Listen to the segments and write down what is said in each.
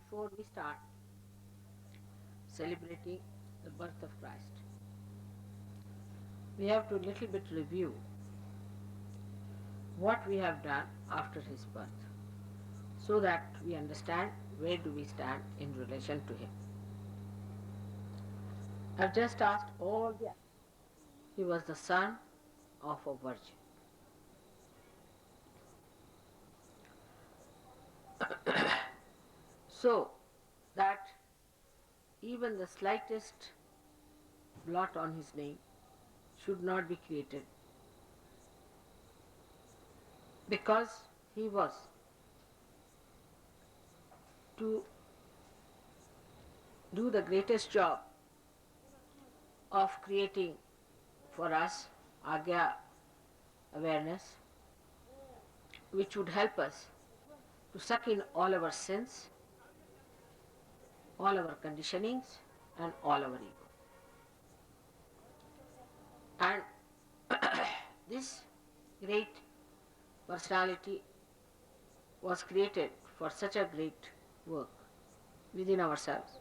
before we start celebrating the birth of Christ, we have to little bit review what we have done after his birth so that we understand where do we stand in relation to him. I've just asked all the he was the son of a virgin. So that even the slightest blot on his name should not be created because he was to do the greatest job of creating for us Agya awareness, which would help us to suck in all our sins, all our conditionings, and all our ego. And this great personality was created for such a great work within ourselves.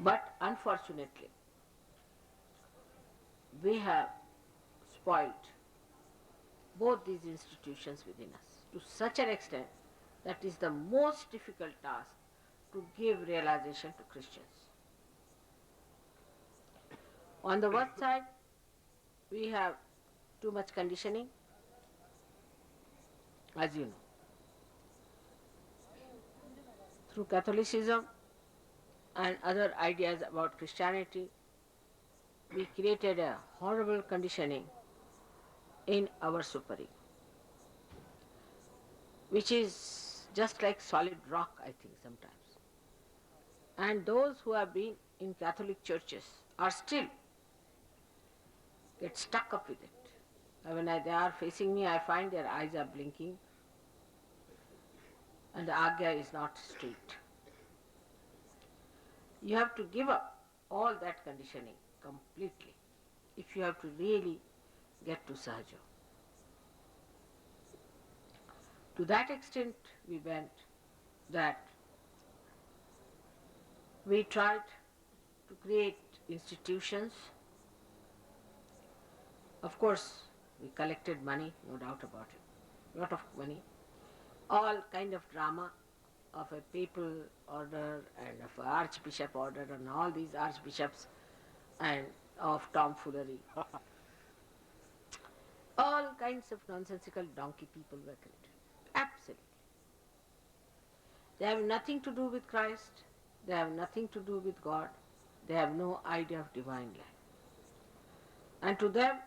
But unfortunately, we have spoiled both these institutions within us to such an extent that is the most difficult task to give realization to Christians. On the one side, we have too much conditioning, as you know. Through Catholicism and other ideas about Christianity, we created a horrible conditioning in our superego, which is just like solid rock, I think, sometimes. And those who have been in Catholic churches are still get stuck up with it. When they are facing me, I find their eyes are blinking and the Agya is not straight. You have to give up all that conditioning completely if you have to really get to Sahaja. To that extent we went that we tried to create institutions. Of course, we collected money, no doubt about it, lot of money, all kind of drama of a papal order and of an archbishop order and all these archbishops and of tomfoolery. All kinds of nonsensical donkey people were created. Absolutely. They have nothing to do with Christ. They have nothing to do with God. They have no idea of divine life. And to them,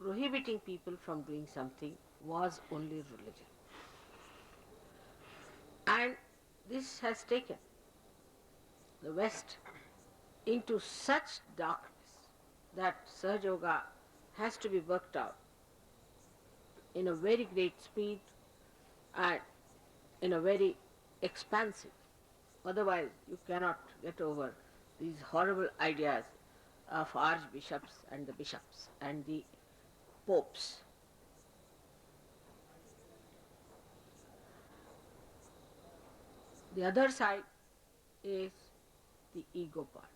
prohibiting people from doing something was only religion. And this has taken the West into such darkness that Sahaja Yoga has to be worked out in a very great speed and in a very expansive. Otherwise, you cannot get over these horrible ideas of archbishops and the bishops and the popes. The other side is the ego part.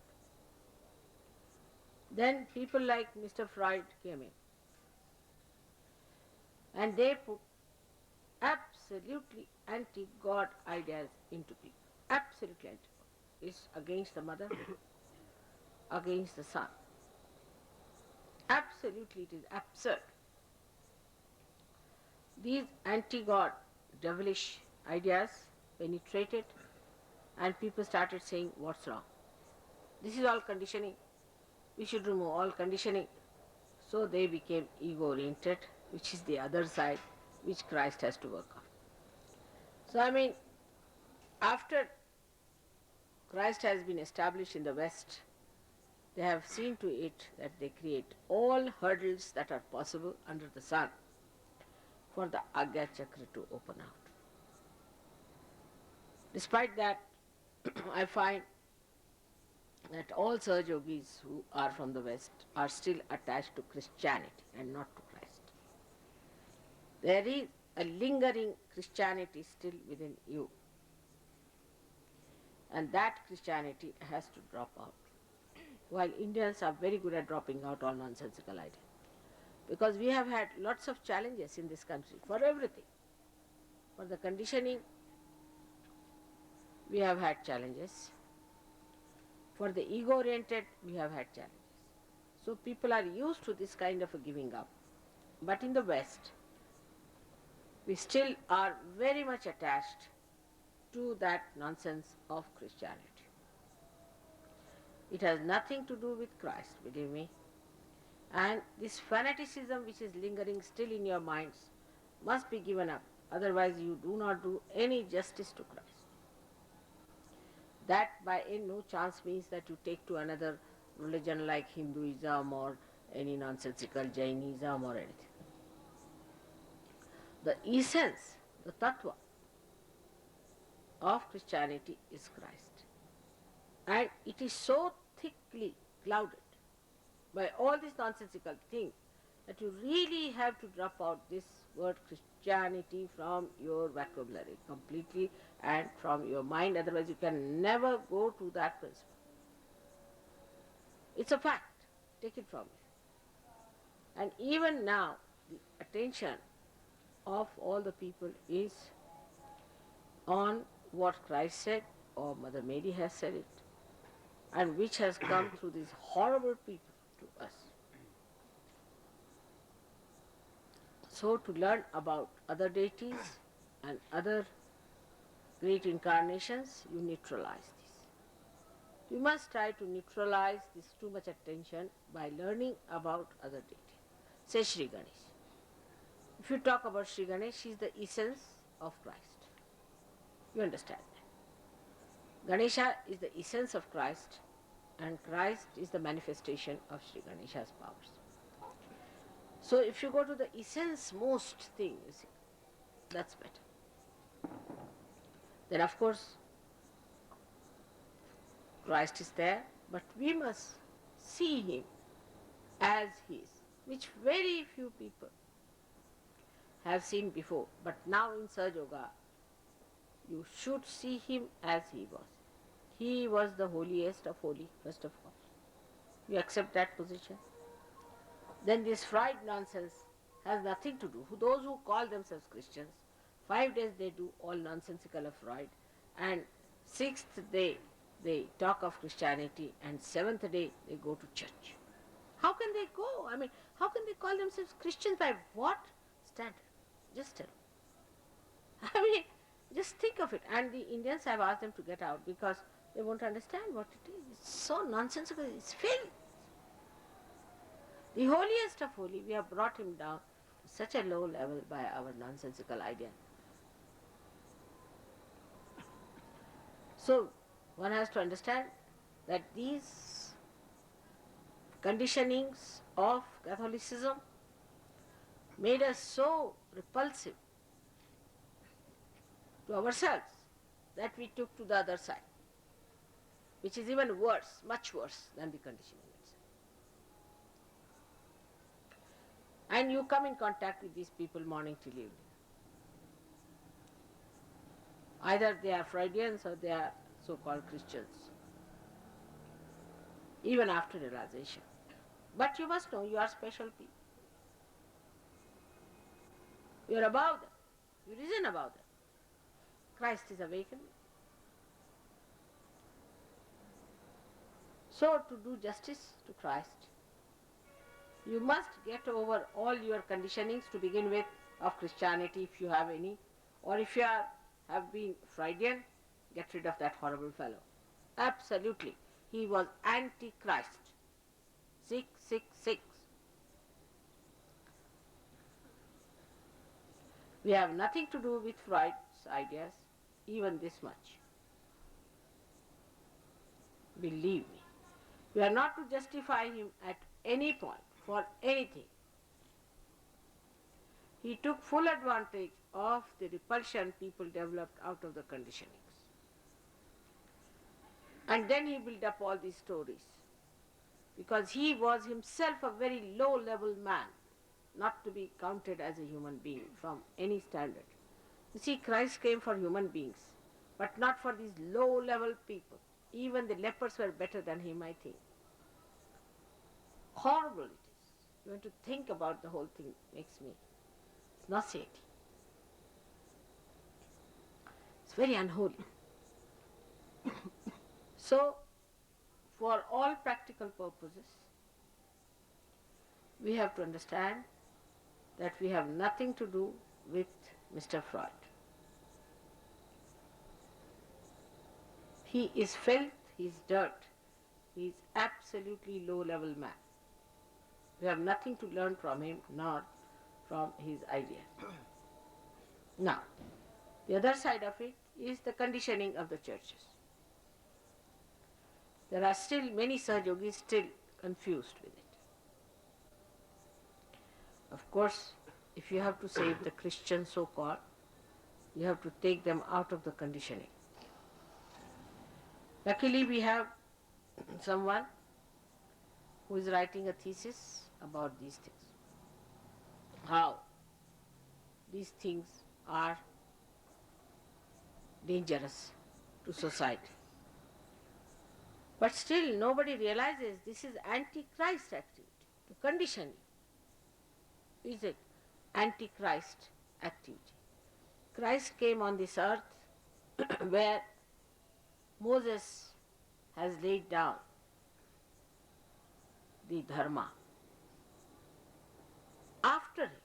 Then people like Mr. Freud came in and they put absolutely anti-God ideas into people. Absolutely anti-God. It's against the mother, against the son. Absolutely, it is absurd. These anti-God, devilish ideas penetrated and people started saying, what's wrong? This is all conditioning. We should remove all conditioning. So they became ego-oriented, which is the other side which Christ has to work on. So after Christ has been established in the West, they have seen to it that they create all hurdles that are possible under the sun for the Agya Chakra to open out. Despite that, I find that all Sahaja Yogis who are from the West are still attached to Christianity and not to Christ. There is a lingering Christianity still within you. And that Christianity has to drop out. While Indians are very good at dropping out all nonsensical ideas. Because we have had lots of challenges in this country for everything. For the conditioning, we have had challenges. For the ego-oriented, we have had challenges. So people are used to this kind of a giving up. But in the West, we still are very much attached to that nonsense of Christianity. It has nothing to do with Christ, believe me. And this fanaticism which is lingering still in your minds must be given up. Otherwise you do not do any justice to Christ. That by no chance means that you take to another religion like Hinduism or any nonsensical Jainism or anything. The essence, the tattva of Christianity is Christ. And it is so thickly clouded by all these nonsensical things that you really have to drop out this word Christianity from your vocabulary completely and from your mind, otherwise you can never go to that principle. It's a fact, take it from me. And even now, the attention of all the people is on what Christ said or Mother Mary has said it, and which has come through these horrible people to us. So to learn about other deities and other great incarnations, you neutralize this. You must try to neutralize this too much attention by learning about other deities. Say Sri Ganesh. If you talk about Sri Ganesh, he is the essence of Christ. You understand that. Ganesha is the essence of Christ, and Christ is the manifestation of Sri Ganesha's powers. So if you go to the essence most thing, you see, that's better. Then of course, Christ is there, but we must see him as he is, which very few people have seen before. But now in Sahaja Yoga, you should see him as he was. He was the holiest of holy, first of all. You accept that position? Then this Freud nonsense has nothing to do. Those who call themselves Christians, 5 days they do all nonsensical of Freud, and 6th day they talk of Christianity, and 7th day they go to church. How can they go? I mean, how can they call themselves Christians? By what standard? Just tell me. I mean, just think of it. And the Indians have asked them to get out because they won't understand what it is. It's so nonsensical. It's filth. The holiest of holy, we have brought him down to such a low level by our nonsensical idea. So, one has to understand that these conditionings of Catholicism made us so repulsive to ourselves that we took to the other side, which is even worse, much worse than the conditioning itself. And you come in contact with these people morning till evening. Either they are Freudians or they are so-called Christians, even after realization. But you must know you are special people. You are above them. You reason above them. Christ is awakened. So to do justice to Christ, you must get over all your conditionings to begin with of Christianity if you have any, or if you have been Freudian, get rid of that horrible fellow. Absolutely. He was anti-Christ. 666. We have nothing to do with Freud's ideas, even this much. Believe me. We are not to justify him at any point, for anything. He took full advantage of the repulsion people developed out of the conditionings. And then he built up all these stories. Because he was himself a very low-level man. not to be counted as a human being from any standard. You see, Christ came for human beings, but not for these low-level people. Even the lepers were better than him, I think. Horrible it is. You want to think about the whole thing, makes me nauseating. It's very unholy. So, for all practical purposes, we have to understand that we have nothing to do with Mr. Freud. He is filth, he is dirt, he is absolutely low-level man. We have nothing to learn from him, nor from his ideas. Now, the other side of it is the conditioning of the churches. There are still many Sahajogis still confused with it. Of course, if you have to save the Christians so-called, you have to take them out of the conditioning. Luckily, we have someone who is writing a thesis about these things. How these things are dangerous to society. But still, nobody realizes this is anti-Christ activity, to condition you. Is it anti-Christ activity? Christ came on this earth where Moses has laid down the dharma. After him,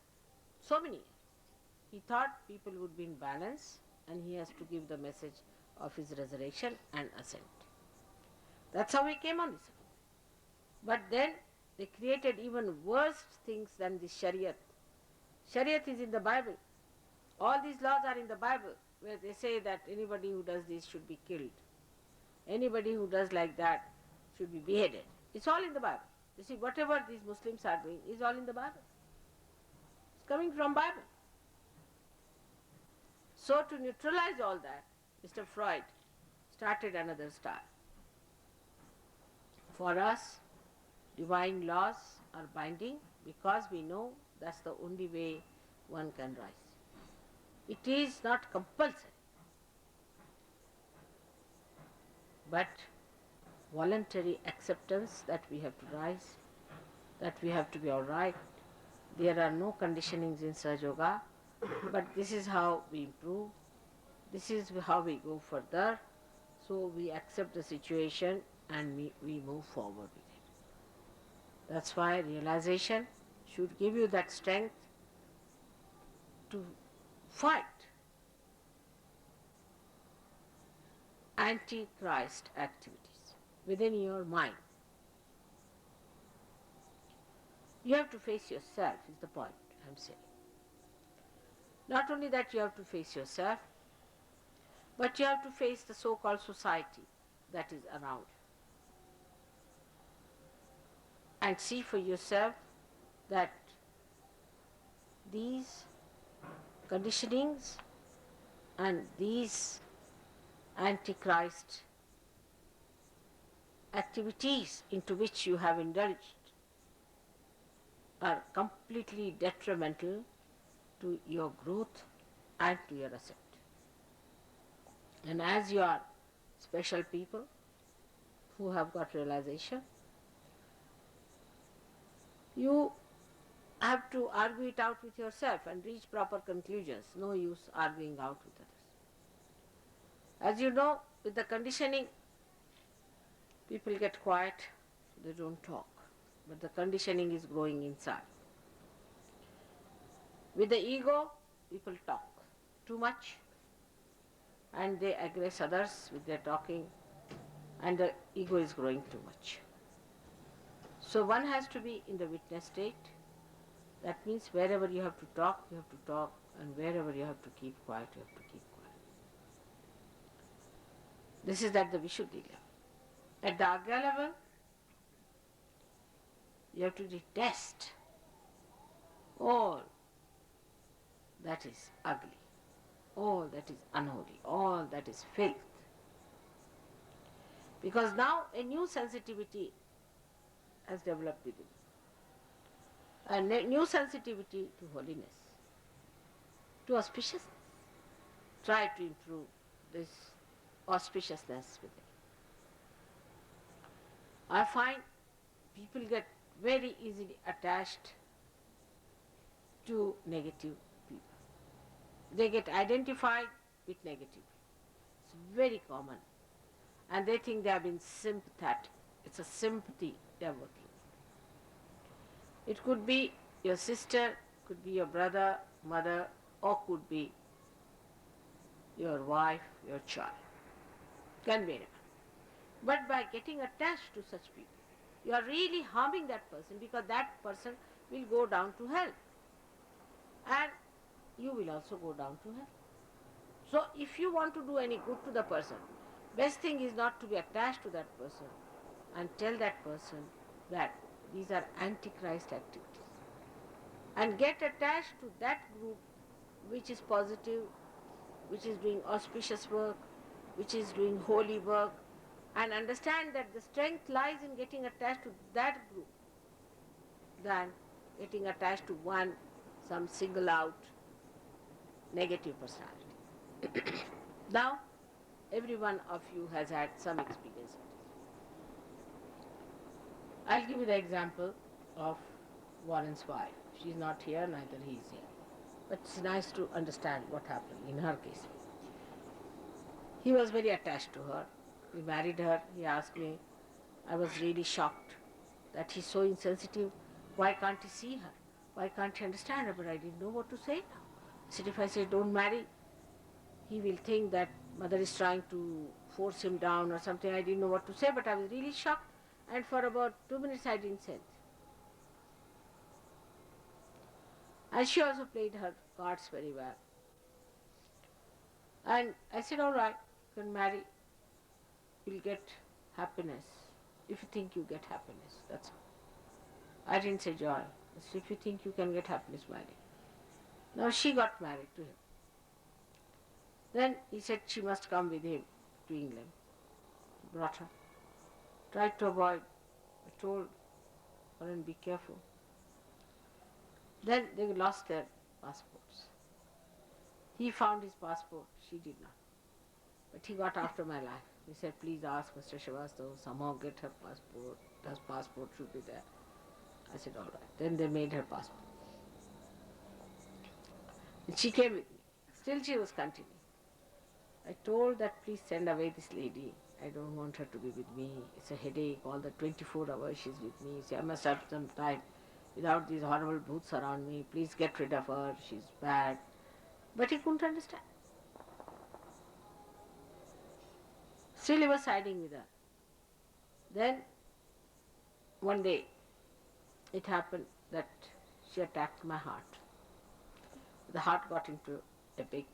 so many years, he thought people would be in balance and he has to give the message of his resurrection and ascent. That's how he came on this earth. But then they created even worse things than the Shariat. Shariat is in the Bible. All these laws are in the Bible, where they say that anybody who does this should be killed. Anybody who does like that should be beheaded. It's all in the Bible. You see, whatever these Muslims are doing is all in the Bible. It's coming from Bible. So to neutralize all that, Mr. Freud started another style. For us, divine laws are binding because we know that's the only way one can rise. It is not compulsory, but voluntary acceptance that we have to rise, that we have to be all right. There are no conditionings in Sahaja Yoga, but this is how we improve. This is how we go further. So we accept the situation and we move forward with it. That's why realization should give you that strength to fight anti-Christ activities within your mind. You have to face yourself is the point I'm saying. Not only that you have to face yourself, but you have to face the so-called society that is around. And see for yourself that these conditionings and these antichrist activities into which you have indulged are completely detrimental to your growth and to your ascent. And as you are special people who have got realization, you have to argue it out with yourself and reach proper conclusions. No use arguing out with others. As you know, with the conditioning, people get quiet, they don't talk. But the conditioning is growing inside. With the ego, people talk too much and they aggress others with their talking, and the ego is growing too much. So one has to be in the witness state. That means wherever you have to talk, and wherever you have to keep quiet, you have to keep quiet. This is at the Vishuddhi level. At the Agya level, you have to detest all that is ugly, all that is unholy, all that is filth. Because now a new sensitivity has developed within you. a new sensitivity to holiness, to auspiciousness. Try to improve this auspiciousness within. I find people get very easily attached to negative people. They get identified with negative people. It's very common. And they think they have been sympathetic. It's a sympathy they are working. It could be your sister, could be your brother, mother, or could be your wife, your child. Can be anyone. But by getting attached to such people, you are really harming that person, because that person will go down to hell. And you will also go down to hell. So if you want to do any good to the person, best thing is not to be attached to that person and tell that person that these are antichrist activities. And get attached to that group which is positive, which is doing auspicious work, which is doing holy work, and understand that the strength lies in getting attached to that group than getting attached to some single out negative personality. Now, every one of you has had some experience of this. I'll give you the example of Warren's wife. She's not here, neither he is here. But it's nice to understand what happened in her case. He was very attached to her. We married her. He asked me. I was really shocked that he's so insensitive. Why can't he see her? Why can't he understand her? But I didn't know what to say now. I said, if I say don't marry, he will think that mother is trying to force him down or something. I didn't know what to say, but I was really shocked. And for about 2 minutes I didn't say anything. And she also played her cards very well. And I said, all right, you can marry. You'll get happiness. If you think you get happiness, that's all. I didn't say joy. I said, if you think you can get happiness, marry. Now she got married to him. Then he said she must come with him to England. Brought her. Tried to avoid. I told Warren, be careful. Then they lost their passports. He found his passport, she did not. But he got after my life. He said, please ask Mr. Srivastava, somehow get her passport. Her passport should be there. I said, all right. Then they made her passport. And she came with me. Still she was continuing. I told that please send away this lady. I don't want her to be with me. It's a headache. All the 24 hours she's with me. See, I must have some time without these horrible booths around me. Please get rid of her. She's bad. But he couldn't understand. Still he was siding with her. Then one day it happened that she attacked my heart. The heart got into a big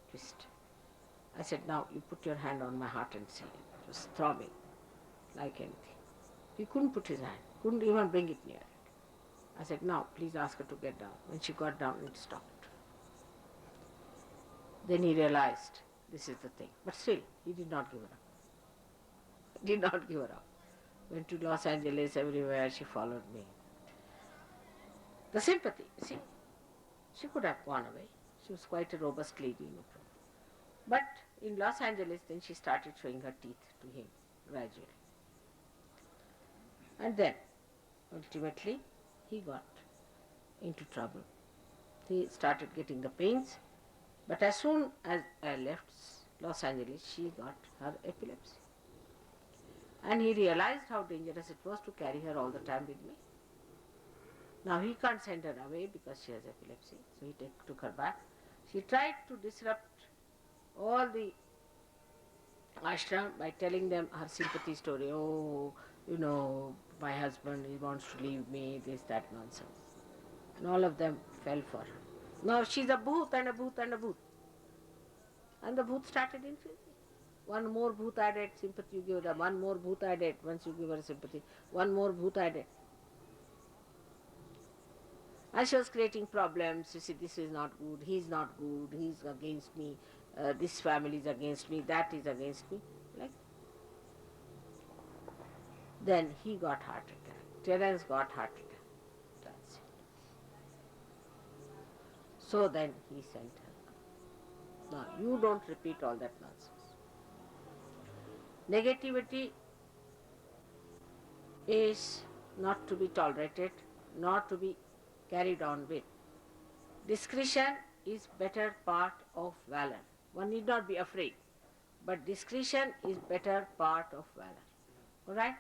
twist. I said, now you put your hand on my heart and see. It was throbbing like anything. He couldn't put his hand, couldn't even bring it near it. I said, now please ask her to get down. When she got down, it stopped. Then he realized this is the thing. But still, he did not give her up. Did not give her up. Went to Los Angeles, everywhere she followed me. The sympathy, see, she could have gone away. She was quite a robust lady, no problem. But in Los Angeles, then she started showing her teeth to him gradually. And then, ultimately, he got into trouble. He started getting the pains. But as soon as I left Los Angeles, she got her epilepsy. And he realized how dangerous it was to carry her all the time with me. Now he can't send her away because she has epilepsy, so he took her back. She tried to disrupt all the ashram by telling them her sympathy story. Oh, you know, my husband, he wants to leave me, this, that nonsense. And all of them fell for her. Now she's a bhoot and a bhoot and a bhoot. And the bhoot started increasing. One more bhoot added, sympathy you give her. One more bhoot added, once you give her sympathy. One more bhoot added. And she was creating problems. You see, this is not good, he's not good, he's against me, this family is against me, that is against me. Like. Then he got heart attack. Terence got heart attack. That's it. So then he sent her. Now you don't repeat all that nonsense. Negativity is not to be tolerated, not to be carried on with. Discretion is better part of valor. One need not be afraid, but discretion is better part of valor. Alright?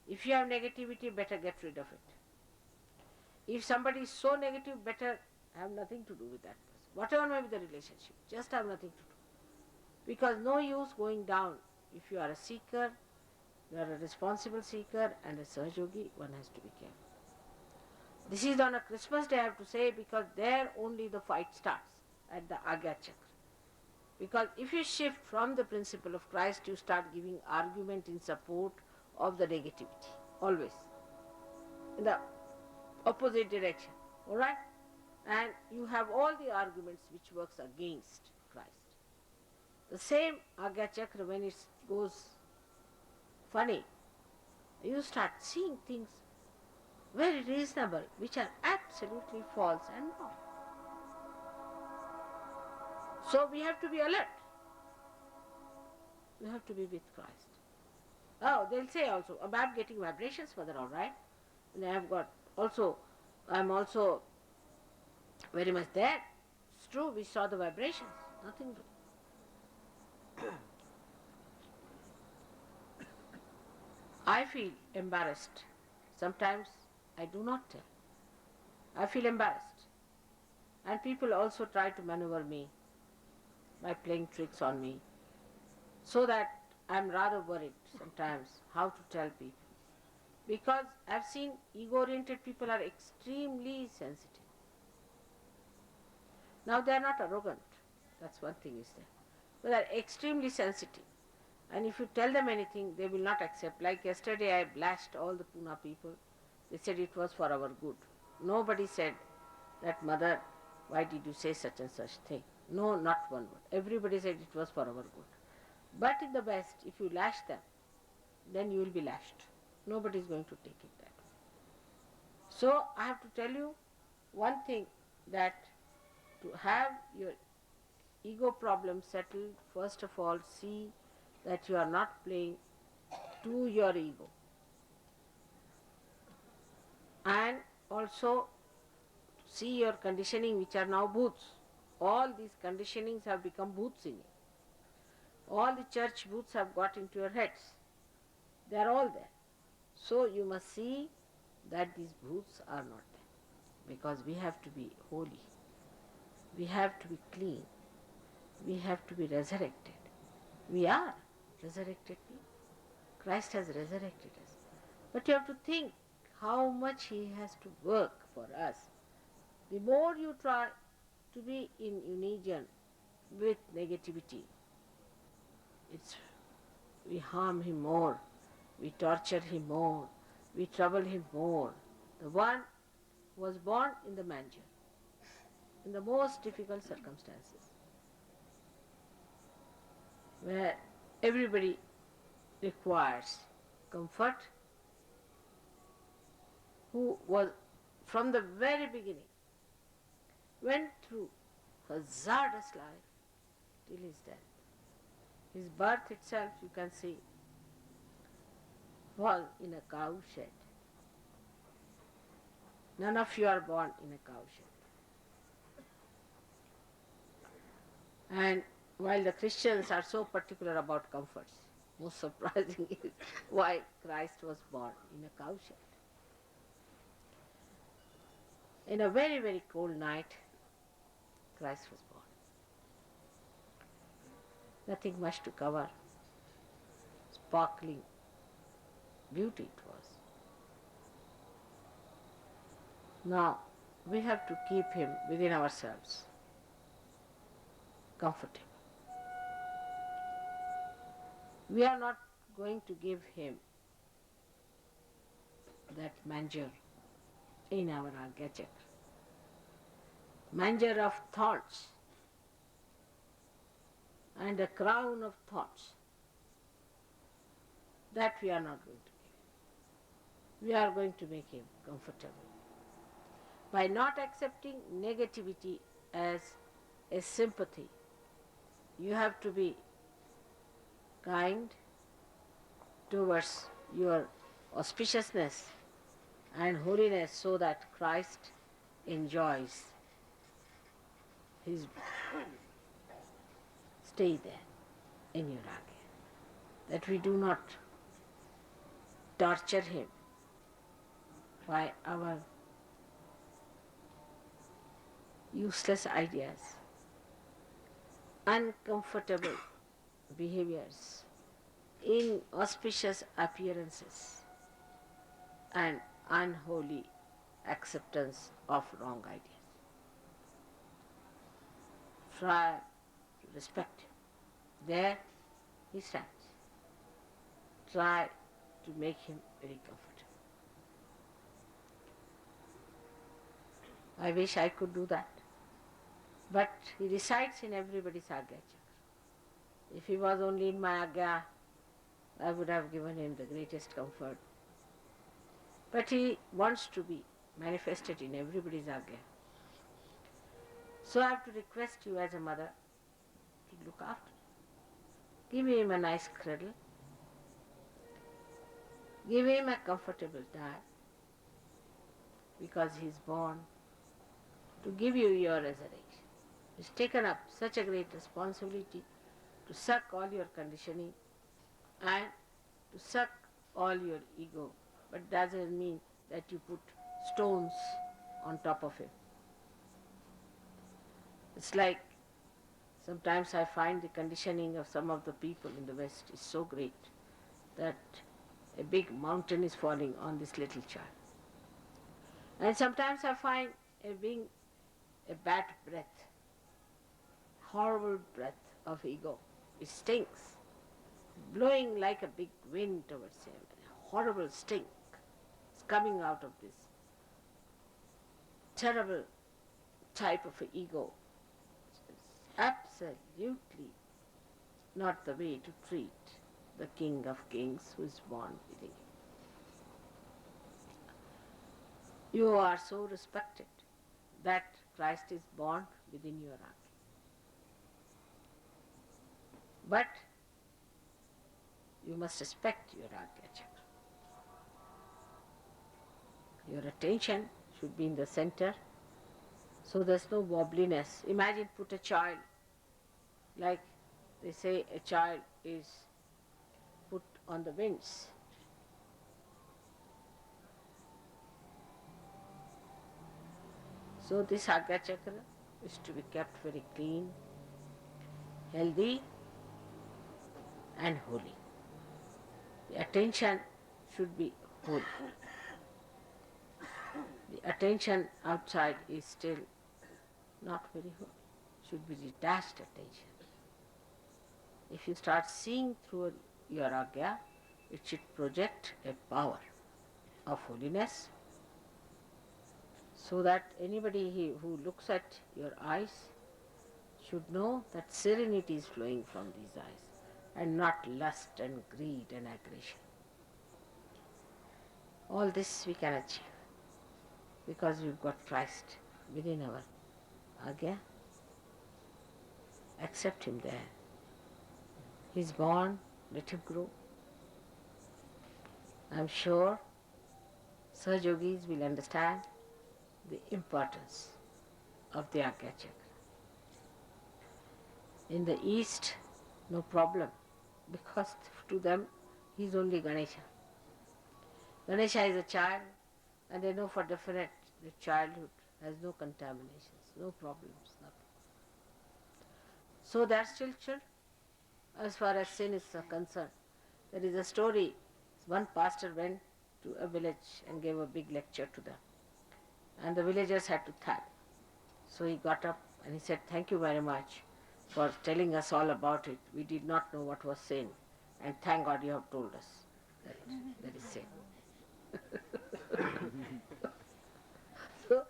If you have negativity, better get rid of it. If somebody is so negative, better have nothing to do with that person. Whatever may be the relationship, just have nothing to do. Because no use going down. If you are a seeker, you are a responsible seeker and a Sahajogi, one has to be careful. This is on a Christmas day, I have to say, because there only the fight starts at the Agya Chakra. Because if you shift from the principle of Christ, you start giving argument in support of the negativity, always, in the opposite direction, alright? And you have all the arguments which works against Christ. The same Agya Chakra, when it goes funny, you start seeing things very reasonable, which are absolutely false and wrong. So we have to be alert. We have to be with Christ. Oh, they'll say also about getting vibrations, Mother, all right? And I'm also very much there. It's true, we saw the vibrations, nothing wrong. I feel embarrassed. Sometimes I do not tell. I feel embarrassed. And people also try to maneuver me by playing tricks on me, so that I'm rather worried sometimes how to tell people. Because I've seen ego-oriented people are extremely sensitive. Now they are not arrogant, that's one thing is there, but they are extremely sensitive. And if you tell them anything, they will not accept. Like yesterday I blasted all the Pune people. They said it was for our good. Nobody said that, Mother, why did you say such and such thing? No, not one word. Everybody said it was for our good. But in the West, if you lash them, then you will be lashed. Nobody is going to take it that way. So I have to tell you one thing, that to have your ego problem settled, first of all, see that you are not playing to your ego. And also see your conditioning, which are now booths. All these conditionings have become booths in you. All the church booths have got into your heads. They are all there. So you must see that these booths are not there. Because we have to be holy. We have to be clean. We have to be resurrected. We are resurrected people. Christ has resurrected us. But you have to think how much He has to work for us. The more you try to be in union with negativity, we harm Him more, we torture Him more, we trouble Him more. The one was born in the manger, in the most difficult circumstances, where everybody requires comfort, who was from the very beginning, went through hazardous life till his death. His birth itself, you can see, was in a cow shed. None of you are born in a cow shed. And while the Christians are so particular about comforts, most surprising is why Christ was born in a cow shed. In a very, very cold night, Christ was born. Nothing much to cover. Sparkling beauty it was. Now, we have to keep Him within ourselves, comfortable. We are not going to give Him that manger in our Agya Chakra. Manger of thoughts and a crown of thoughts. That we are not going to give. We are going to make Him comfortable. By not accepting negativity as a sympathy. You have to be kind towards your auspiciousness and holiness so that Christ enjoys his stay there in your Agya. That we do not torture him by our useless ideas, uncomfortable behaviors, inauspicious appearances, and unholy acceptance of wrong ideas. Try to respect him. There he stands. Try to make him very comfortable. I wish I could do that. But he resides in everybody's Agya Chakra. If he was only in my Agya, I would have given him the greatest comfort. But he wants to be manifested in everybody's Agya. So I have to request you as a mother to look after him. Give him a nice cradle. Give him a comfortable diet, because he is born to give you your resurrection. He's taken up such a great responsibility to suck all your conditioning and to suck all your ego, but doesn't mean that you put stones on top of him. It's like sometimes I find the conditioning of some of the people in the West is so great that a big mountain is falling on this little child. And sometimes I find a bad breath, horrible breath of ego. It stinks, blowing like a big wind towards him. A horrible stink is coming out of this terrible type of ego. It's absolutely not the way to treat the King of Kings who is born within you. You are so respected that Christ is born within your heart. But you must respect your Agya Chakra. Your attention should be in the center, so there's no wobbliness. Imagine put a child, like they say a child is put on the winds. So this Agya Chakra is to be kept very clean, healthy and holy. The attention should be holy. The attention outside is still not very holy. Should be detached attention. If you start seeing through your Agya, it should project a power of holiness, so that anybody who looks at your eyes should know that serenity is flowing from these eyes and not lust and greed and aggression. All this we can achieve because we've got Christ within our Agya. Accept him there. He's born, let him grow. I'm sure Sahaj Yogis will understand the importance of the Agya Chakra. In the East, no problem, because to them he is only Ganesha. Ganesha is a child, and they know for definite that childhood has no contaminations, no problems, nothing. So they are still children as far as sin is concerned. There is a story, one pastor went to a village and gave a big lecture to them. And the villagers had to thank. So he got up and he said, "Thank you very much for telling us all about it. We did not know what was sin. And thank God you have told us that is sin." So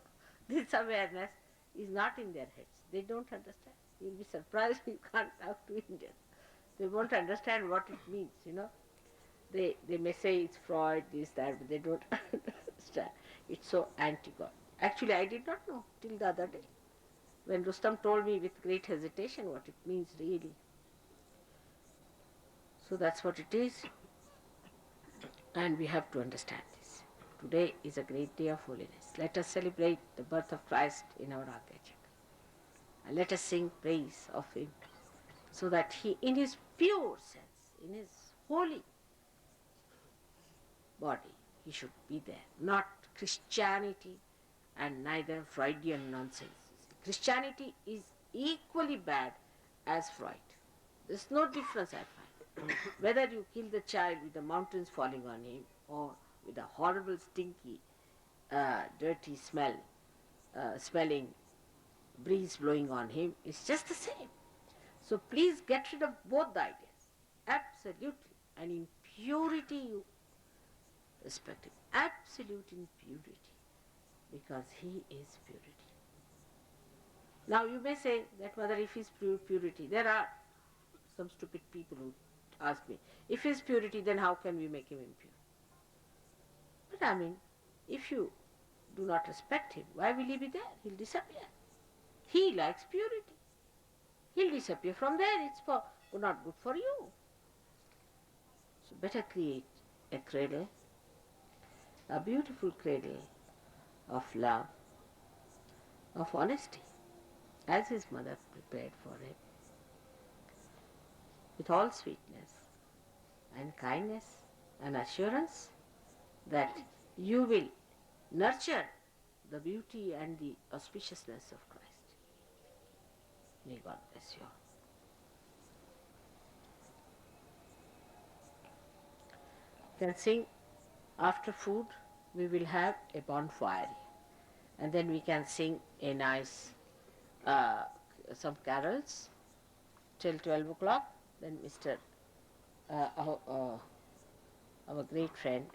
this awareness is not in their heads. They don't understand. You'll be surprised you can't talk to Indians. They won't understand what it means, you know. They may say it's Freud, this, that, but they don't understand. It's so anti-God. Actually, I did not know till the other day. when Rustam told me with great hesitation what it means really. So that's what it is, and we have to understand this. Today is a great day of holiness. Let us celebrate the birth of Christ in our Agyachak. And let us sing praise of him so that he, in his pure sense, in his holy body, he should be there. Not Christianity and neither Freudian nonsense. Christianity is equally bad as Freud. There's no difference, I find. Whether you kill the child with the mountains falling on him or with a horrible, stinky, dirty smelling breeze blowing on him, it's just the same. So please get rid of both the ideas. Absolutely. And in purity you respect him. Absolute in purity. Because he is purity. Now you may say that whether if he is purity, there are some stupid people who ask me, if he is purity, then how can we make him impure? But I mean, if you do not respect him, why will he be there? He'll disappear. He likes purity. He'll disappear from there. It's not good for you. So better create a cradle, a beautiful cradle of love, of honesty, as his mother prepared for him, with all sweetness and kindness and assurance that you will nurture the beauty and the auspiciousness of Christ. May God bless you all. You can sing after food. We will have a bonfire, and then we can sing a nice some carols till 12 o'clock. Then Mr. Our great friend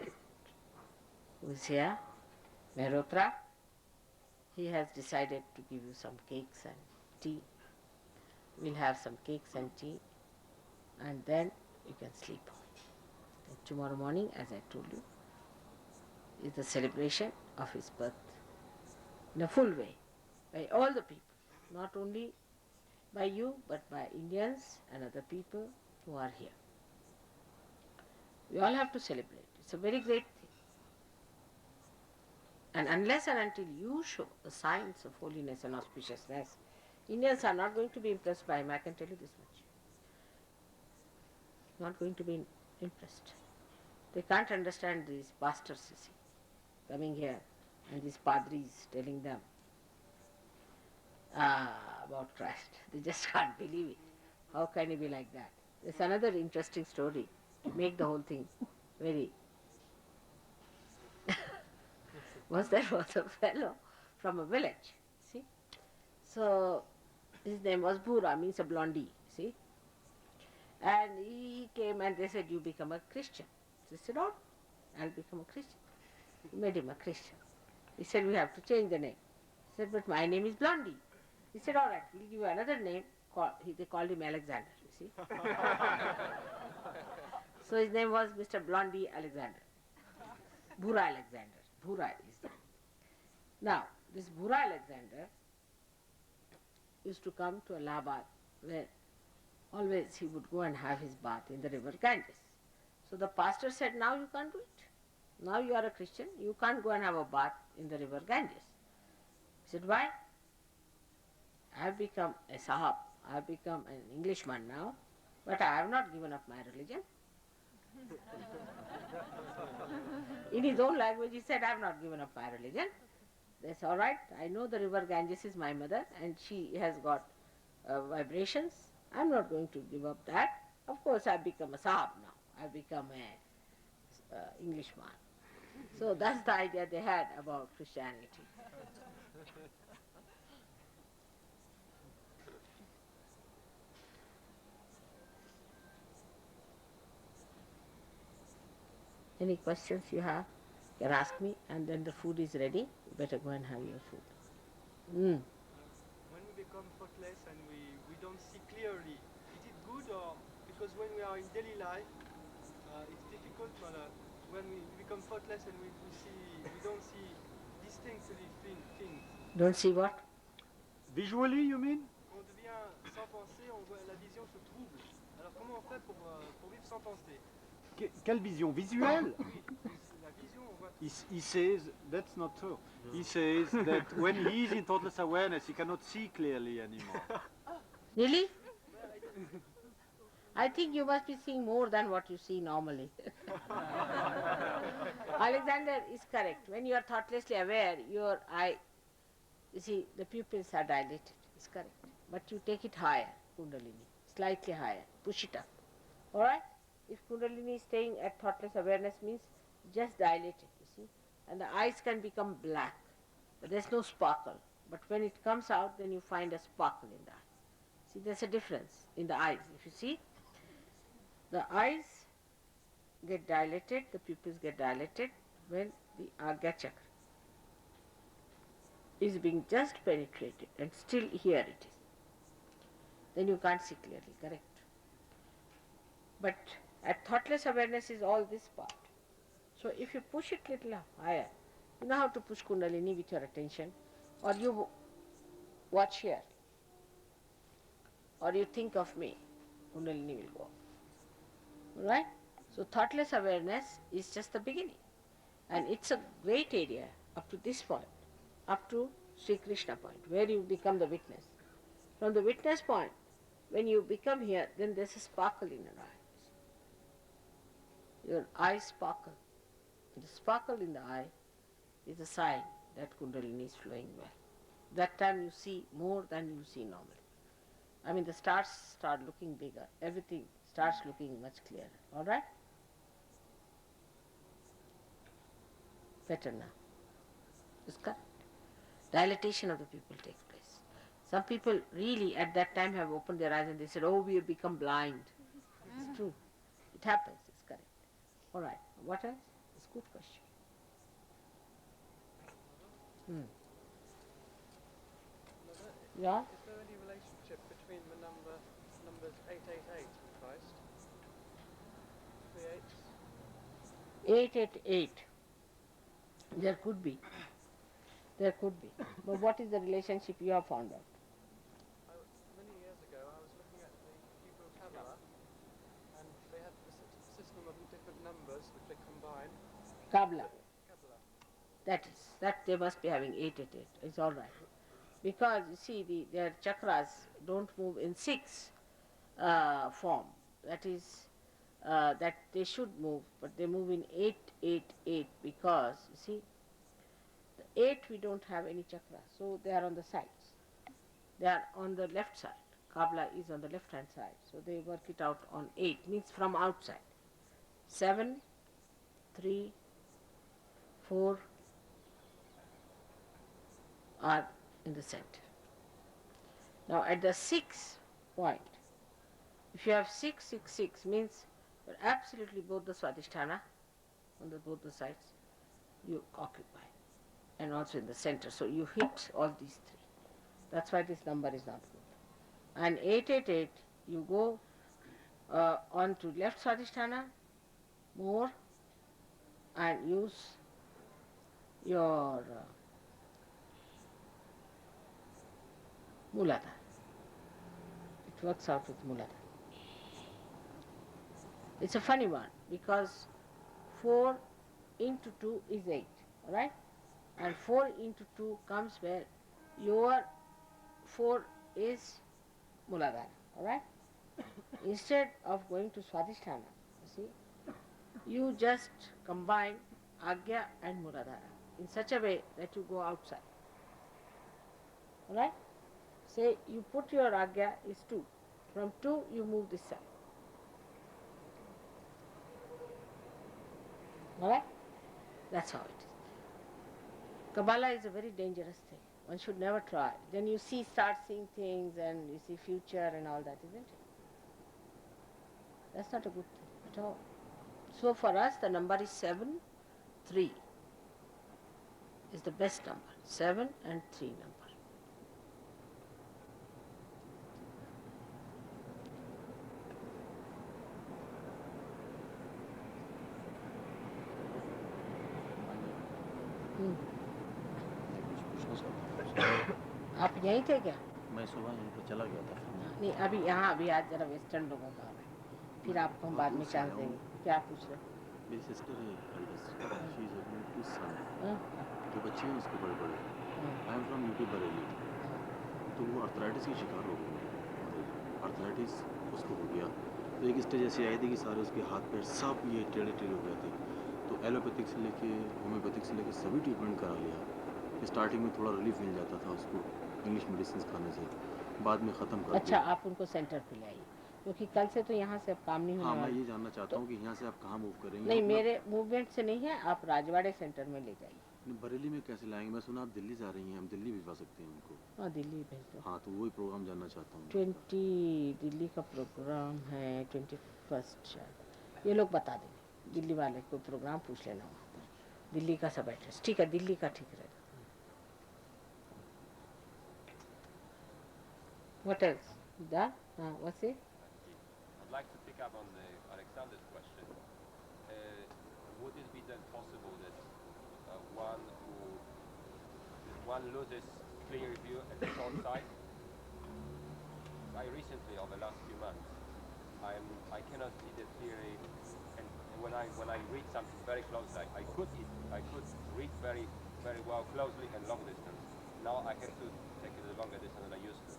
who is here, Mehrotra, he has decided to give you some cakes and tea. We'll have some cakes and tea, and then you can sleep off. And tomorrow morning, as I told you, is the celebration of his birth in a full way by all the people, not only by you, but by Indians and other people who are here. We all have to celebrate. It's a very great thing. And unless and until you show the signs of holiness and auspiciousness, Indians are not going to be impressed by him, I can tell you this much. Not going to be impressed. They can't understand these pastors, you see, coming here, and these padris telling them about Christ. They just can't believe it. How can he be like that? There's another interesting story to make the whole thing very... there was a fellow from a village, see. So his name was Bhura, means a blondie, see. And he came and they said, you become a Christian. So he said, oh, I'll become a Christian. He made him a Christian. He said, we have to change the name. He said, but my name is Blondie. He said, all right, we'll give you another name. They called him Alexander, you see. So his name was Mr. Blondie Alexander. Bhura Alexander. Bhura is the name. Now, this Bhura Alexander used to come to Allahabad, where always he would go and have his bath in the river Ganges. So the pastor said, now you can't do it. Now you are a Christian, you can't go and have a bath in the river Ganges. He said, why? I have become a Sahab, I have become an Englishman now, but I have not given up my religion. In his own language he said, I have not given up my religion. That's all right, I know the river Ganges is my mother and she has got vibrations. I am not going to give up that. Of course I have become a Sahab now. I have become an Englishman. So that's the idea they had about Christianity. Any questions you have, you can ask me, and then the food is ready. You better go and have your food. When we become thoughtless and we don't see clearly, is it good or because when we are in daily life, it's difficult, but when we become thoughtless and we don't see distinctly things. Don't see what? Visually, you mean? On devient sans penser, on voit, la vision se trouble. Alors comment on fait pour vivre sans penser? Quelle vision visuelle? Oui, la vision, on voit. He says that's not true. He says that when he is in thoughtless awareness, he cannot see clearly anymore. Really? I think you must be seeing more than what you see normally. Alexander is correct. When you are thoughtlessly aware, your eye, you see, the pupils are dilated. It's correct. But you take it higher, Kundalini, slightly higher. Push it up. Alright? If Kundalini is staying at thoughtless awareness means just dilate it, you see. And the eyes can become black. But there's no sparkle. But when it comes out, then you find a sparkle in the eye. See, there's a difference in the eyes. If you see, the eyes get dilated, the pupils get dilated when the Agya Chakra is being just penetrated and still here it is. Then you can't see clearly, correct? But at thoughtless awareness is all this part. So if you push it little higher, you know how to push Kundalini with your attention, or you watch here, or you think of me, Kundalini will go. Alright? So thoughtless awareness is just the beginning. And it's a great area up to this point, up to Sri Krishna point, where you become the witness. From the witness point, when you become here, then there's a sparkle in your eyes. Your eyes sparkle. The sparkle in the eye is a sign that Kundalini is flowing well. That time you see more than you see normally. I mean, the stars start looking bigger. Everything starts looking much clearer. All right? Better now. Is correct. Dilatation of the pupil takes place. Some people really at that time have opened their eyes and they said, oh, we have become blind. It's true. It happens. It's correct. All right. What else? It's a good question. Yeah? Is there any relationship between the numbers 888 and Christ? 3 8s? 888. There could be. There could be. But what is the relationship you have found out? Many years ago, I was looking at the Hebrew Kabbalah, and they had this system of different numbers which they combine. Kabbalah. Kabbalah. That they must be having 888. It's all right. Because you see, their chakras don't move in 6 form. That is, that they should move, but they move in 888 because, you see, the 8 we don't have any chakra, so they are on the sides. They are on the left side. Kabbalah is on the left hand side, so they work it out on 8, means from outside. 7, 3, 4 are in the center. Now at the 6th point, if you have 666 means you're absolutely both the Swadhisthana on both the sides you occupy, and also in the center. So you hit all these 3. That's why this number is not good. And 888, you go on to left Swadhisthana more and use your Muladhara. It works out with Muladhara. It's a funny one because 4 into 2 is 8, alright? And 4 into 2 comes where your 4 is Muladhara, alright? Instead of going to Swadhisthana, you see, you just combine Agya and Muladhara in such a way that you go outside. Alright? Say you put your Agya is 2. From 2 you move this side. Alright? That's how it is. Kabbalah is a very dangerous thing. One should never try. Then you start seeing things and you see future and all that, isn't it? That's not a good thing at all. So for us the number is 7, 3 is the best number. 7 and 3 number. आप यहीं थे क्या? मैं सुबह यहीं पे चला गया था फिर मैं नहीं अभी यहाँ अभी आज जरा वेस्टर्न लोगों का है, फिर आपको हम बहुत बाद दूर में से चांस आया हूँ। देंगे। क्या पूछ रहे हो? मेरी सिस्टर है एल्डेस्ट, शी इज़ हैविंग 2 सन, हाँ? 2 बच्चे हैं उसके बड़े-बड़े। हाँ, I am from UP Bareilly, हाँ। तो वो आर्थराइटिस की शिकार हो गई है। आर्थराइटिस उसको हो गया, तो एक स्टेज ऐसी आई थी कि सारे उसके हाथ पैर सब ये टेढ़े-टेढ़े हो गए थे। तो एलोपैथिक से लेके होम्योपैथिक से लेके सभी ट्रीटमेंट करा लिया। स्टार्टिंग में थोड़ा रिलीफ मिल जाता था उसको इंग्लिश मेडिसिन खाने से, बाद में ख़त्म कर अच्छा दिया। आप उनको सेंटर पे ले आइए, क्योंकि कल से तो यहाँ से अब काम नहीं हाँ, होने मैं वाला। ये जानना चाहता तो हूँ कि यहाँ से आप कहाँ मूव करेंगे? नहीं मतलब मेरे मूवमेंट से नहीं है, आप राजवाड़े सेंटर में ले जाइए। बरेली में कैसे लाएंगे? मैं सुना आप दिल्ली जा रही हैं, हम दिल्ली भिजवा सकते हैं उनको। हाँ दिल्ली भेज दो। हाँ, तो वही प्रोग्राम जानना चाहता हूँ। 20 दिल्ली का प्रोग्राम है, 21 शायद, ये लोग बता देंगे। दिल्ली वाले को प्रोग्राम पूछ लेना वहाँ पर, दिल्ली का सब एड्रेस। ठीक है, दिल्ली का ठीक रहेगा। What else? That? What's it? I'd like to pick up on the Alexander's question. Would it be then possible that one loses clear view at the short sight? I recently, over the last few months, I cannot see that clearly, and when I read something very closely, I could read very well closely and long distance. Now I have to take it a longer distance than I used to.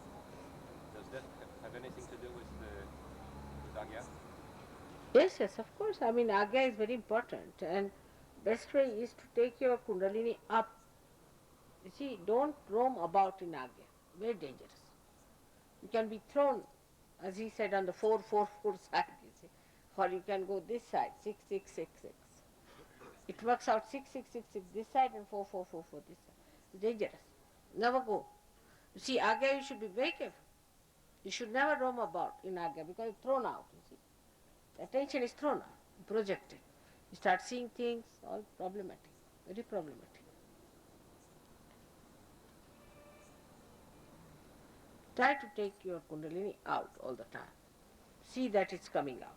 Does that have anything to do with Agya? Yes, yes, of course. I mean, Agya is very important, and best way is to take your Kundalini up. You see, don't roam about in Agya. Very dangerous. You can be thrown, as he said, on the 4-4-4 side, you see, or you can go this side, 6-6-6-6. It works out 6-6-6-6 this side and 4-4-4-4 this side. It's dangerous. Never go. You see, Agya, you should be very careful. You should never roam about in Agya because you're thrown out, you see. The attention is thrown out, projected. You start seeing things, all problematic, very problematic. Try to take your Kundalini out all the time. See that it's coming out.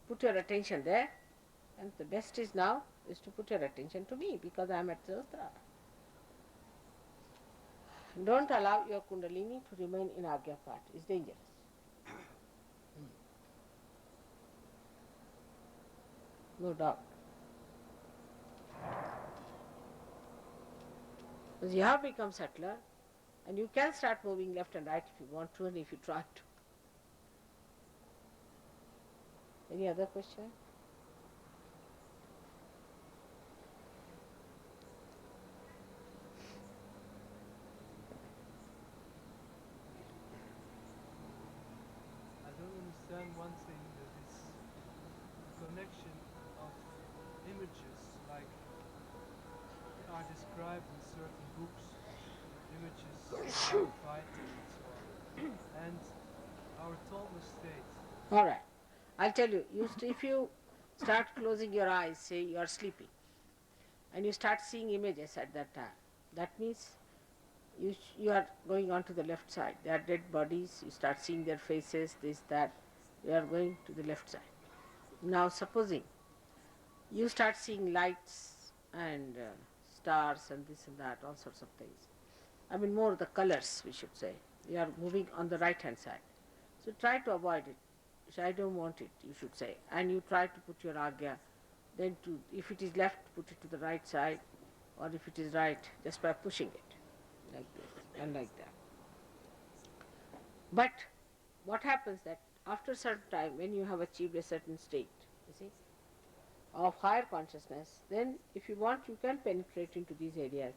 Put your attention there, and the best is now is to put your attention to me because I am at Sahasrara. Don't allow your Kundalini to remain in Agya part. It's dangerous. No doubt. Because you have become subtler, and you can start moving left and right if you want to and if you try to. Any other question? I don't understand one thing, that is the connection of images like are described in certain books, images of fighting and so on, and our Tolma state. All right. I'll tell you, if you start closing your eyes, say you are sleeping, and you start seeing images at that time, that means you are going on to the left side. They are dead bodies, you start seeing their faces, this, that, you are going to the left side. Now supposing you start seeing lights and stars and this and that, all sorts of things. I mean more the colors we should say. You are moving on the right hand side. So try to avoid it. So I don't want it, you should say. And you try to put your Agya, then to, if it is left, put it to the right side, or if it is right, just by pushing it, like this and like that. But what happens that after a certain time, when you have achieved a certain state, you see, of higher consciousness, then if you want, you can penetrate into these areas.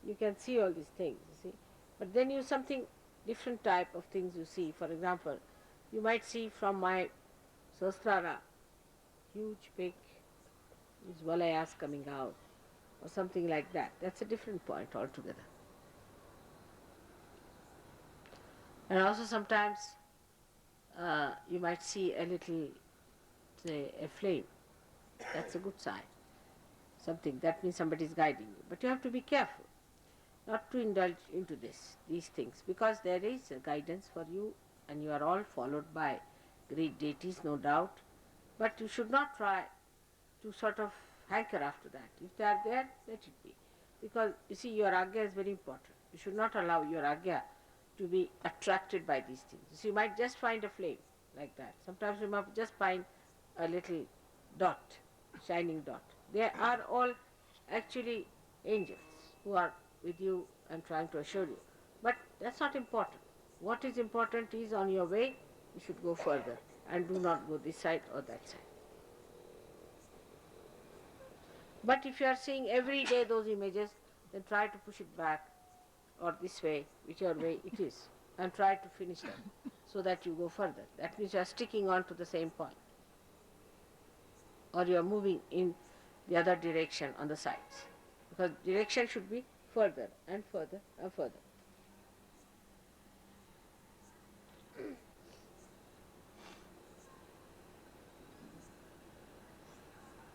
You can see all these things, you see. But then you something different type of things you see. For example, you might see from my Sahasrara, huge big these valayas coming out, or something like that. That's a different point altogether. And also sometimes you might see a little, say, a flame. That's a good sign. Something, that means somebody is guiding you. But you have to be careful not to indulge into these things, because there is a guidance for you and you are all followed by great deities, no doubt. But you should not try to sort of hanker after that. If they are there, let it be. Because you see, your Agya is very important. You should not allow your agya to be attracted by these things. So you might just find a flame like that. Sometimes you might just find a little dot, shining dot. They are all actually angels who are with you and trying to assure you. But that's not important. What is important is on your way, you should go further and do not go this side or that side. But if you are seeing every day those images, then try to push it back or this way, whichever way it is, and try to finish them so that you go further. That means you are sticking on to the same point. Or you are moving in the other direction on the sides. Because direction should be further and further and further.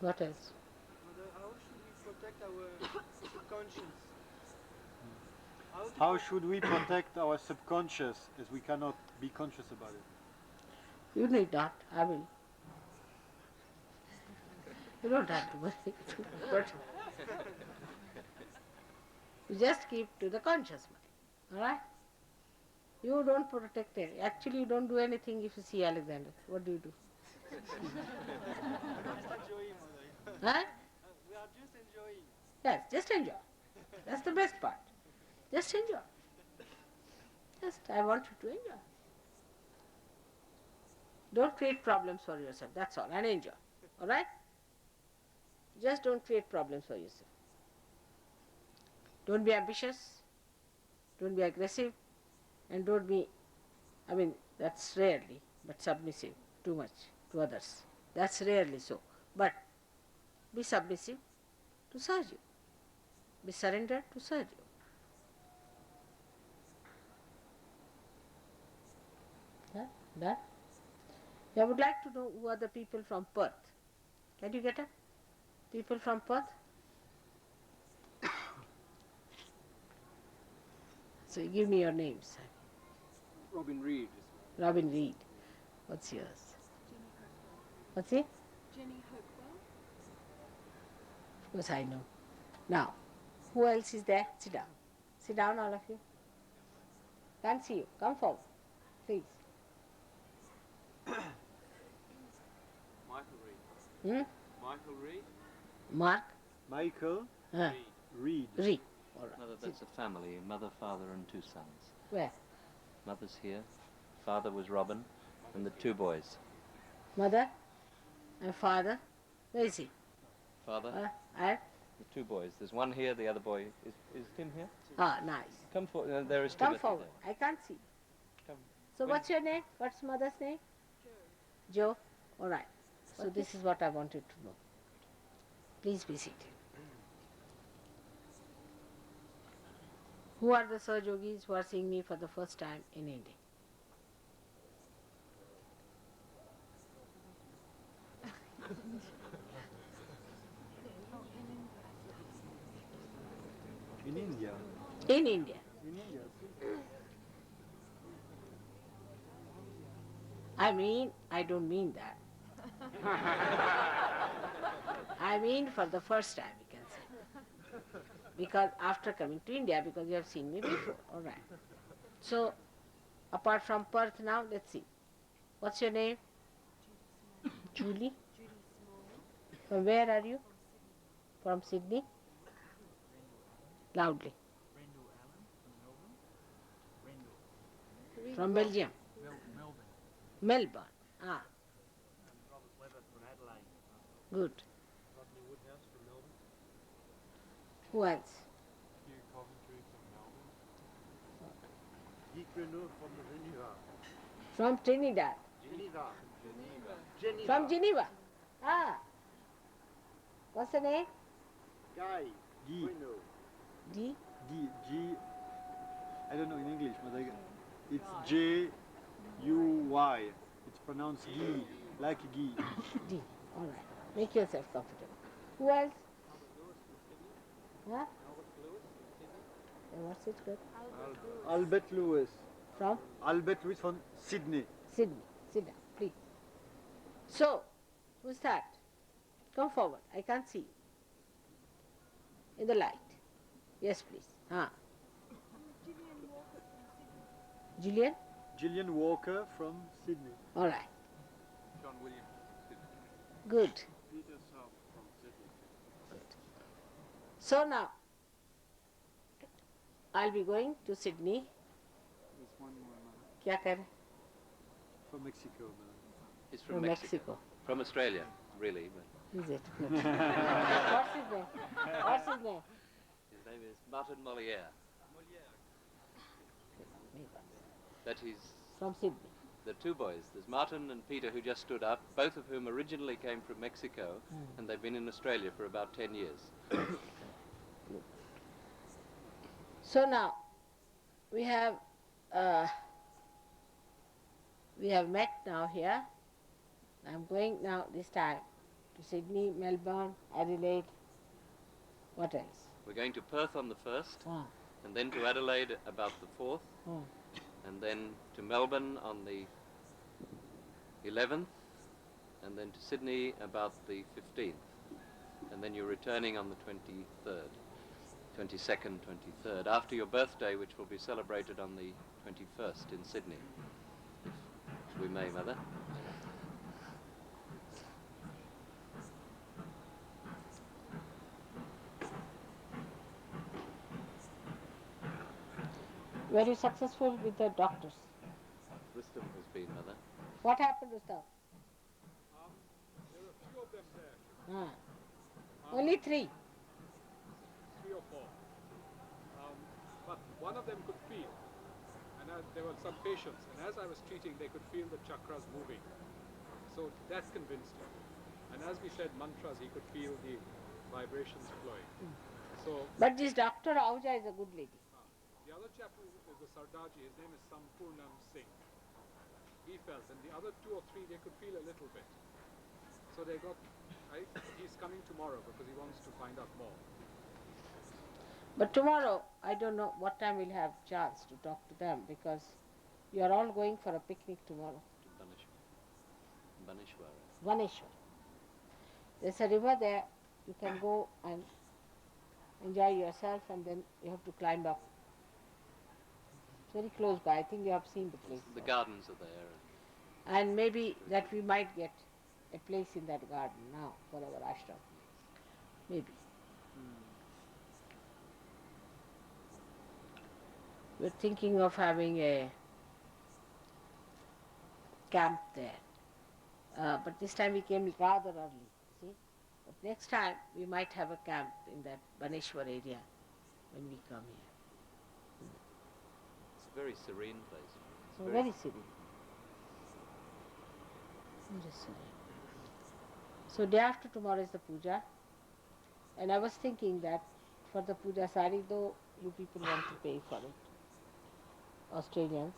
What else? Mother, how should we protect our subconscious? How should we protect our subconscious as we cannot be conscious about it? You need not. I will. You don't have to worry. But you just keep to the conscious mind. Alright? You don't protect it. Actually, you don't do anything if you see Alexander. What do you do? Just enjoying, Mother. Huh? We are just enjoying. Yes, just enjoy. That's the best part. Just enjoy. Just, I want you to enjoy. Don't create problems for yourself, that's all, and enjoy. Alright? Just don't create problems for yourself. Don't be ambitious, don't be aggressive, and don't be, that's rarely, but submissive too much to others. That's rarely so. But be submissive to serve you. Be surrendered to serve you. Done? I would like to know who are the people from Perth. Can you get up? People from Perth? So you give me your names. Robin Reed. Robin Reed. What's yours? What's it? Jenny Hopewell. Of course I know. Now, who else is there? Sit down. Sit down, all of you. Can't see you. Come forward, please. Michael Reed. Hmm? Michael Reed. Mark? Michael Huh. Reed. Reed. All right. Mother, that's a family. Mother, father, and 2 sons. Where? Mother's here. Father was Robin, and the 2 boys. Mother and father. Where is he? Father, And? the 2 boys. There's one here. The other boy is Tim here. Ah, nice. Come forward. There is Come Timothy forward. there. I can't see. Come. So When- what's your name? What's mother's name? Joe. All right. So this is what I wanted to know. Please be seated. Who are the Saj Yogis who are seeing me for the first time in India? In India. In India. In India. I don't mean that. I mean for the first time, you can say. Because after coming to India, because you have seen me before. All right. So, apart from Perth now, let's see. What's your name? Julie? From where are you? From Sydney? Loudly. From Belgium? Melbourne. Ah. Good. Rodney Woodhouse from Melbourne. Who else? Hugh Coventry from Melbourne. Guy Queneau from Geneva. From Trinidad. Geneva. From Geneva. Ah. What's the name? Guy. Guy. D. G. I don't know in English, but it's J-U-Y. It's pronounced Guy, like Guy. D. All right. Make yourself comfortable. Who else? Huh? What's it good? Albert Lewis. From Albert Lewis from Sydney. Sydney. Sit down, please. So, who's that? Come forward. I can't see you. In the light. Yes, please. Ah. Gillian? Gillian Walker from Sydney. All right. John William. Good. Peter South from Sydney. So now, I'll be going to Sydney. There's one more man. क्या कर रहे? From Mexico, man. He's From Mexico. From Australia, really. But Is it? Good. What's his name? What's his name? his name is Martin Molière. That is From Sydney. the two boys. There's Martin and Peter who just stood up, both of whom originally came from Mexico, and they've been in Australia for about 10 years. So now, we have met now here. I'm going now this time to Sydney, Melbourne, Adelaide. What else? We're going to Perth on the 1st, Oh, and then to Adelaide about the 4th, oh. and then to Melbourne on the 11th, and then to Sydney about the 15th. And then you're returning on the 23rd, 22nd, 23rd, after your birthday, which will be celebrated on the 21st in Sydney. If we may, Mother. Were you successful with the doctors? Rustam has been, Mother. What happened to stuff? There are a few of them there, Only three. 3 or 4. But one of them could feel, and there were some patients, and as I was treating, they could feel the chakras moving. So that convinced him. And as we said mantras, he could feel the vibrations flowing. So But this Dr. Ahuja is a good lady. the other chap who is the Sardaji, his name is Sampurnam Singh. He felt, and the other 2 or 3, they could feel a little bit. So they got, he's coming tomorrow because he wants to find out more. But tomorrow, I don't know what time we'll have chance to talk to them because you are all going for a picnic tomorrow. To Baneshwara. Vaneshwar. There's a river there. You can go and enjoy yourself, and then you have to climb up. It's very close by. I think you have seen the place. The gardens are there. And maybe that we might get a place in that garden now for our ashram. Maybe. We're thinking of having a camp there. But this time we came rather early, see. But next time we might have a camp in that Baneshwar area when we come here. It's a very serene place. It's So very serene. Very serene. So day after tomorrow is the puja. And I was thinking that for the puja sari, though you people want to pay for it, Australians,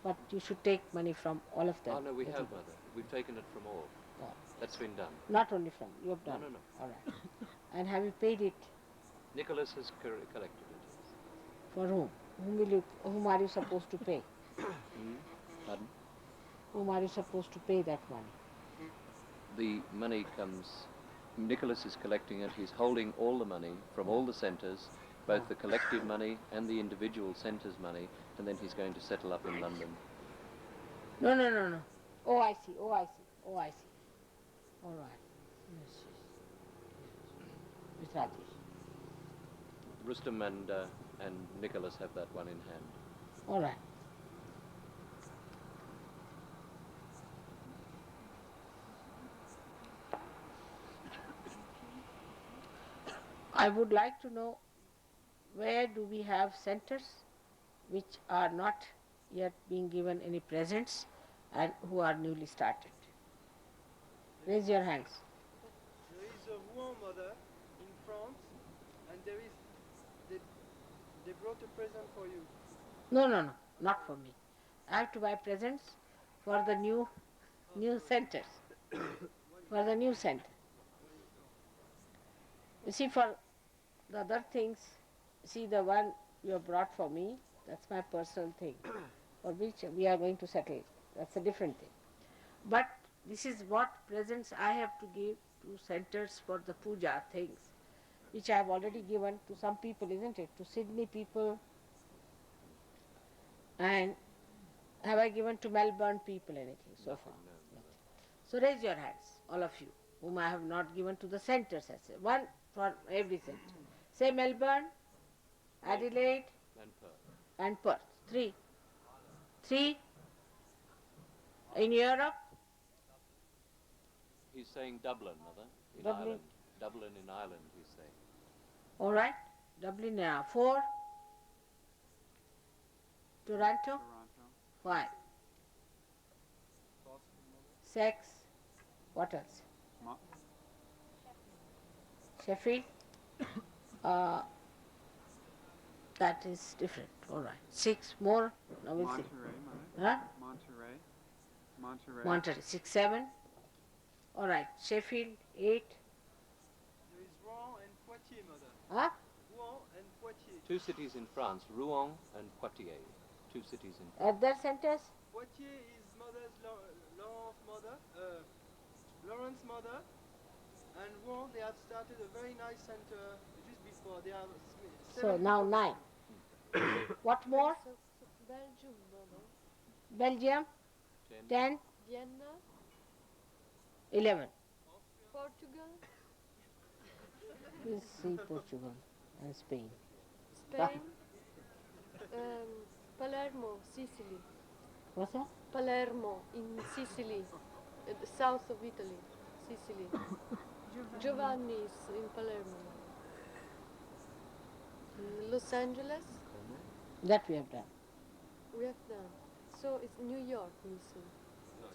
but you should take money from all of them. Oh no, we have, everybody. Mother. We've taken it from all. Oh. That's been done. Not only from, you have done. No. All right. And have you paid it Nicholas has collected it. for whom? Whom are you supposed to pay? Pardon? Whom are you supposed to pay that money? The money comes, Nicholas is collecting it. He's holding all the money from all the centres, both the collective money and the individual centres' money, and then he's going to settle up in London. No. Oh, I see. All right. Yes. With Rajesh. Rustam and Nicholas have that one in hand. All right. I would like to know where do we have centers which are not yet being given any presents and who are newly started. Raise your hands. There is a Rouen mother in France, and they brought a present for you. No, not for me. I have to buy presents for the new centers. For the new center. You see, for the other things, see the one you have brought for me, that's my personal thing, for which we are going to settle. That's a different thing. But this is what presents I have to give to centers for the puja things, which I have already given to some people, isn't it? To Sydney people and Have I given to Melbourne people anything so far? No. So raise your hands, all of you, whom I have not given to the centres. I say one for every centre. Say Melbourne, Adelaide, And Perth. and Perth. Three. Three. In Europe, He's saying Dublin, Mother, in Dublin. Ireland. Dublin in Ireland, he's saying. all right. Dublin, 4. Toronto, Toronto. 5. Boston. 6. What else? Mo- Sheffield. That is different. All right. 6 more. Now we'll see. Monterey, Mother. Huh? Monterey. Monterey. Monterey. 6, 7. All right. Sheffield. 8. There is Rouen and Poitiers, mother. Huh? Rouen and Poitiers. Two cities in France, Rouen and Poitiers. Two cities in At their centers? Poitiers is mother's Laurent's mother, and Rouen they have started a very nice center just before. They have So now 9. What more? Belgium, Mama. Belgium. 10. Vienna, 11. Portugal, Please see Portugal and Spain. Spain, Palermo, Sicily. What's that? Palermo in Sicily, at the south of Italy, Sicily. Giovanni is in Palermo. Los Angeles, That we have done. we have done. So it's New York missing.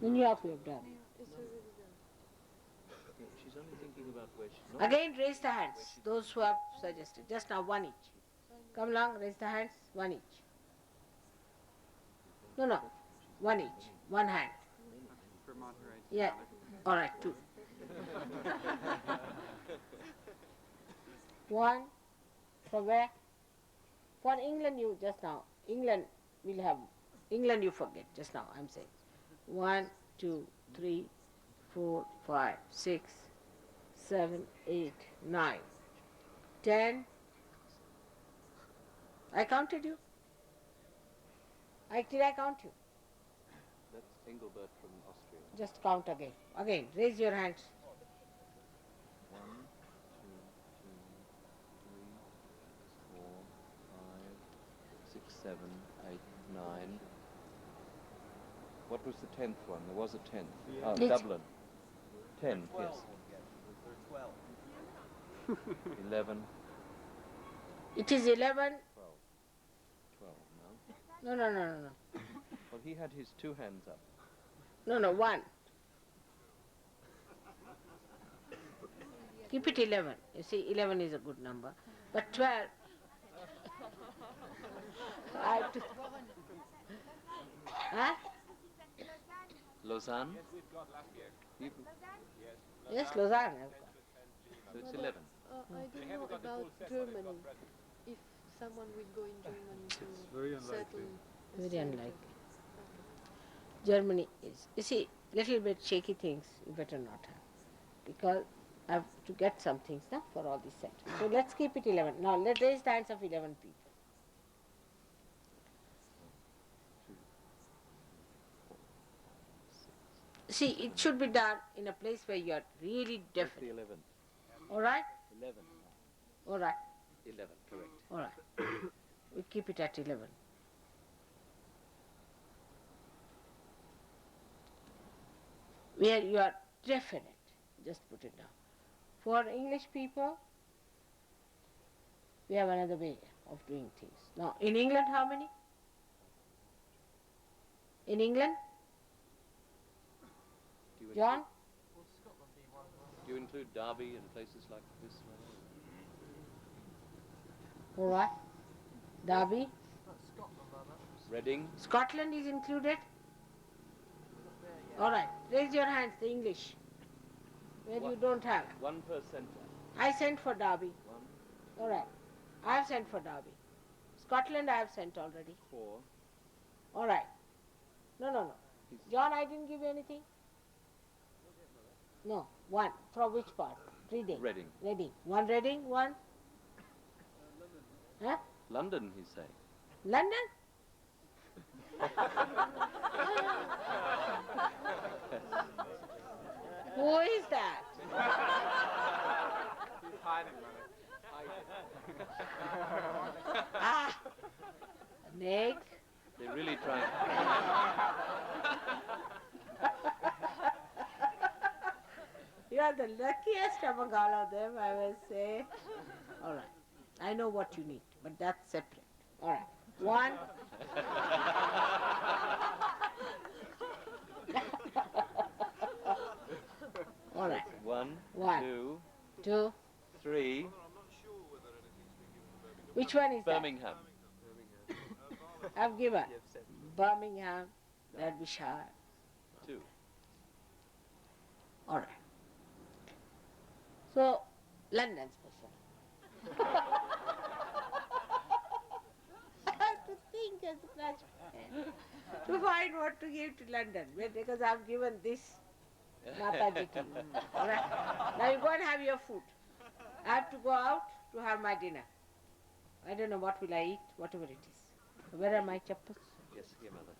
In New York we have done. It's already done. She's only thinking about where she's not. Again raise the hands, those who have suggested. Just now 1 each. Come along, raise the hands, 1 each. No, 1 each. 1 hand. For Monterey. Yeah. All right, 2. 1. From where? For England you just now. England will have. England you forget just now, I'm saying. 1, 2, 3, 4, 5, 6, 7, 8, 9, 10. I counted you. Did I count you? That's Engelbert from Austria. Just count again. Again, raise your hands. 1, 2, 3, 4, 5, 6, 7, 8, 9. What was the 10th one? There was a 10th. Oh, It's- Dublin. 10, yes. 11, It is 11. 12. 12, no? No. Well, he had his two hands up. No, 1. Keep it 11. You see, 11 is a good number. But 12. I have to. Huh? Lausanne? We've got Latvia. You- Yes, Lausanne. So it's 11. I don't They know haven't got the about full set, but they've Germany. got presents. If someone will go in Germany It's very to unlikely. settle. a Very center. unlikely. Germany is. You see, little bit shaky things you better not have. Because I have to get some things now for all these centers. So let's keep it 11. Now let's raise the hands of 11 people. See, it should be done in a place where you are really That's the definite. 11th. All right? 11. All right. 11, correct. All right. We keep it at 11. Where you are definite, just put it down. For English people, we have another way of doing things. Now, in England, how many? In England, Do you John? Do you include Derby and places like this? All right. Derby. Reading? Scotland is included? All right. Raise your hands, the English. Where you What? don't have. One per centre. I sent for Derby. One, All right. I have sent for Derby. Scotland I have sent already. 4. All right. No. John, I didn't give you anything? No. 1. From which part? Reading. Reading. Reading. 1 Reading, 1. Huh? London, he's saying. London? Who is that? He's hiding, man. Ah, Nick. They're really trying. You are the luckiest among all of them, I will say. All right. I know what you need, but that's separate. All right. One. All right. One, One. two, Two. three. Which one is Birmingham. that? I've given. Birmingham, Derbyshire. Two. All right. So, London special. I have to think as much to find what to give to London, because I've given this Mataji to you. All right. Now you go and have your food. I have to go out to have my dinner. I don't know what will I eat, whatever it is. Where are my chappals? Yes, here, mother.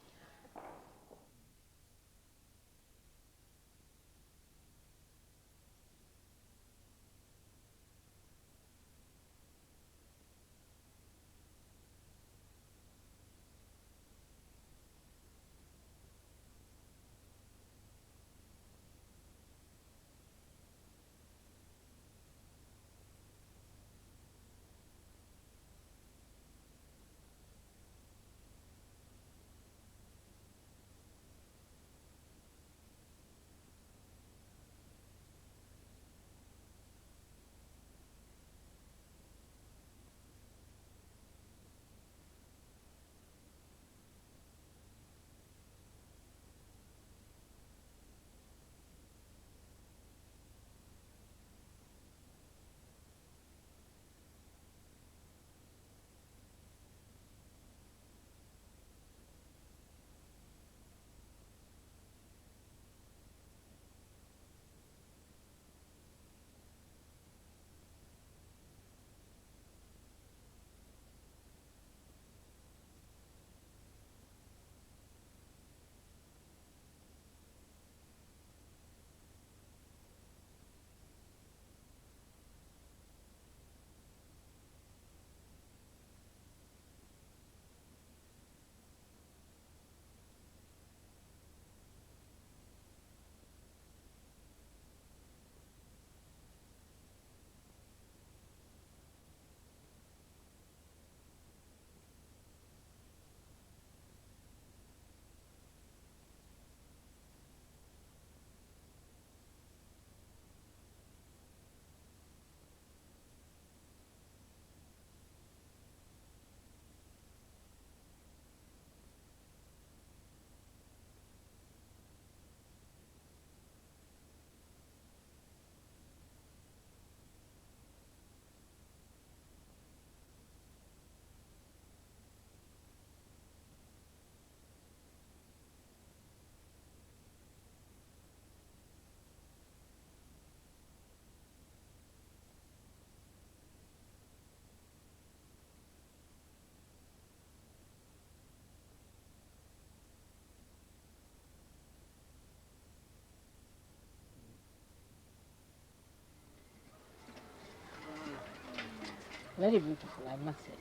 Very beautiful, I must say.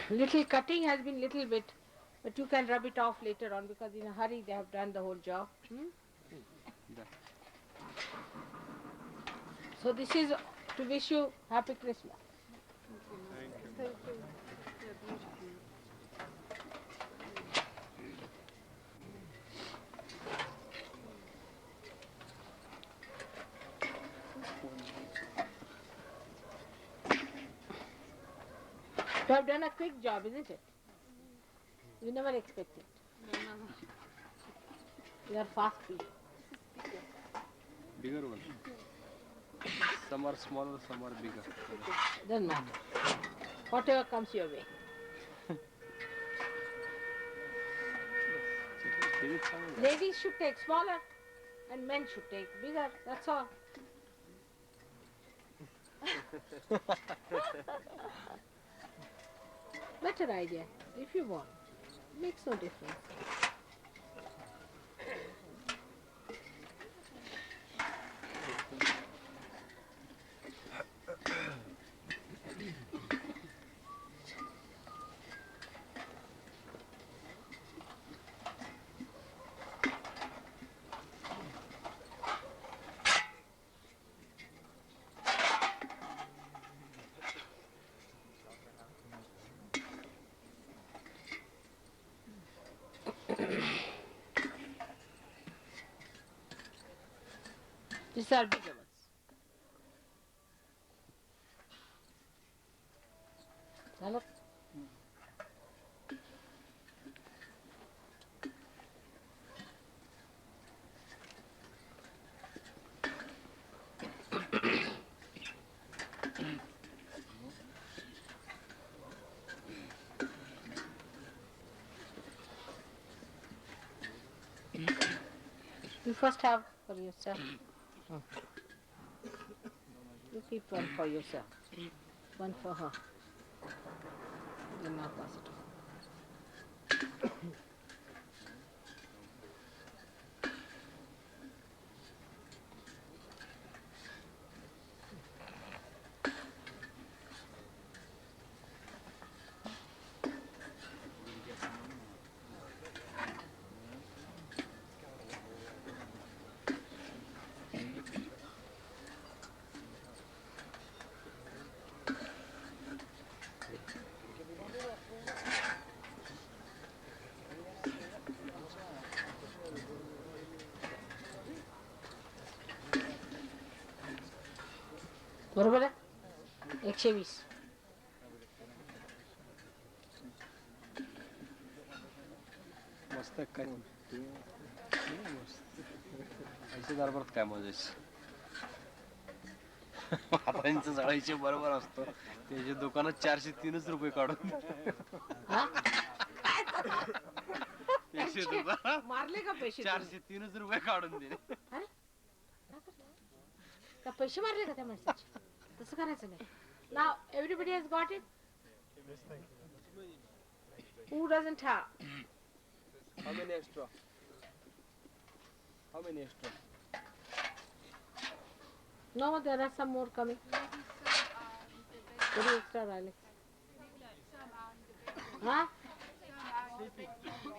Little cutting has been little bit, but you can rub it off later on, because in a hurry they have done the whole job. So this is to wish you Happy Christmas. Thank you. They're beautiful. You have done a quick job, isn't it? You never expected. You are fast feet. Bigger one. Some are smaller, some are bigger. Doesn't matter. Whatever comes your way. Ladies should take smaller and men should take bigger, that's all. Better idea, if you want. Makes no difference. These are bigger ones. Salad. You first have for yourself. You keep one for yourself. One for her. Then I'll pass it on. बरोबर आहे 120 मस्त काय ऐंशी दरबारात काय मजेस महाराजांचं जळायचे बरोबर असतो त्याच्या दुकानात 403 रुपये काढून मारले का पैसे 403 रुपये काढून दिले का पैसे मारले का त्या माणसाचे तसं करायचं नाही now everybody has got it who doesn't have How many extra? How many extra? no there are some more coming very extra Alex huh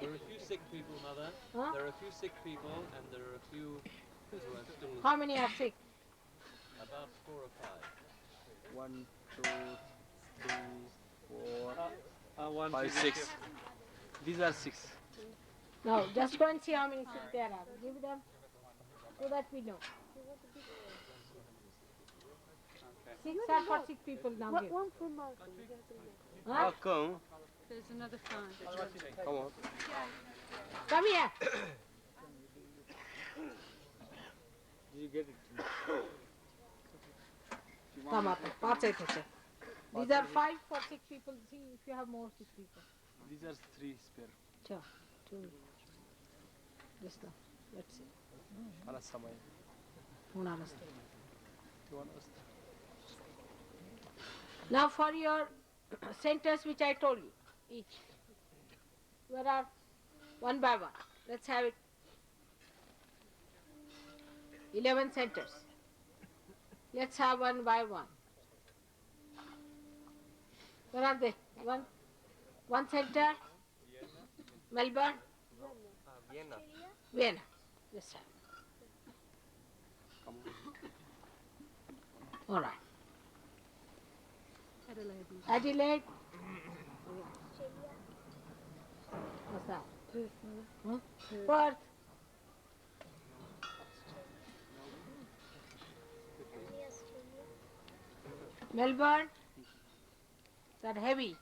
There are a few sick people, Mother. Huh? There are a few sick people, and there are a few who are still how many are sick about 4 or 5. 1, 2, 3, 4, 5 6 these are 6 now just go and see how many sick there are give them so that we know 6 are for sick people now give. One for Mark. Huh? come There's another 5. come on Come here. you get it. Come up. Pass it. These are 5 for sick people. See if you have more sick people. these are 3 spare Sure. 2. Just now. Let's see. मला समय Una nasta. किंवा नसतं Now for your centers which I told you, each. Where are one by one? Let's have it. 11 centers. Let's have one by one. Where are they? One center. Melbourne. Vienna. Vienna. Just have. All right. Adelaide. What's that? Huh? Perth. Melbourne. That heavy.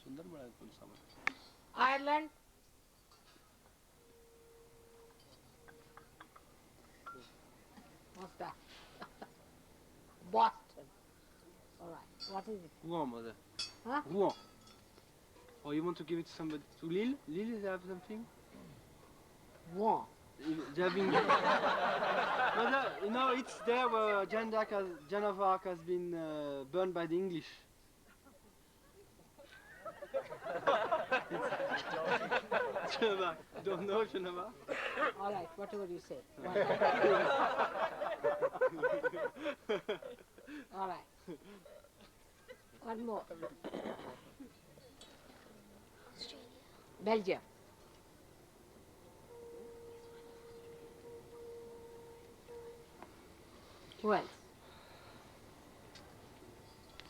सुंदर मिळालं तुला सामान Ireland. What's that? Boston. All right. What is it? Rouen, mother. Huh? Rouen. Or you want to give it to somebody to Lille? Lille, they have something? Rouen. They having... Mother, you know, it's there where Joan of Arc has been burned by the English. Shanaba, don't know Shanaba? All right, whatever you say. All right. One more. Belgium. Who else?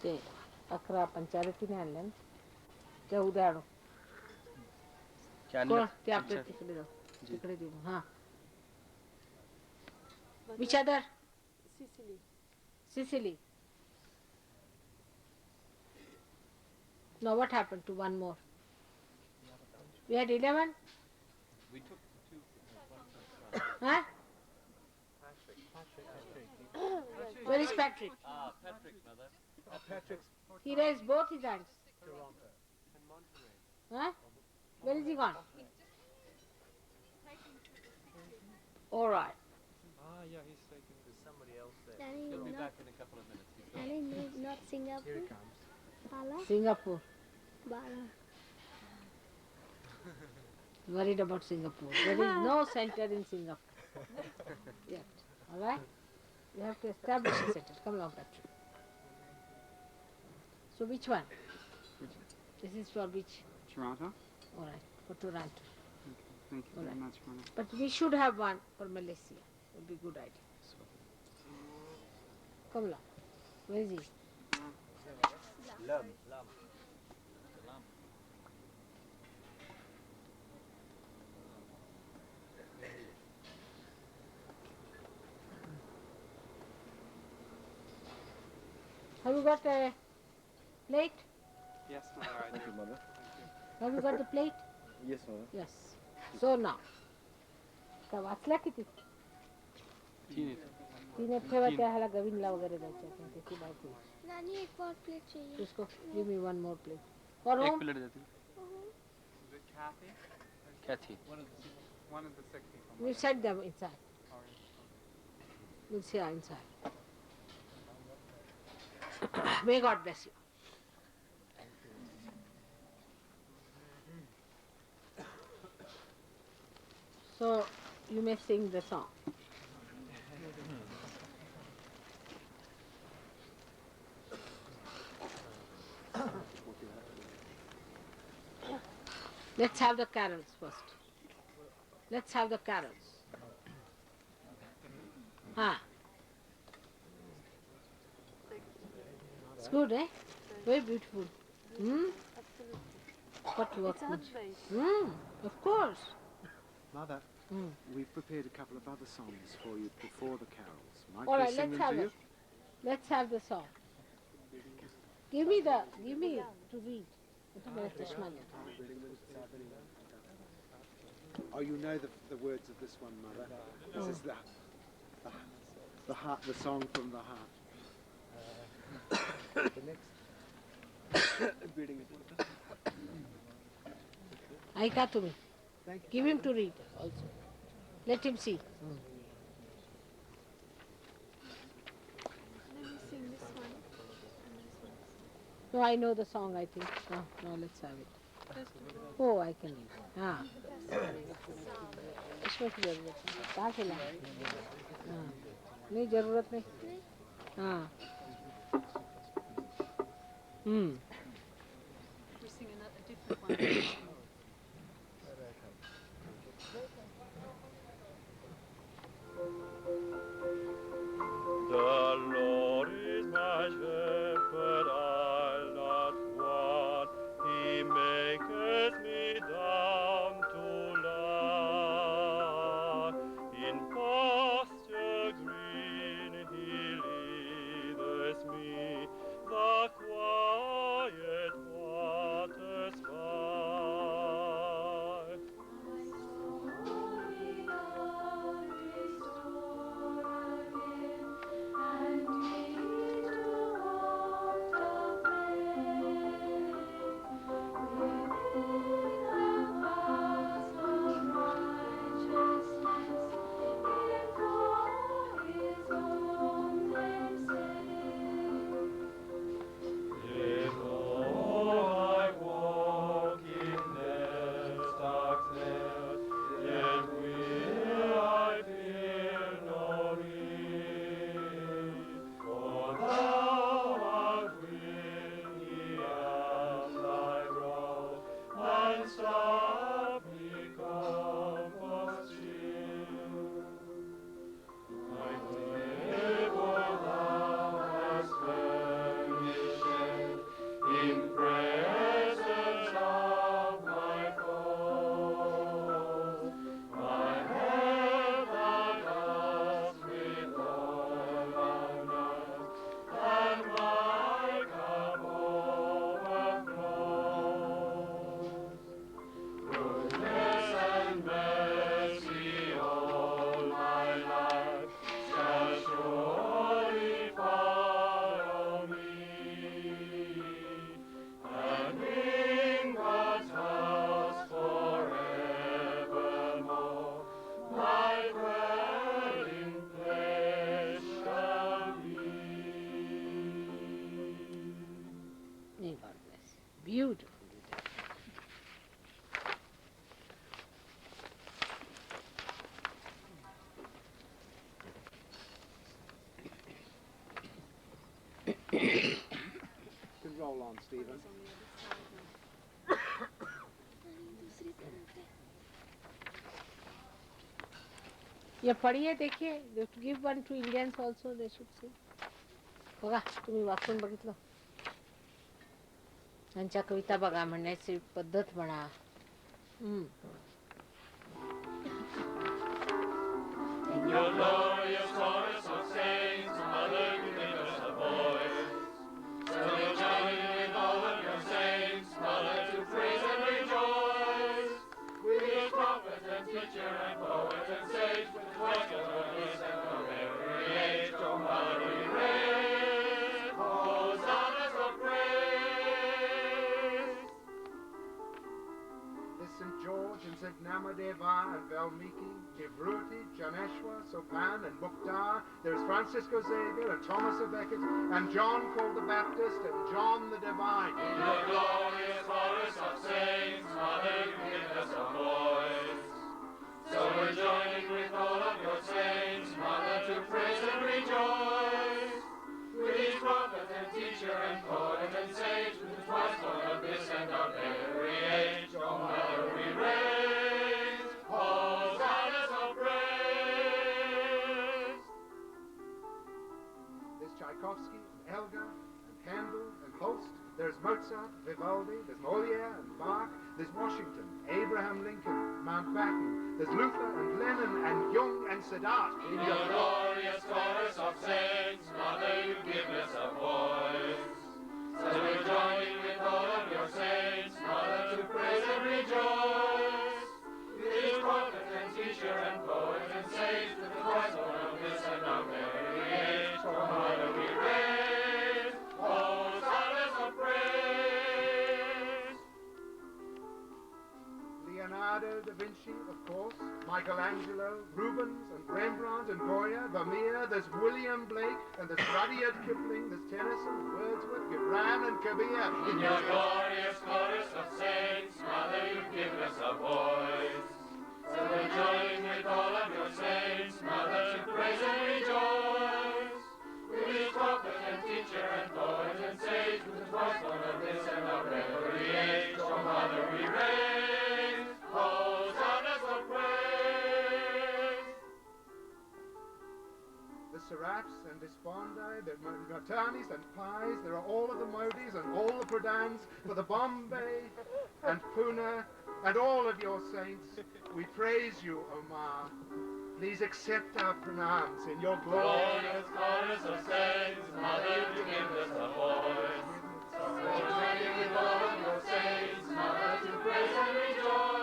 ते 11 पंचायतीने आणल्या ना त्या उद्या आणू कोण ते आपल्या तिकडे जाऊ तिकडे देऊ हा which other? Sicily. Sicily. Now what happened to one more? We had 11? We took 2. Huh? Where is Patrick? Ah, Patrick, mother. Patrick's He raised both his hands. Toronto. Huh? Where is he gone? All right. Ah, yeah, he's taking this. Somebody else there. Danny, He'll be not, back in a couple of minutes. He's gone. Danny, not Here Singapore. he comes. Bala? Singapore. Bala. Worried about Singapore. There is no center in Singapore yet. All right? We have to establish a center. Come along, Patrick. So which one? This is for which? Toronto? All right, for Toronto. Thank you All very right. much, Mona. But we should have one for Malaysia. Would be a good idea. Come along. Where is he? Lam. Have you got a plate? Yes, Mother, I Thank do. you, mother. Have you got the plate? Yes, mother. Yes. So now. का वाचला किती? तीन ठेवायच्या ह्याला गविनला वगैरे द्यायच्या पण त्याची माहिती नाही. नानी एक और प्लेट चाहिए. इसको give me one more plate. For एक whom? प्लेट देती. Is it Kathy? Kathy. One of the sexy. We'll set them inside. We'll see her inside. May God bless you. So you may sing the song. Let's have the carols first. Let's have the carols. Ah. It's good, eh? Very beautiful. Hmm? Absolutely. What It's workmanship. handmade. Hmm, of course. Mother, Hmm. we've prepared a couple of other songs for you before the carols. Might All we right, sing let's them have to it. you? Let's have the song. Give me to read. Oh, you know the words of this one, Mother. This is the heart, the song from the heart. The next. Reading it. Aika to me. Thank you. Give him to read also. Let him see. Let me sing this one. No, I know the song, I think. No, let's have it. Oh, I can read. हाँ इसमें की जरूरत नहीं कहाँ से लाए हाँ नहीं जरूरत नहीं हाँ We sing a different one. The Lord is my shepherd, I'll not want. He maketh me down to lie. In pasture green he leadeth me, the quiet waters by. Beautiful. You can roll on, Stephen. ये पढ़िए देखिए. You have to give one to Indians also. They should see. बघा तुम्ही वाचून बघितलं. त्यांच्या कविता बघा, म्हणण्याची पद्धत म्हणा. In your glorious chorus of saints, Mother, give us a voice. So we'll join with all of your saints, Mother, to praise and rejoice. With your prophet and teacher and poet and sage, with voice of this and from every age, oh Mother, we raise hosannas of praise. There's St. George and St. Namadeva and Valmiki, Devruti, Janeshwa, Sopan and Mukta. There's Francisco Xavier and Thomas of Becket and John called the Baptist and John the Divine. In your glorious chorus of saints, Mother, give us a voice. So we're joining with all of your saints, Mother, to praise and rejoice. With each prophet and teacher and poet and sage, with the twice born of this and of every age, oh Mother, we raise hosannas of praise. There's Tchaikovsky and Elgar and Handel and Holst. There's Mozart, Vivaldi, there's Molière and Bach. There's Washington, Abraham Lincoln, Mountbatten. There's Luther and Lenin and Jung and Sadat. In your glorious chorus of saints, Mother, you give us a voice. So we're joining with all of your saints, Mother, to praise and rejoice. With each prophet and teacher and poet and sage, with the voice of this and of every age, oh Mother, we raise hosannas of praise. Leonardo da Vinci, of course, Michelangelo, Rubens and Rembrandt and Goya, Vermeer, there's William Blake and there's Rudyard Kipling, there's Tennyson, Wordsworth, Gibran and Kabir. In your glorious chorus of saints, Mother, you've given us a voice. So we're joining with all of your saints, Mother, to praise and rejoice. With each prophet and teacher and poet and sage, with the voice born of this and of every age, oh Mother, we raise hosannas of praise. The Serapes and Despondai, the Matanis and Pies, there are all of the Modis and all the Pradhans, for the Bombay and Pune and all of your saints. We praise you, O Ma. Please accept our pranams in your Glorious chorus of saints, Mother, you give us a voice. So we're joining with all of your saints, Mother, to praise and rejoice.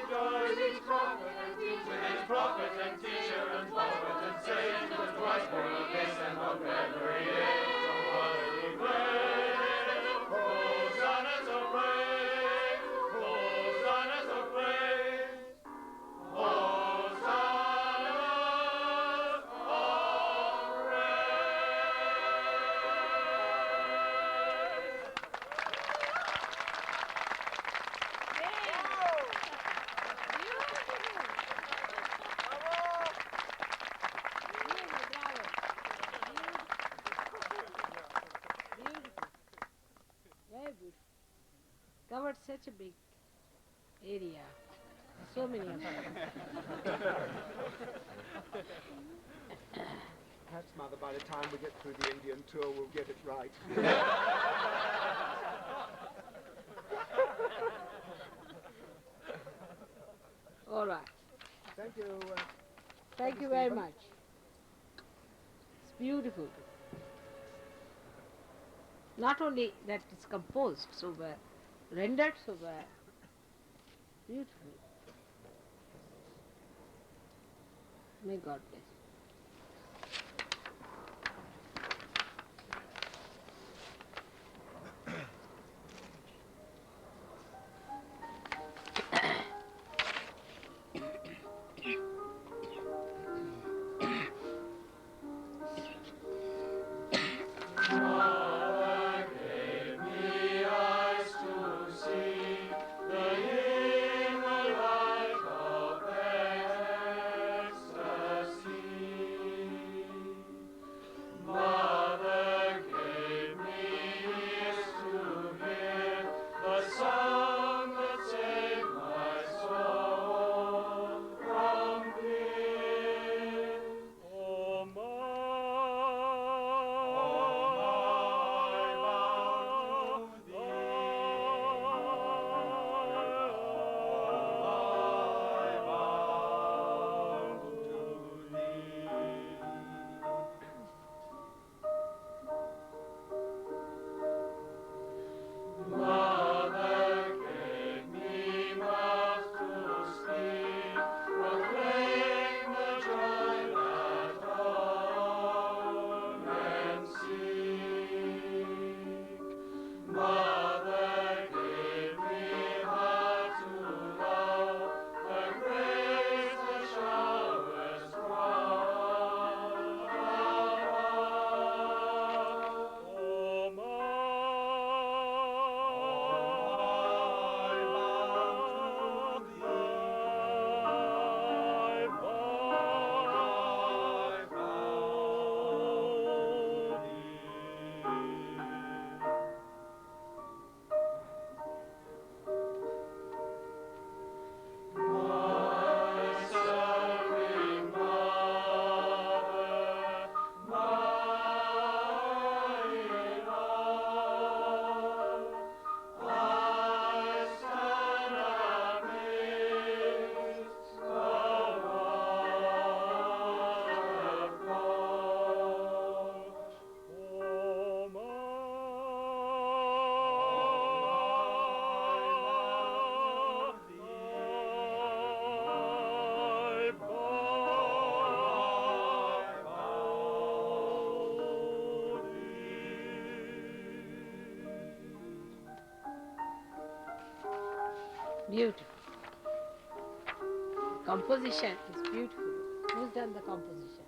With each prophet and teacher and poet and sage, with twice born of this and of every age, oh Mother, we praise. Hosannas of praise, hosannas of praise, hosannas of Very beautiful. Covered such a big area. So many of them. Perhaps, Mother, by the time we get through the Indian tour, we'll get it right. All right. Thank you. Thank you very much. It's beautiful. Not only that it's composed so well, rendered so well, beautiful. May God bless. Mother gave me eyes Mother, give me heart to love, her grace the showers from. Beautiful. Composition is beautiful. Who's done the composition?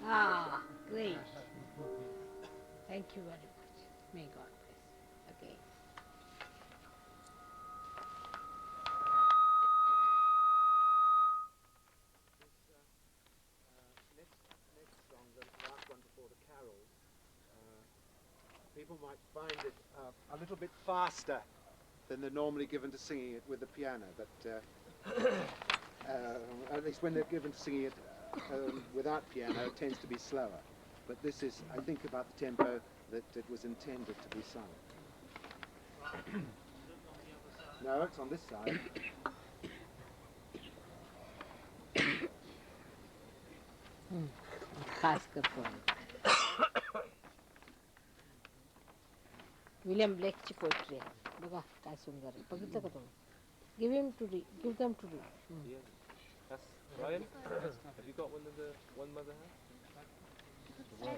Ah, great. Thank you very much. May God bless you. Okay. Next song, the last one before the carols, people might find it a little bit faster than they're normally given to singing it with the piano, but at least when they're given to singing it without piano, it tends to be slower. But this is, I think, about the tempo that it was intended to be sung. No, it's on this side. खासकर poem William ब्लेकची poetry आहे बघा काय सुंदर आहे बघितलं का तुम्ही give them to read Yeah. That's Ryan. Have you got one of the one mother has?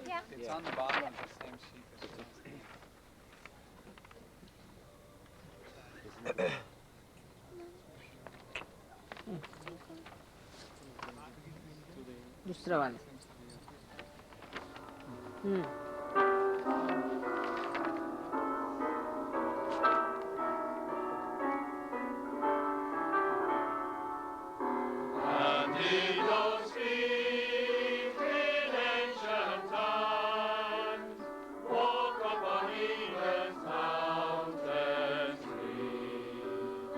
Yeah. It's on the bottom of the same sheet. दूसरा वाला And in those feet in ancient times, walk upon Eden's mountain tree,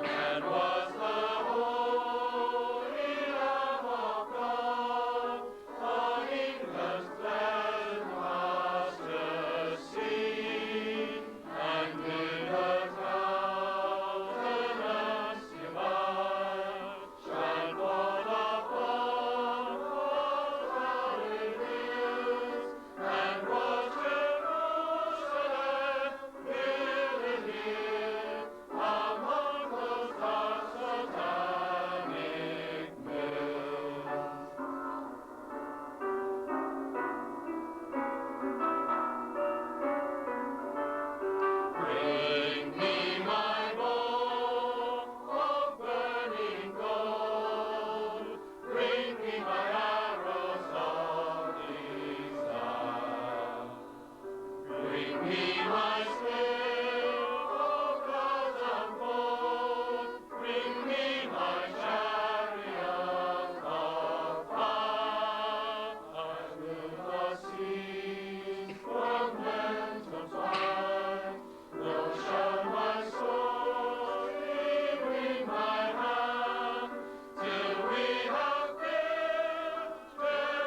and was the holy Lamb of God, on England's blessed master seen, and in her countenance divine, shine forth upon those valley hills, and was Jerusalem really near, among those dark satanic mills. Bring me my bowl of burning gold, bring me my arrows of desire, bring me my spear, O clouds unfold, bring me my chariot of fire. I will not cease from them to find, nor shall my sword leave in my hand, till we have built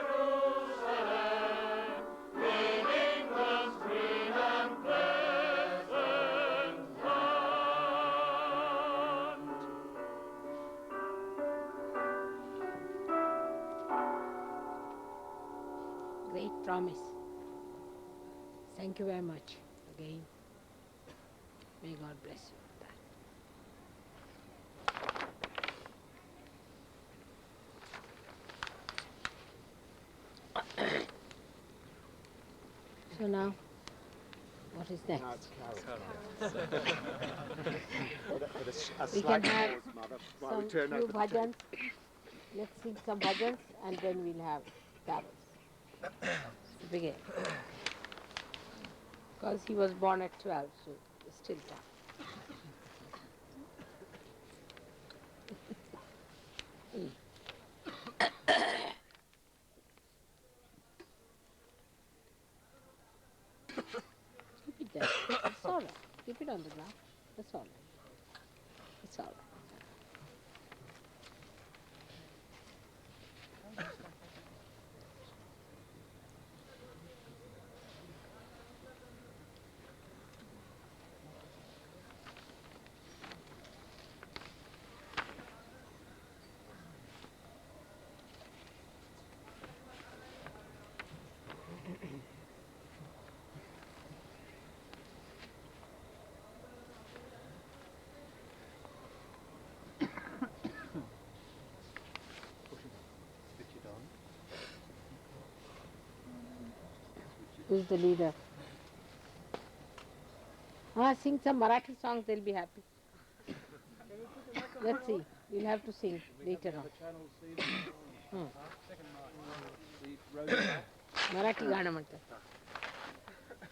Jerusalem in England's green and pleasant land. great promise. Thank you very much again. May God bless you for that. So now, what What is next? No, it's Carol. A We slight can have pause, Mother, while we some turn few over the bhajans. Let's sing some bhajans and then we'll have carols. Begin. Because he was born at 12, so it's still time. Keep it there. It's all right. Keep it on the ground. That's all right. It's all right. Who's the leader? Sing some Marathi songs, they'll be happy. Let's see. We'll have to sing later on. Marathi गाणं म्हणतात.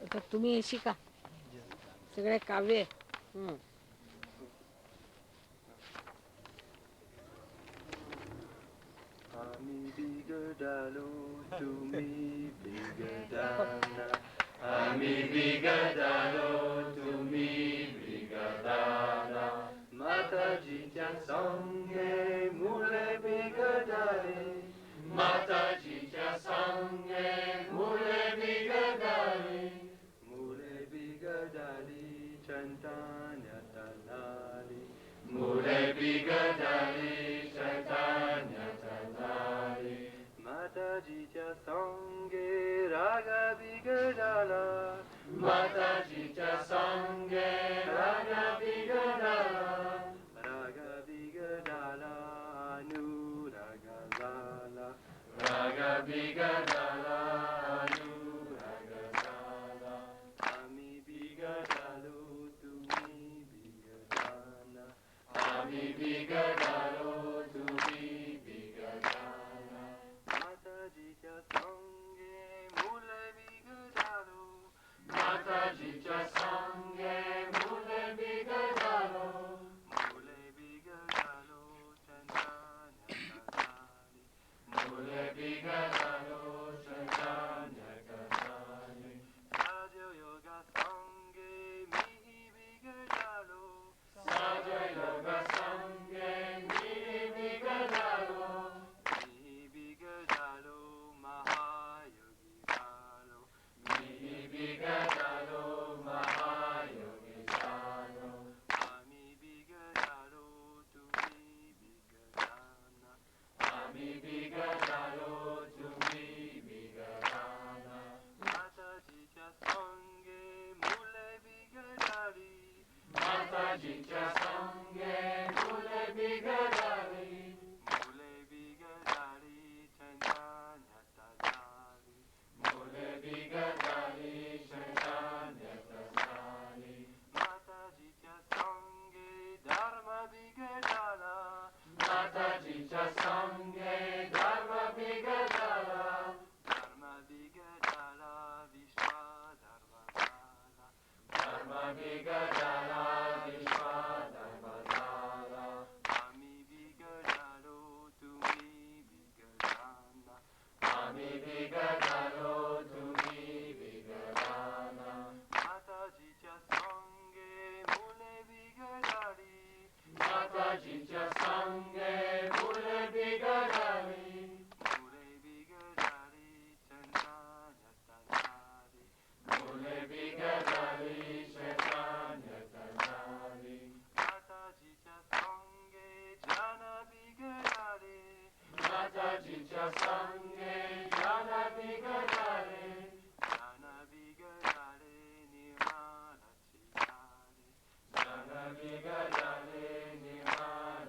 आता तुम्ही शिका सगळे काव्य. आम्ही बिघडालो तुम्ही बिघडाना आम्ही बिघडालो तुम्ही बिघडाना माताजीच्या संगे मुले बिघडाले माताजीच्या संगे मुले बिघडाले मुले बिघडाली चंतान्यात आली मुले बिघडाली चंतान्यात आली माताजीच्या संगे रागा बिघडाला माताजीच्या संगे रागा बिघडाला रागा बिघडाला अनुरागा झाला रागा बिघडाला अनुरागा झाला आम्ही बिघडालो तुम्ही बिघडाना आम्ही बिघडालो तुम्ही बिघडाना माताजीच्या संगे मुले बिघडालो माताजीच्या संगे मुले बिघडालो मुले बिघडालो चंद्रान्यात आली मुले बिघडालो चंद्रान्यात आली राजयोगा संगे मीही बिघडालो राजयोगा संगे मीही बिघडालो मीही बिघडालो महायोगी झालो मीही बिघडालो महायोगी झालो आम्ही बिघडालो तुम्ही बिघडाना आम्ही बिघडालो तुम्ही बिघडाना माताजीच्या संगे मुले बिघडाली माताजीच्या संगे मुले बिघडाली मुले बिघडाली चंद्रान्यात झाली मुले बिघडाली चंद्रान्यात झाली माताजीच्या संगे धर्म बिघडाला माताजीच्या संगे धर्म बिघडाला धर्म बिघडाला विश्वाधर्म झाला धर्म बिघडाला विश्वाधर्म झाला आम्ही बिघडालो तुम्ही बिघडाना आम्ही बिघडालो तुम्ही बिघडाना माताजीच्या संगे मुले बिघडाली माताजीच्या संगे मुले बिघडाली मुले बिघडाली चंद्रान्यात झाली मुले बिघडाली चंद्रान्यात झाली माताजीच्या संगे ज्ञान बिघडाले माताजीच्या संगे ज्ञान बिघडाले ज्ञान बिघडाले निर्माणाची झाले ज्ञान बिघडाले निर्माण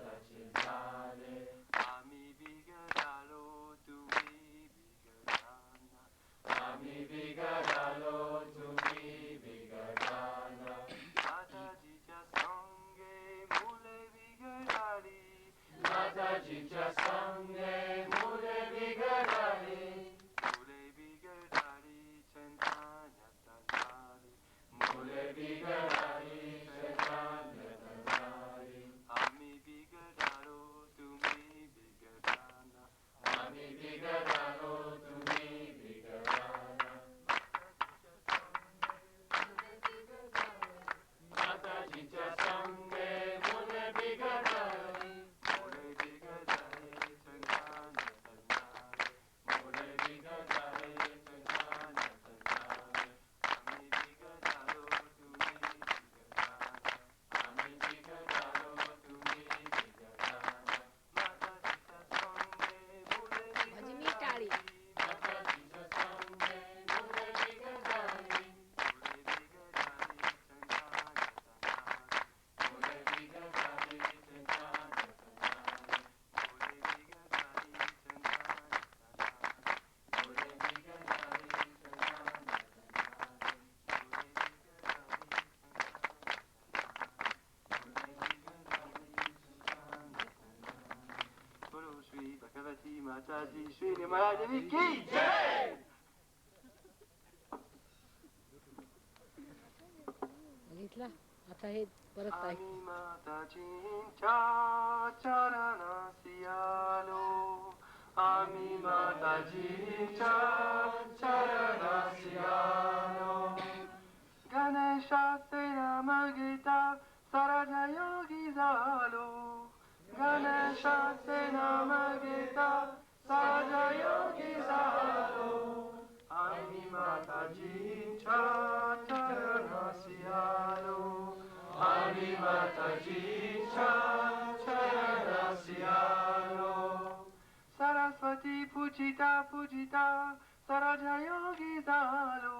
माताजी श्री निर्मला देवी की जय। बघितलं आता हे परत ऐक. आम्ही माताजींच्या चरणाशी आलो, आम्ही माताजींच्या चरणाशी आलो. गणेशाचे नाम घेता सारा योगी झालो, गणेशाचे नाम घेता सारा योगी झालो. आम्ही माताजींच्या चरणाशी आलो, आम्ही माताजींच्या चरणाशी आलो. सरस्वती पूजिता पूजिता सारा योगी झालो,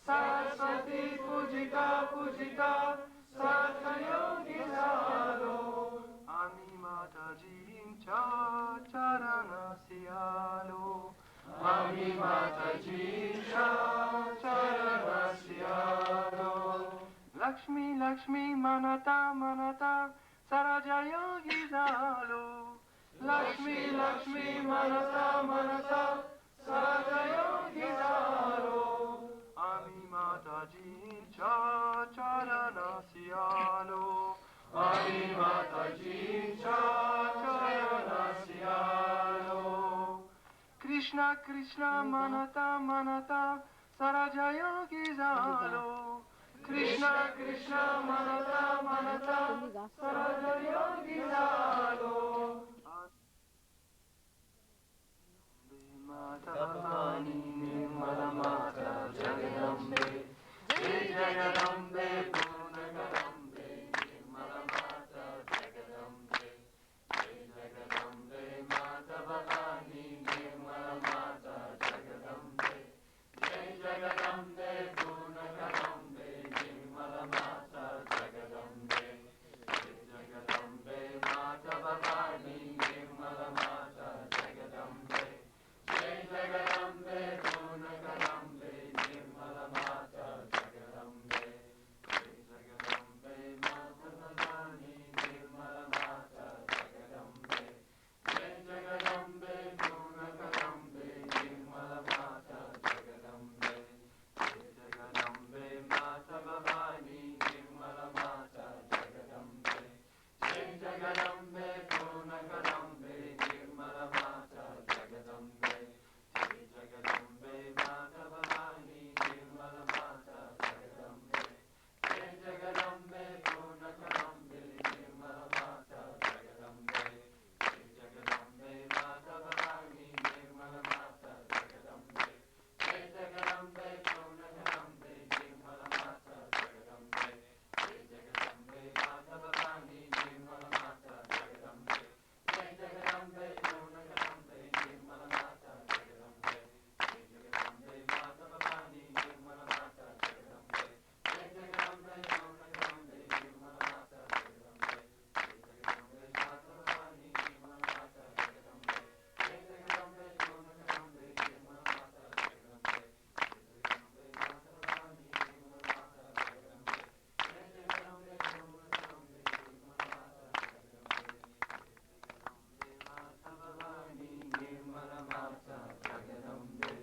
सरस्वती पूजिता पूजिता सारा योगी झालो. आम्ही माताजींच्या चरणाशी आलो, आम्ही माताजींच्या चरणाशी आलो. लक्ष्मी लक्ष्मी म्हणता म्हणता सारा योगी झालो, लक्ष्मी लक्ष्मी म्हणता म्हणता सारा योगी झालो. आम्ही माताजींच्या चरणाशी आलो, आम्ही माताजींच्या चरणाशी आलो. कृष्णा कृष्णा म्हणता म्हणता सारा योगी झालो, कृष्णा कृष्णा म्हणता म्हणता सारा योगी झालो. माता भवानी निर्मला माता जगदंबे, जय जगदंबे पूर्णगदंबे निर्मला माता जगदंबे, जय जगदंबे माता भवानी निर्मला माता जगदंबे, जय जगदंबे पूर्णगदंबे निर्मला माता जगदंबे, जय जगदंबे माता भवानी निर्मला माता जगदंबे, जय जगदंबे पूर्णगदंबे निर्मला माता जगदंबे, जय जगदंबे माता भवानी निर्मला माता जगदंबे, जय जगदंबे पूर्णगदंबे निर्मला माता जगदंबे, जय जगदंबे माता भवानी निर्मला माता जगदंबे, जय जगदंबे पूर्णगदंबे निर्मला माता जगदंबे, जय जगदंबे माता भवानी निर्मला माता जगदंबे, जय जगदंबे पूर्णगदंबे निर्मला माता जगदंबे, जय जगदंबे माता भवानी निर्मला माता जगदंबे, जय जगदंबे पूर्णगदंबे निर्मला माता जगदंबे, जय जगदंबे माता भवानी निर्मला माता जगदंबे, जय जगदंबे पूर्णगदंबे निर्मला माता जगदंबे, जय जगदंबे माता भवानी निर्मला माता जगदंबे, जय जगदंबे पूर्णगदंबे निर्मला माता जगदंबे, जय जगदंबे माता भवानी निर्मला माता जगदंबे, जय जगदंबे पूर्णगदंबे निर्मला माता जगदंबे, जय जगदंबे माता भवानी निर्मला माता जगदंबे, जय जगदंबे पूर्णगदंबे निर्मला माता जगदंबे, माता भवानी निर्मला माता जगदंबे,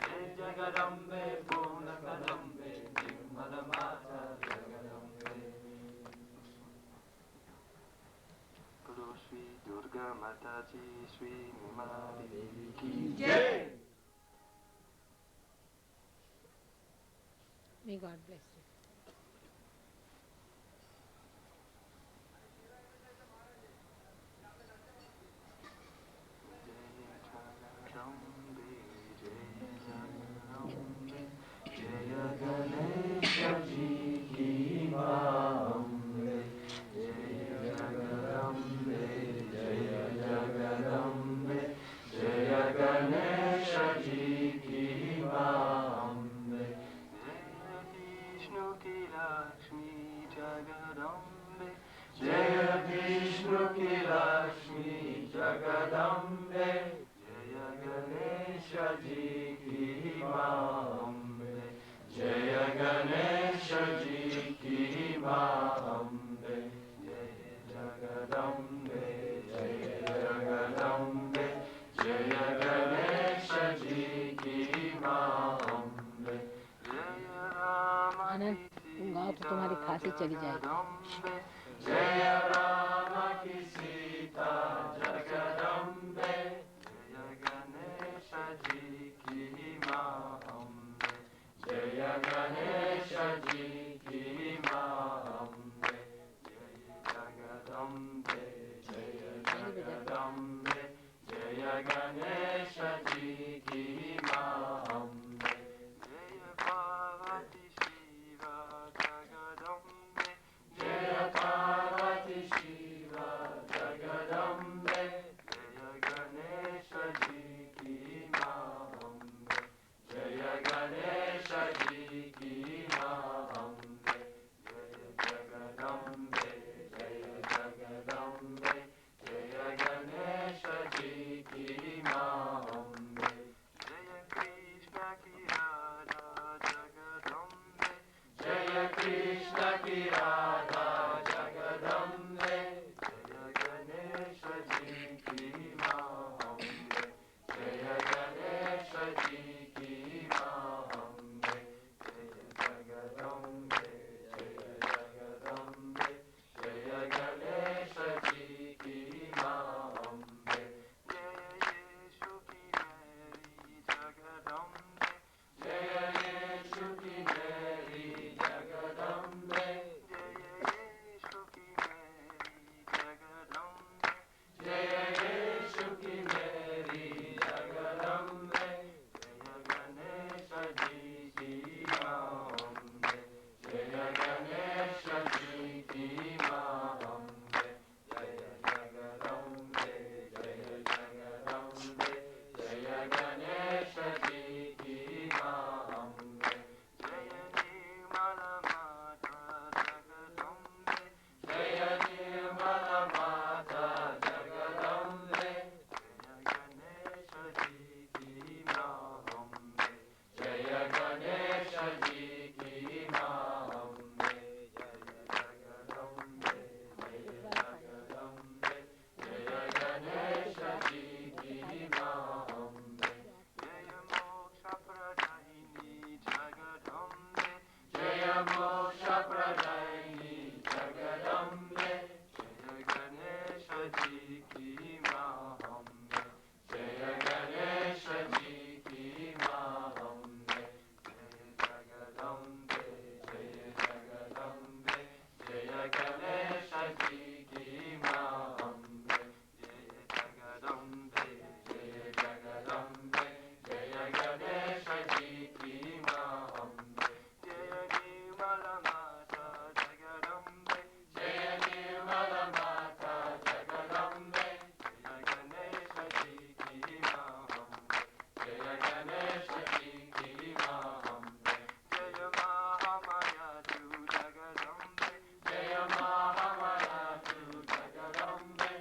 जय जगदंबे पूर्णगदंबे निर्मला माता जगदंबे. बोलो श्री दुर्गा माता जी श्री निर्मला देवी की जय. May God bless you. जय गणेश जी की अम्बे, जय जगदंबे जय जगदंबे, जय गणेश जी की अम्बे. जय विष्णु की लक्ष्मी जगदंबे, जय विष्णु की लक्ष्मी जगदंबे, जय गणेश जी की अम्बे, जय गणेश जी की अम्बे, जय जगदंबे जय जगदंबे, जय तुम्हारी खांसी चली जाएगी। जय राम की सीता जगदम्बे, जय गणेश जी की माँ अम्बे, जय गणेश जी की माँ अम्बे, जय जगदम्बे, जय जगदम्बे, जय गणेश जी की माँ अम्बे, जय पार्वती शिवा जगदम्बे, जय पार्वती शिवा जगदम्बे, जय गणेश जी की माँ अम्बे, जय गणेश जी की माँ अम्बे, जय जगदम्बे, जय जगदम्बे, जय गणेश जी की माँ अम्बे, जय कृष्ण की राधा जगदम्बे, जय कृष्ण की राधा जगदम्बे, जय गणेश जी की माँ अम्बे, जय गणेश जी की माँ अम्बे, जय जगदम्बे, जय जगदम्बे, जय गणेश जी की माँ अम्बे, जय यीशु की मेरी जगदम्बे, जय यीशु की मेरी जगदम्बे, जय यीशु की मेरी जगदम्बे, जय यीशु की मेरी जगदम्बे, जय गणेश जी की माँ अम्बे, जय गणेश जी की माँ अम्बे, जय जगदम्बे, जय जगदम्बे, जय गणेश जी की माँ अम्बे, जय निर्मल माता जगदम्बे, जय निर्मल माता जगदम्बे, जय गणेश जी की माँ अम्बे, जय गणेश जी की माँ अम्बे, जय जगदम्बे, जय जगदम्बे, जय गणेश जी की माँ अम्बे, जय मोक्ष प्रदायिनी जगदम्बे, जय मोक्ष प्रदायिनी जगदम्बे, जय गणेश जी की माँ अम्बे, जय गणेश जी की माँ अम्बे, जय जगदम्बे, जय जगदम्बे, जय गणेश जी की माँ अम्बे, जय जगदम्बे, जय जगदम्बे, जय गणेश जी की माँ अम्बे, जय निर्मल माता जगदम्बे, जय निर्मल माता जगदम्बे, जय गणेश जी की माँ अम्बे, जय गणेश जी की माँ अम्बे, जय महामाया तू जगदम्बे, जय महामाया तू जगदम्बे,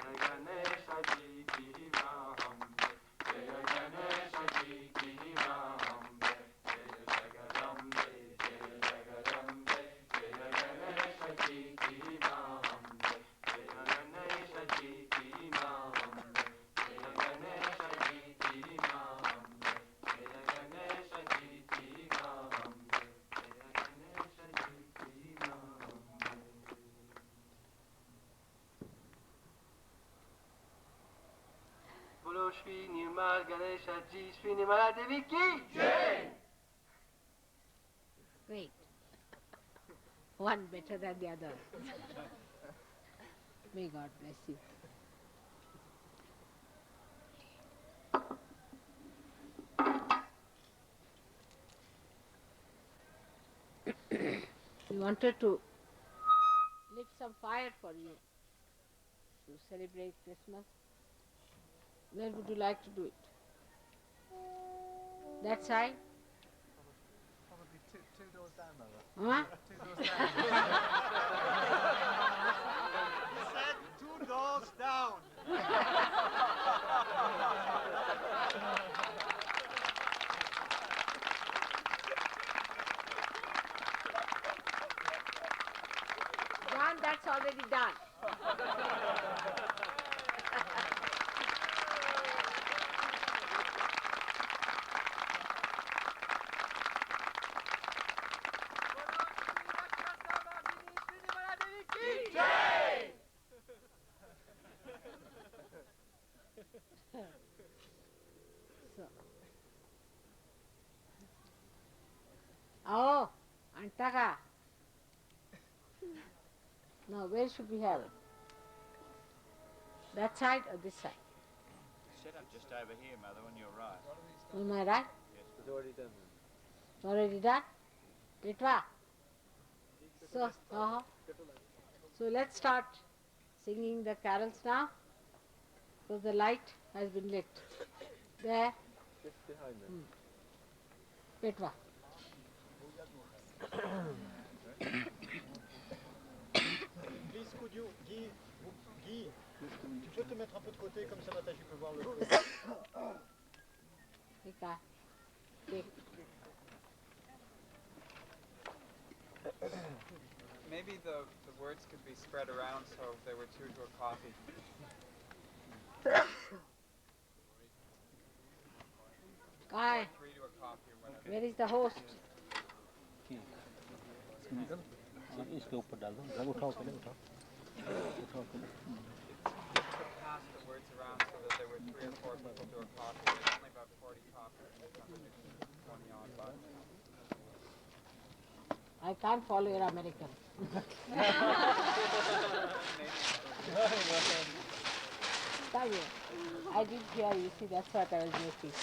जय गणेश जी की माँ अम्बे, जय गणेश जी की माँ अम्बे, जय जगदम्बे, जय जगदम्बे, जय गणेश जी की माँ अम्बे, जय गणेश जी की माँ अम्बे, जय गणेश जी की माँ अम्बे, जय गणेश जी की माँ अम्बे, जय गणेश जी की माँ अम्बे। बोलो श्री निर्मल गणेश जी श्री निर्मला देवी की जय। Great. One better than the other. May God bless you. We wanted to lit some fire for you to celebrate Christmas. Where would you like to do it? That side? Probably two doors down, Mother. Huh? 2 doors down. He said 2 doors down. John, that's already done. Taka. Now, where should we have it? That side or this side? Set up just over here, Mother, on your right. On my right? It's already done. Already done? Litva? So, so let's start singing the carols now. So the light has been lit. There. Just behind them. Litva. Please, could you, Guy, tu peux te mettre un peu de côté comme ça, Natacha, je peux voir le truc. Maybe the words could be spread around so they were two to a copy. Kai, Three to a copy or whatever. where is the host? इसके ऊपर डाल दो, drug उठाओ पहले उठाओ पहले Pass the words around so that there were 3 or 4 people to a copy. There's only about 40 copies. 20 odd bucks. I can't follow your American. I didn't hear you. See, that's what I was making.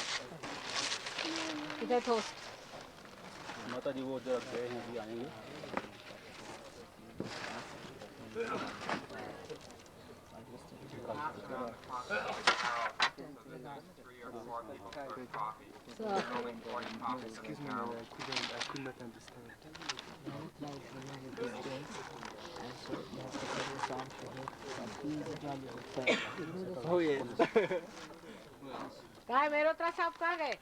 Is that host? माता जी वो जरा गए हैं अभी आएंगे Excuse me, I could not understand. Oh yes. कहाँ मेहरोत्रा साहब कहाँ गए?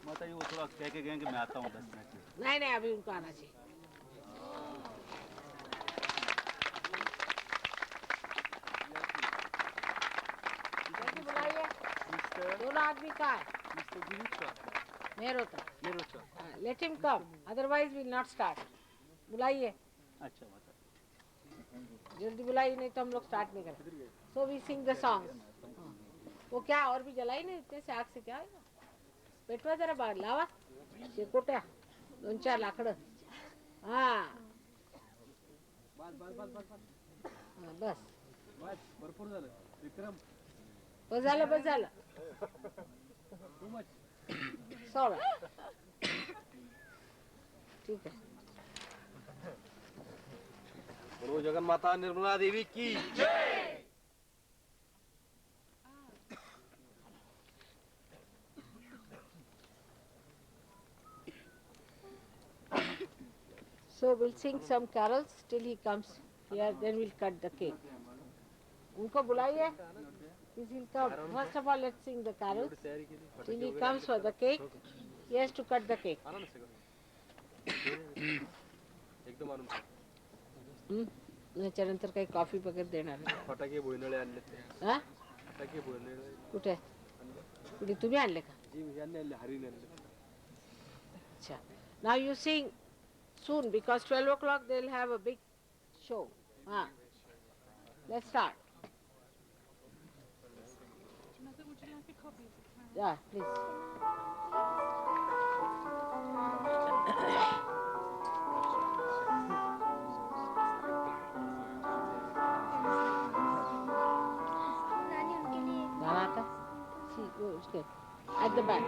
माता जी वो थोड़ा कह के गए कि मैं आता हूँ 10 मिनट में नहीं नहीं अभी उनको आना चाहिए. जल्दी बुलाइए. दोनों आदमी कहाँ है? Mehrotra. Let him come. Otherwise we will not start. बुलाइए. अच्छा माता जल्दी बुलाइए नहीं तो हम लोग स्टार्ट नहीं करेंगे. So we sing the songs. वो क्या और भी जलाई नहीं इतने से आग से क्या आएगा? पेटवा जरा बाहर लावा. शेकोट्या 2-4 लाकड़ं. हाँ. बस. भरपूर झालं. विक्रम. बस झालं. Sorry. ठीक है. बोलो जगन माता निर्मला देवी की जय. So we'll sing some carols till he comes here. Then we'll cut the cake. उनको बुलाइए. He'll come. First of all, let's sing the carols. Till he comes for the cake, he has to cut the cake. एकदम आणून त्याच्यानंतर काही coffee वगैरे देणार आहे. फटाके बोळनळे आणले ते. हा? फटाके बोळनळे कुठे? कुठे तुम्ही आणले का? जी यांनी आणले हरीने आणले. अच्छा. Now you sing soon because 12 o'clock they'll have a big show. Ah. Let's start. Mother, would you like a copy of the plan? Yeah, please. नानी उनके लिए गाना आता? See, go, it's good. At the back.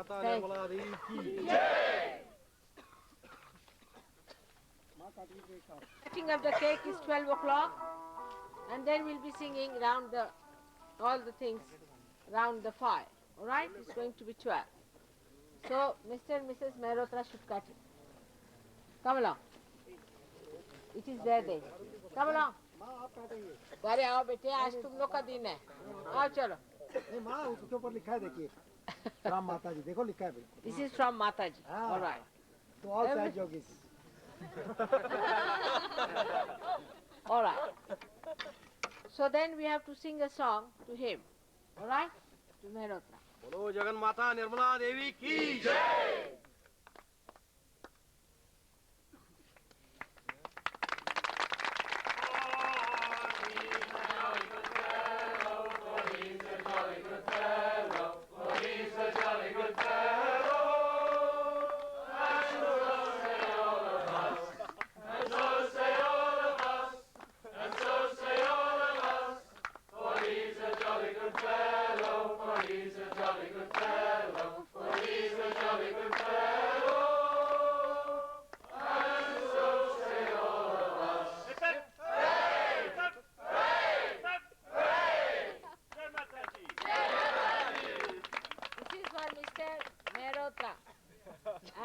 माता Thank Nirmala Devi की Cutting of the cake is 12 o'clock, and then we'll be singing round all the things round the fire. All right? It's going to be 12. So Mr. and Mrs. Mehrotra should cut it. Come along. It is their day. Come along. अरे आओ बेटे, आज तुम लोग का दिन है. आओ चलो. माँ उसके ऊपर लिखा है देखिए राम माता जी देखो लिखा है बिल्कुल. This is from Mataji. All right. तो all sad yogis. All right. So then we have to sing a song to him. All right? To Mehrotra. बोलो जगन माता निर्मला देवी की जय.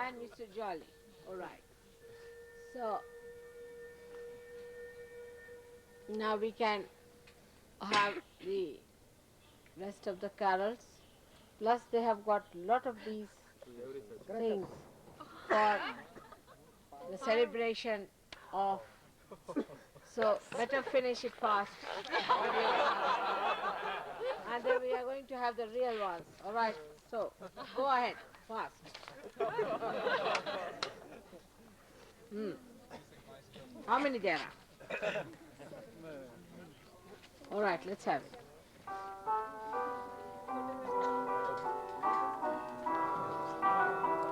And Mr. Jolly. All right. So now we can have the rest of the carols. Plus they have got lot of these things for the celebration of. So better finish it fast. And then we are going to have the real ones. All right. So go ahead fast. How many there are? All right, let's have it.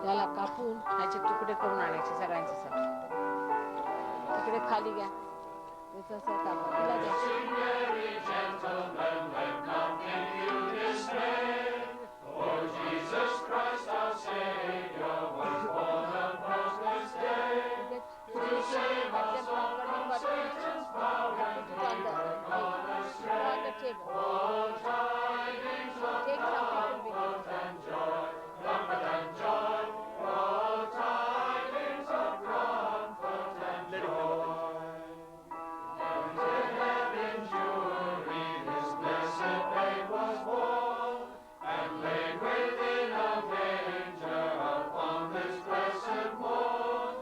त्याला कापून ह्याचे तुकडे करून आणायचे सगळ्यांचे सगळे. तिकडे खाली घ्या. त्याचं असं कापून तिला For Jesus Christ our Savior was born upon this day to save us all from Satan's power and never gone astray. All tidings of comfort and joy, comfort and joy. All tidings of comfort and joy. In heaven jury this blessed babe was born, and laid within a manger upon this blessed morn.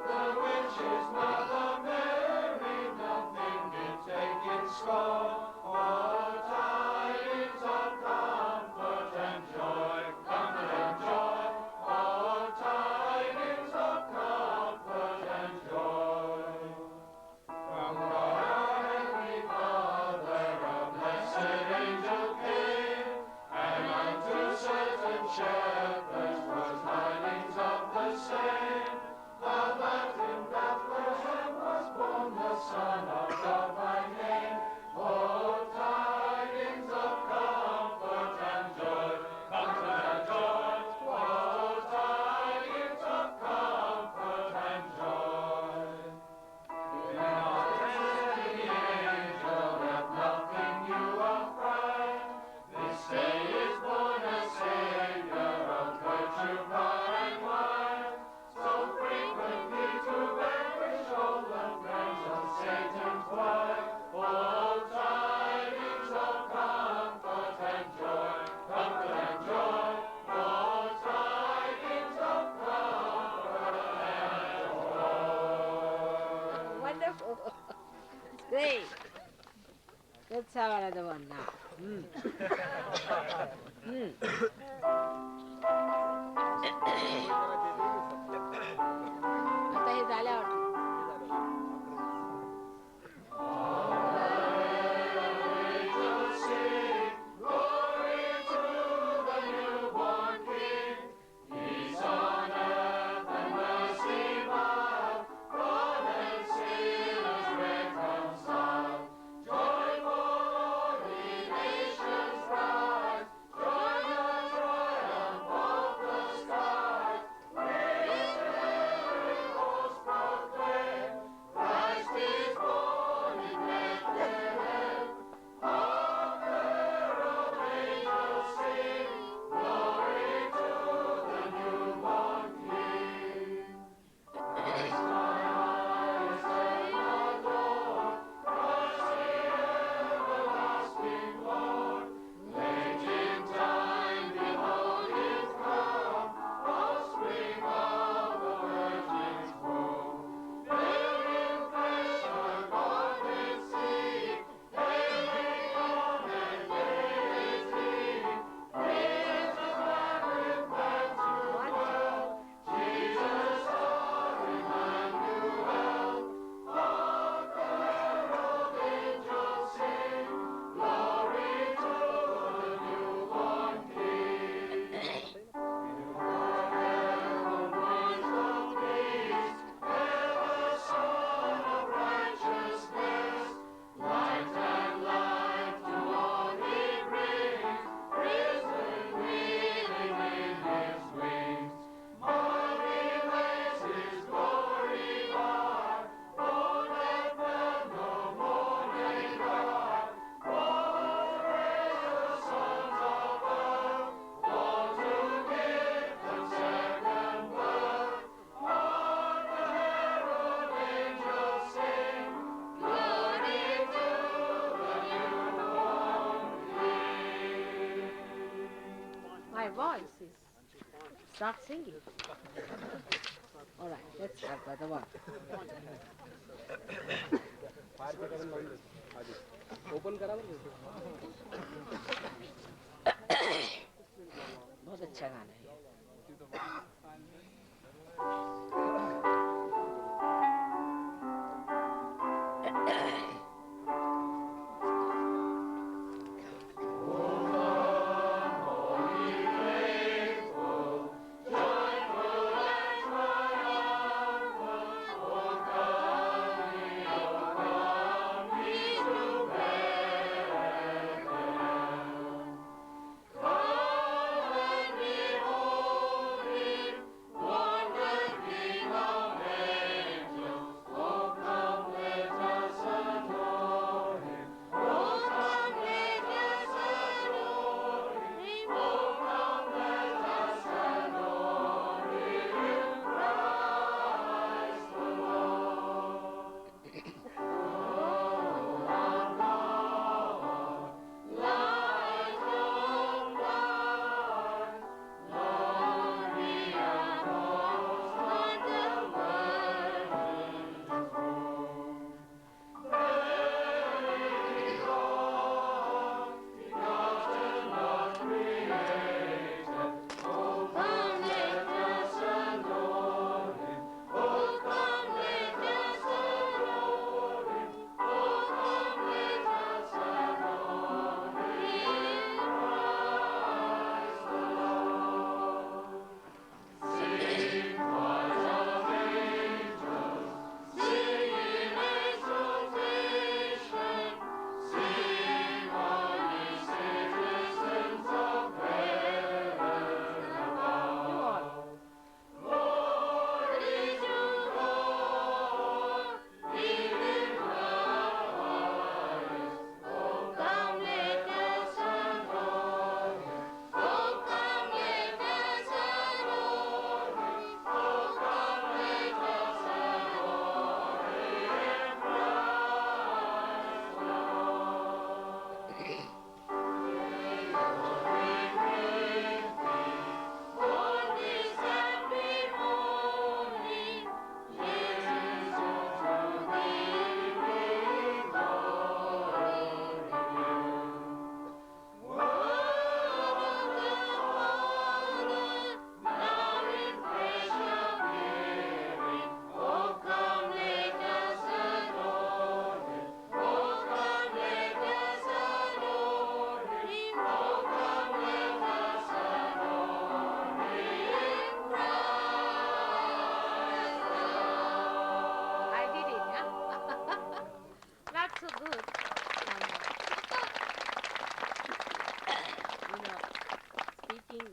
The witch's mother Mary nothing did take in scorn. All tidings of comfort and joy, comfort and joy. All tidings of comfort and joy. From God our heavenly Father a blessed angel came, and unto certain shepherds was tidings of the same, that in Bethlehem was born the Son of God by name. Oh, tidings of comfort and joy, comfort and joy. Oh, tidings of comfort and joy. In our the angel that nothing you affright. This day is born a Savior of virtue, power, and might, so frequently to vanquish all the friends of Satan's wife. All tidings of comfort and joy, comfort and joy. All tidings of comfort and joy. Wonderful. Great. Let's have another one now. आता हे झाल्यावर Glory to the newborn King. Peace on earth and mercy above. God and sinners reconciled. Joy for all the nations rise. Join the triumph of the voice is. Start singing. All right, let's start by the one. Open करा ना बहुत अच्छा गाना है।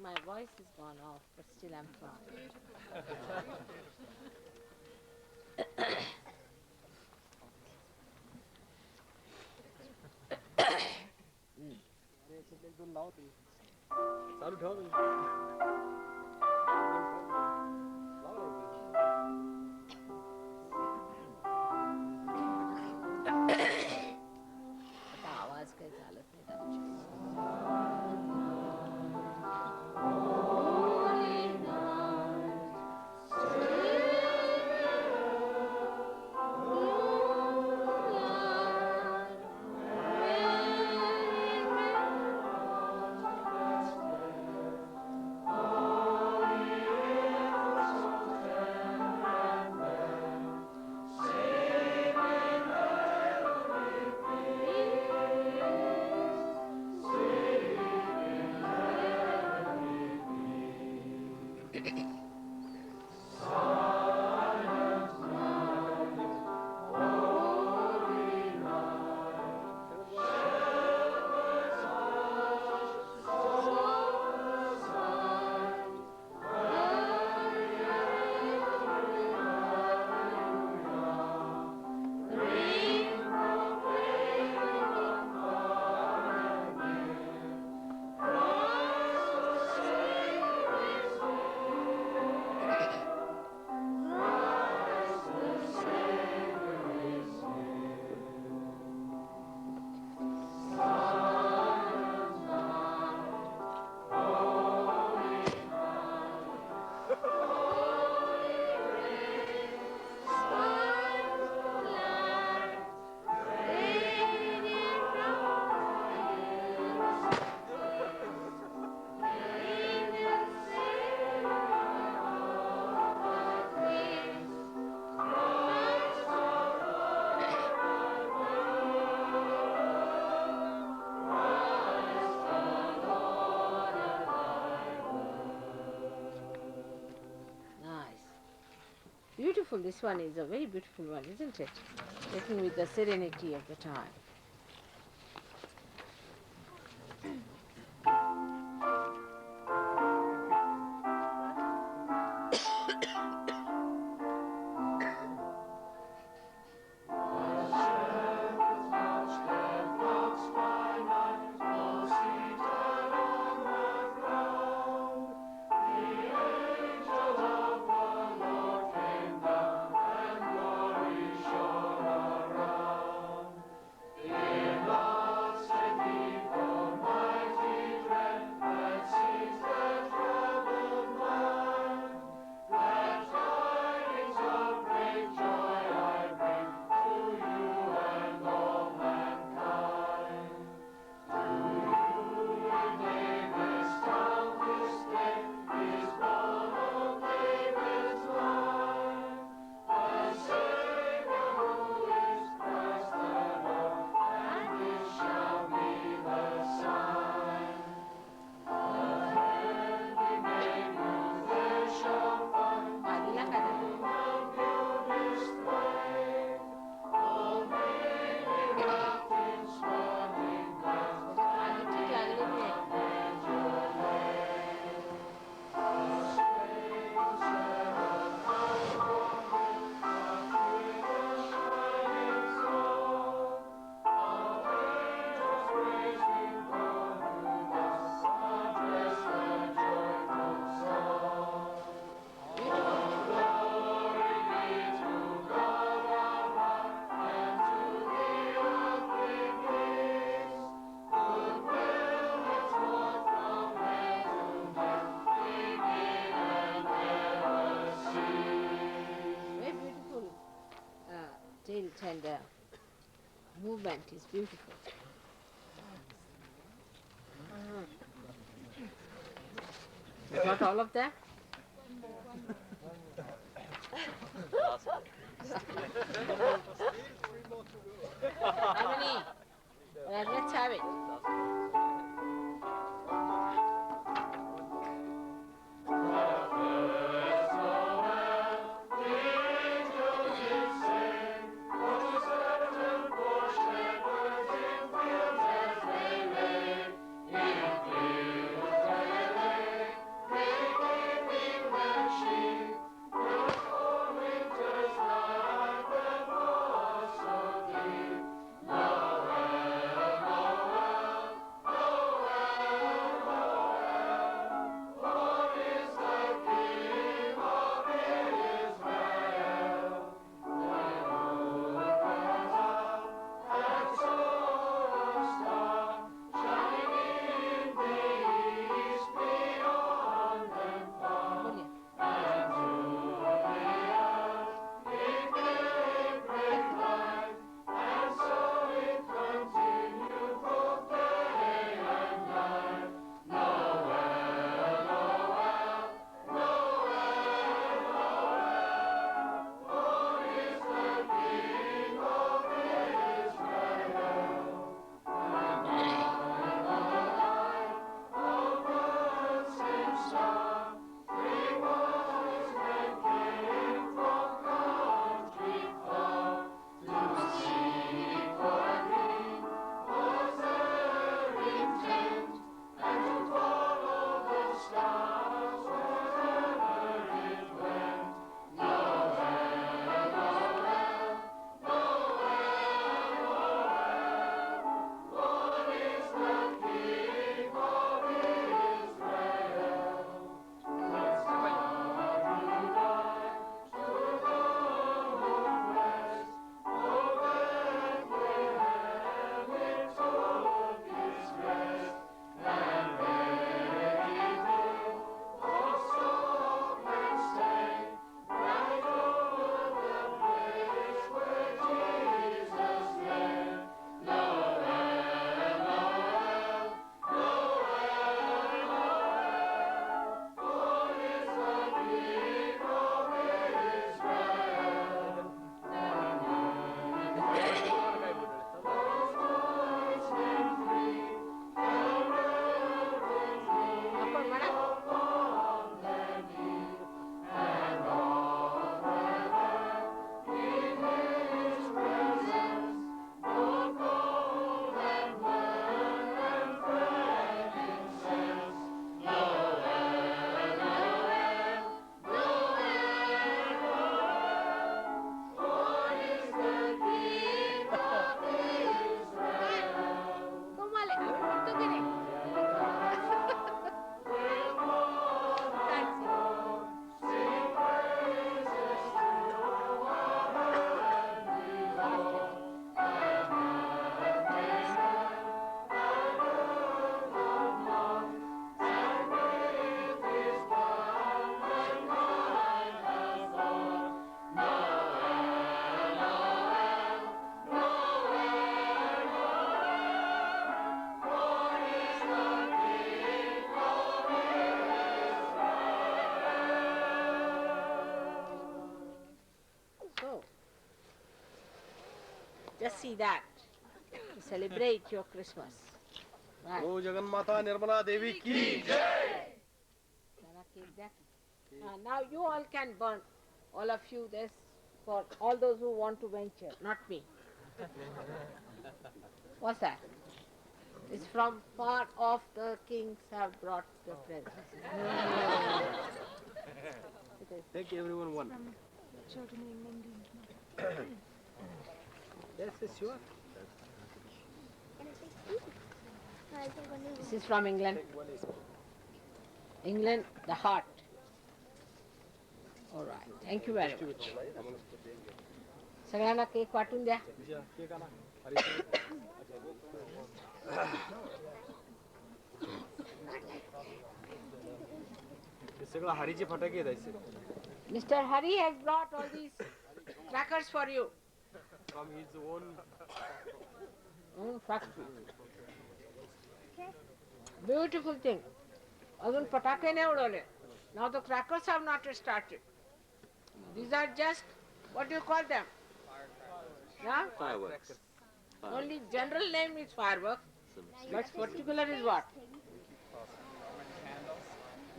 My voice has gone off, but still I'm fine. चालू ठेवा आता आवाज काही चालत नाही beautiful. This one is a very beautiful one, isn't it? Written with the serenity of the time. Tilt and movement is beautiful. You got all of them? How many? Right, let's have it. Now see that to celebrate your Christmas. Right. ओ जगन्माता निर्मला देवी की Now you all can burn, all of you, this for all those who want to venture, not me. What's that? It's from far off the kings have brought the presents. Take everyone one. Children in England. Yes, it's yours. This is from England. England, the heart. All right. Thank you very much. सगळ्यांना cake वाटून द्या. सगळं हरीचे फटाके द्यायचे. Mr. Hari has brought all these crackers for you. From his own factory. Beautiful thing. अजून पटाके नाही उडवले. Now the crackers have not started. These are just, what do you call them? Yeah? Fireworks. Only general name is firework, but particular is what?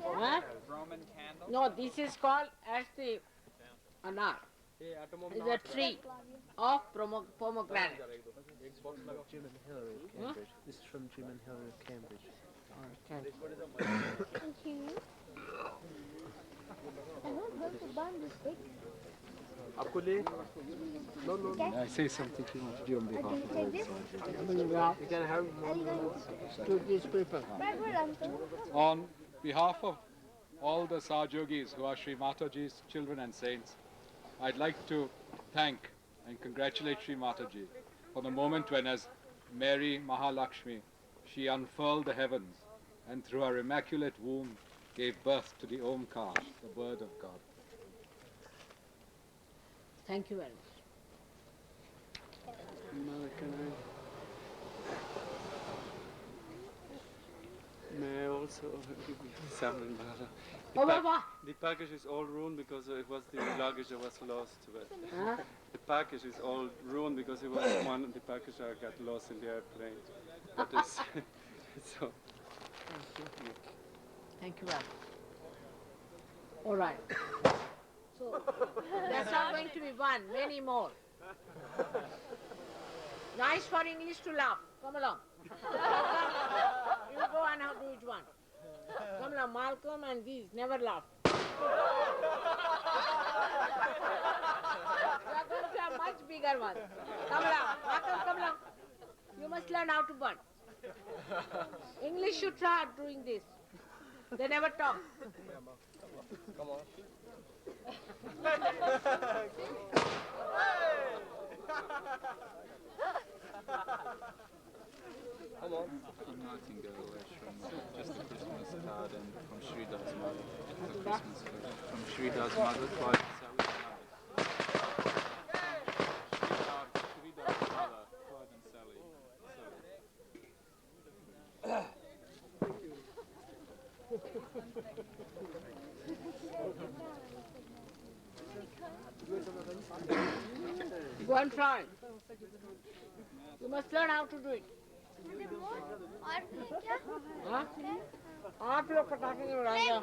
Huh? Roman candles? No, this is called as the anar. It's a tree of pomegranate. Jim and Hillary of Cambridge. This is from Jim and Hillary of Cambridge. Thank you. I want her to burn this big. आपको ले? No, no. Okay. I say something you want to do on behalf of Take this. You can have one. To these people. Backward, uncle. On behalf of all the Sahajogis who are Sri Mataji's children and saints, I'd like to thank and congratulate Sri Mataji for the moment when, as Mary Mahalakshmi, she unfurled the heavens and through her immaculate womb gave birth to the Omkar, the word of God. Thank you very much. May I also give you some Oh, Baba. The package is all ruined because it was the luggage that was lost. Huh? The package is all ruined because it was one of the package that got lost in the airplane. That is so. Thank you very much. All right. So, there's not going to be one, many more. Nice for English to laugh. Come along. You go and do it one. Come along, Malcolm and these never laugh. You are going to have much bigger ones. Come along, Malcolm, come along. You must learn how to burn. English should try doing this. They never talk. Come on. Come on. I'm Nightingale from just a Christmas card and from Sridhar's mother. The Christmas card from Sridhar's mother, Clive and Sally's mother. Sridhar's mother, Clive and Sally. Go and try. You must learn how to do it. हाँ? आप लोग पटाखे नहीं उड़ाएंगे।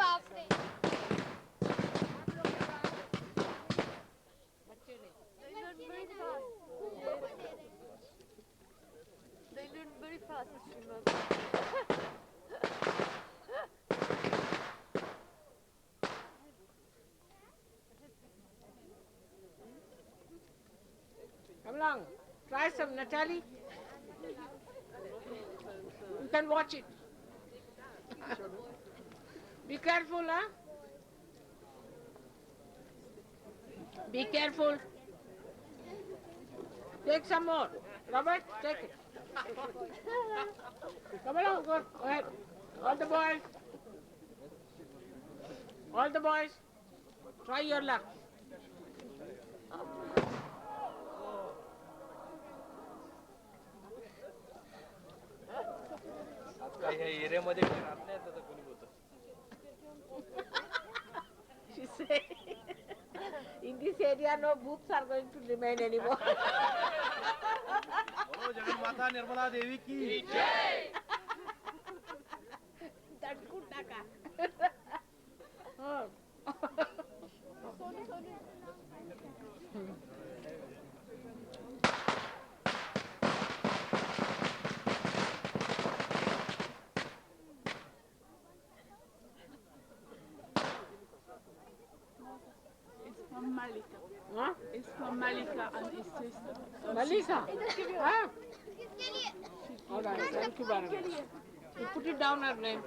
They learn very fast, Srimad. Come along, try some, Natalie. You can watch it. Be careful, huh? Be careful. Take some more. Robert, take it. Come along, go ahead. All the boys. All the boys. Try your luck. आता ह्या एरियामध्ये राहत नाही आता कोणी होतं. She said, in this area no booths are going to remain anymore. बोलो जगन माता निर्मला देवी की Tadku taka. Oh. It's from Malika. Huh? It's from Malika and his sister. So Malika? she- Huh? All right, thank you very much. You put it down her name.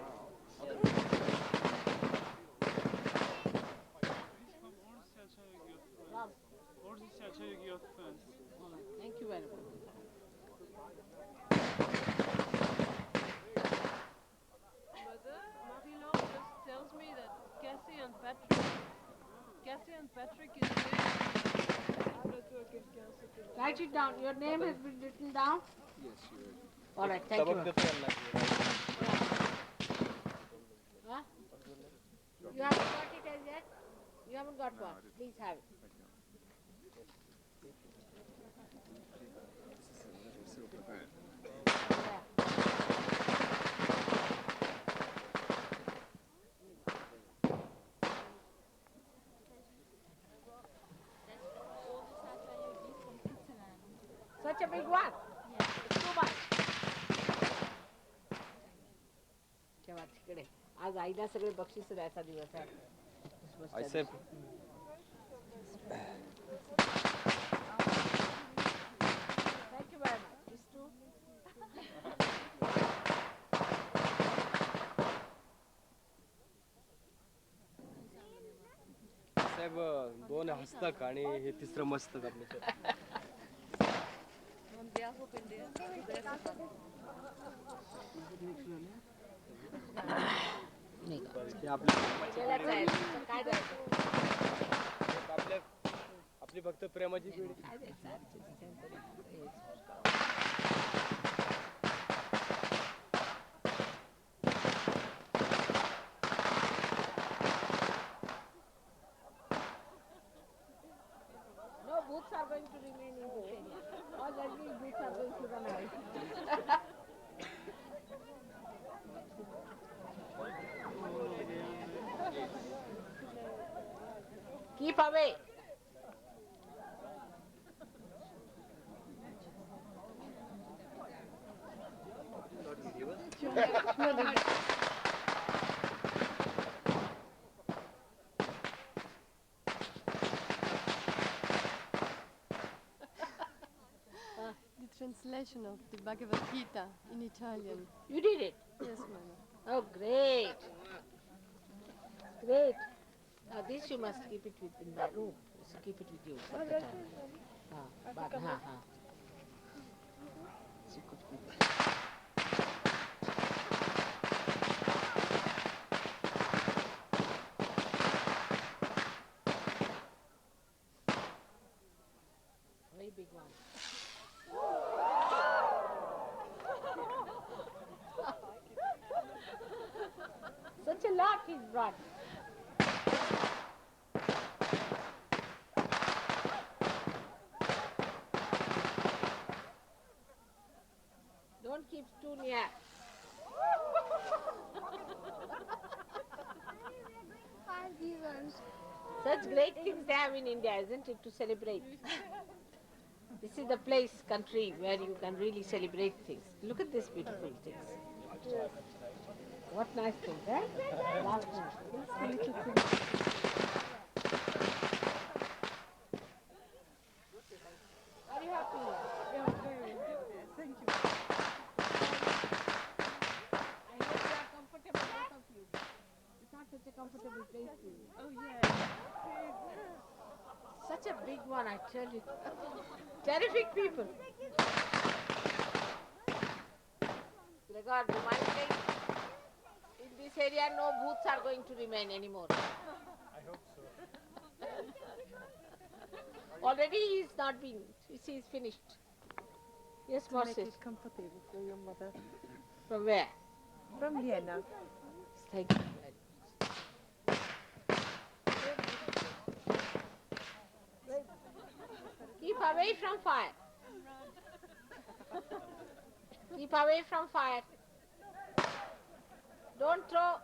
Thank you very much. Mother, Marie-Laure just tells me that Cassie and Patrick is Write it down. Your name has been written down? Yes, you All right, thank you. सबक करने लगे Huh? You haven't got it as yet? You haven't got one. Please have it. Such a big one? It's too much. तेव्हा तिकडे आज आईला सगळे बक्षीस द्यायचा दिवस आहे. ऐसे Thank you very much. These two. साहेब दोन हस्तक आणि हे तिसरं मस्तक आपल्या on behalf of India. हे आपली फक्त प्रेमाची पिढी No booths are going to remain in this area. All rugby booths are going to run away. Keep away. The translation of the Bhagavad Gita in Italian. You did it? Yes, Mama. Oh, great. Great. Now this you must keep it in my room. So keep it with you all the time. But, So good, good. Very big one. Such a lot he's brought. Don't keep too near. Such great things they have in India, isn't it, to celebrate? This is the place, country, where you can really celebrate things. Look at these beautiful things. What nice things, eh? Last one. Are you happy? Yeah, very. Thank you. I hope you are comfortable, both of you. It's not such a comfortable place for you. Oh, yeah. Such a big one, I tell you. Terrific people. Regard, remind me, in this area no booths are going to remain anymore. I hope so. Already he is not being, he is finished. Yes, To make Marcel. it comfortable for your mother. From where? From Vienna. Thank you very much. Keep away from fire. Keep away from fire. Don't throw.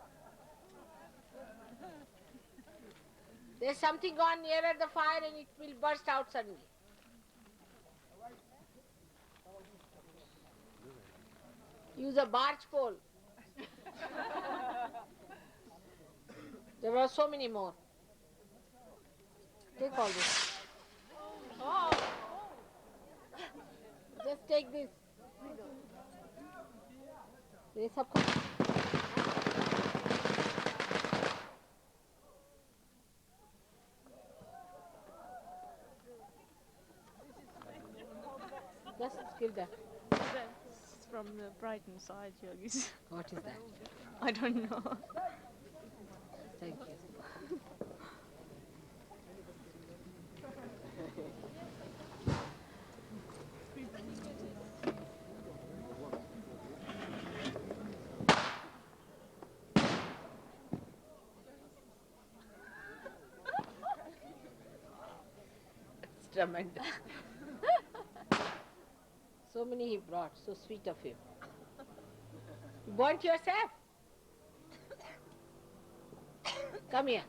There's something gone nearer the fire and it will burst out suddenly. Use a barge pole. There were so many more. Take all this. Just take this. ये सब Just kill that. That's from the Brighton side, yogis. What is that? I don't know. Thank you. It's tremendous. So many he brought, so sweet of him. You burnt yourself? Come here.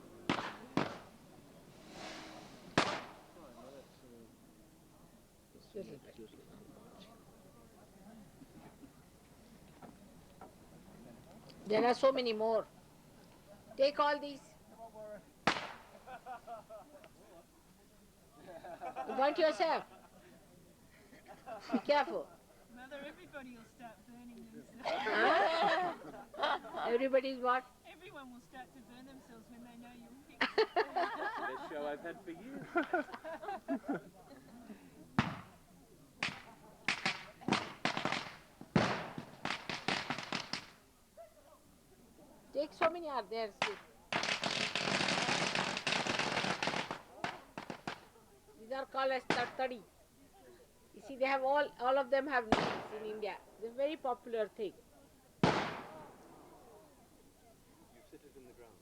There are so many more. Take all these. You burnt yourself. Be careful. Mother, everybody will start burning themselves. Everybody is what? Everyone will start to burn themselves when they know you'll pick. Best show I've had for years. Take so many are there still. These are called as tartadi. You see, they have all of them have names in India. It's a very popular thing. You sit it in the ground.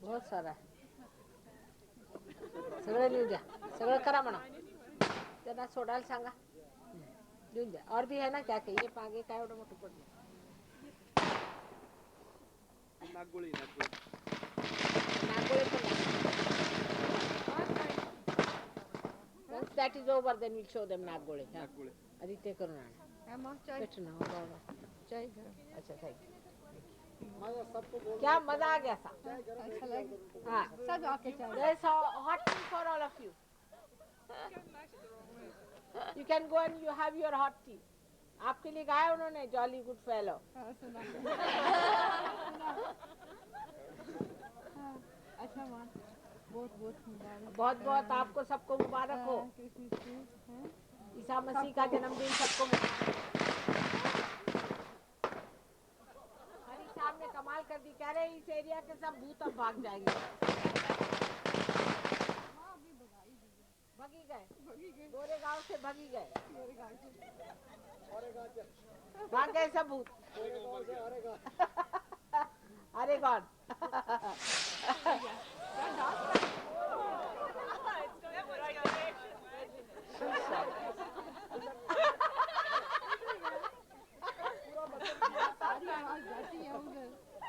बहुत सारा सगळं लिहून द्या सगळं करा म्हणा त्यांना सोडायला सांगा लिहून द्या और भी है ना क्या कहिए पागे काय एवढं मोठं पडलं नागोळी नागोळे पण once that is over then we'll show them नागोळे आधी ते करून आणा बेटर ना होगा चाय गरम अच्छा थैंक यू क्या मजा आ गया सा हाँ सब आके there's a hot tea for all of you you can go and you have your hot tea आपके लिए गाया उन्होंने jolly good fellow अच्छा माँ बहुत बहुत मुबारक बहुत बहुत आपको सबको मुबारक हो ईसा मसीह का जन्मदिन सबको हरी साहब ने कमाल कर दी कह रहे इस एरिया के सब भूत अब भाग जाएंगे भगी गए गोरे गांव से भगी गए भाग गए सब भूत अरे गॉड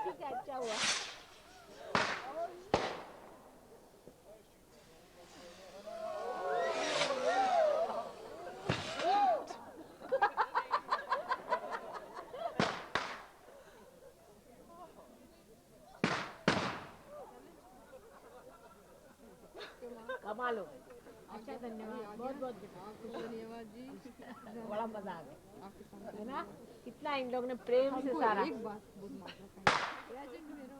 ठीक है अच्छा हुआ कमाल हो अच्छा धन्यवाद बहुत बहुत धन्यवाद जी बड़ा मजा आ गया है ना कितना इन लोगों ने प्रेम से सारा एक बात बहुत मात्रा का प्रेजेंट मेरा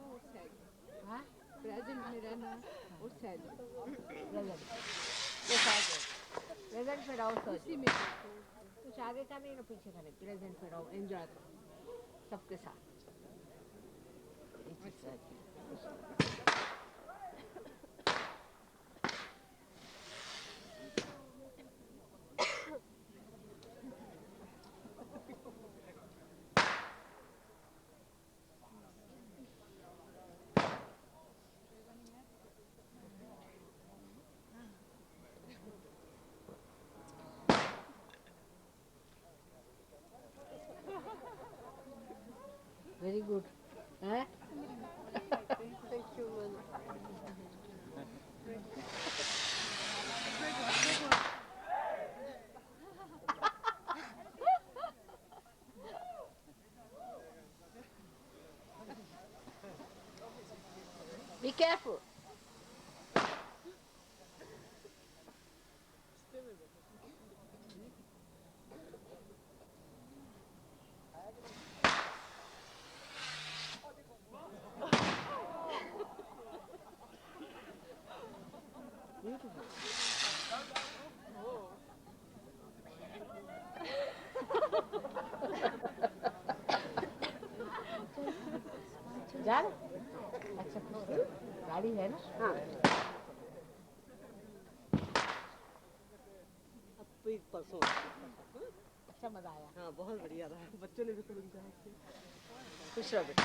प्रेजेंट में रहना और सैड प्रेजेंट में रहो सोच उसी में कुछ आगे का नहीं ना पीछे का नहीं प्रेजेंट में रहो एंजॉय करो सबके साथ ये चीज़ रहती है। Very good. Eh? Thank you, man. Be careful. जा रहे? अच्छा गाड़ी है ना? हाँ। परसों अच्छा मजा आया। हाँ बहुत बढ़िया रहा बच्चों ने भी खूब एंजॉय किया खुश रहो बेटा।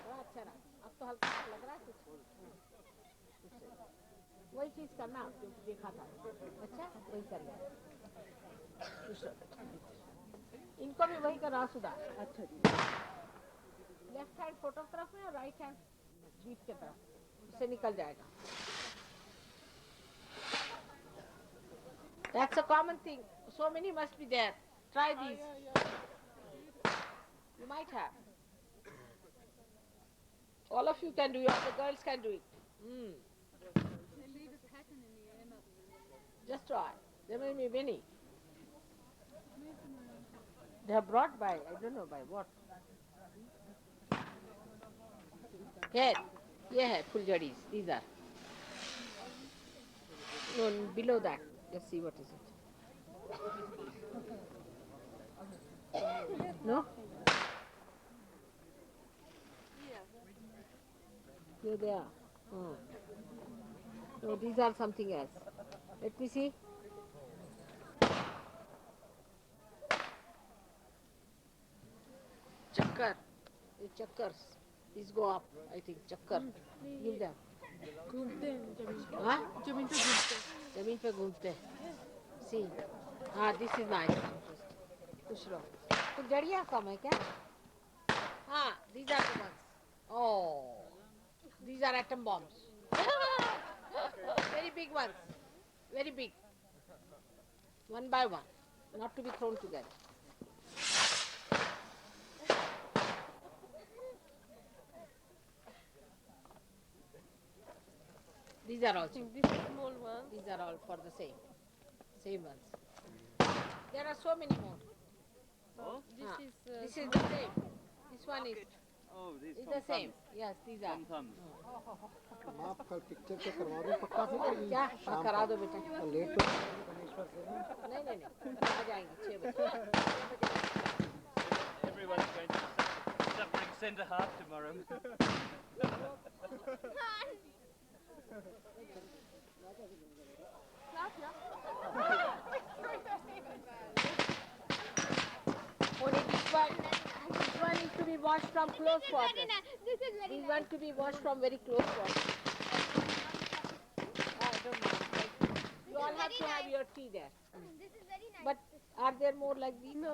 बड़ा अच्छा रहा। अब तो हल्का लग रहा है कुछ। वही चीज करना जो देखा था। अच्छा वही कर ले। खुश रहो बेटा। इनको भी वही करना सुधा। अच्छा जी। लेफ्ट हैंड फोटो तरफ में और राइट हैंड जीप के तरफ उससे निकल जाएगा। That's a common thing. So many must be there. Try these. You might have. All of you can do it. All the girls can do it. They leave a pattern in the air, Mother. Just try. There may be many. They are brought by, I don't know by what. Here, ये है फुलझड़ीज. These are. No, below that. Let's see what is it. No? Here they are. Oh. No, these are something else. Let me see. Chakkar. The chakkars. These go up, I think. Chakkar. Give them. घूमते हैं हाँ? जमीन पे घूमते हैं जमीन पे घूमते हैं. See. हाँ, this is nice. खुश रहो. फुलझड़ियाँ कम है क्या? हाँ, these are the ones. Oh, these are atom bombs. Very big ones. Very big. One by one. Not to be thrown together. These are also. This is small one. These are all for the same ones. There are so many more. This Ah, is this is the same. This one is. Oh, these It's the same. Yes, these are. आप कल picture के करवा दो पक्का फिर क्या? हाँ, करा दो बेटा. लेट तो गणेश्वर से नहीं. आ जाएंगे 6 बजे. Everyone's going to suffering centre half tomorrow. Only this one is to be washed from close quarters. These one to be washed from very close quarters. I don't know. You all have to have your tea there. This is very nice. But are there more like these? No.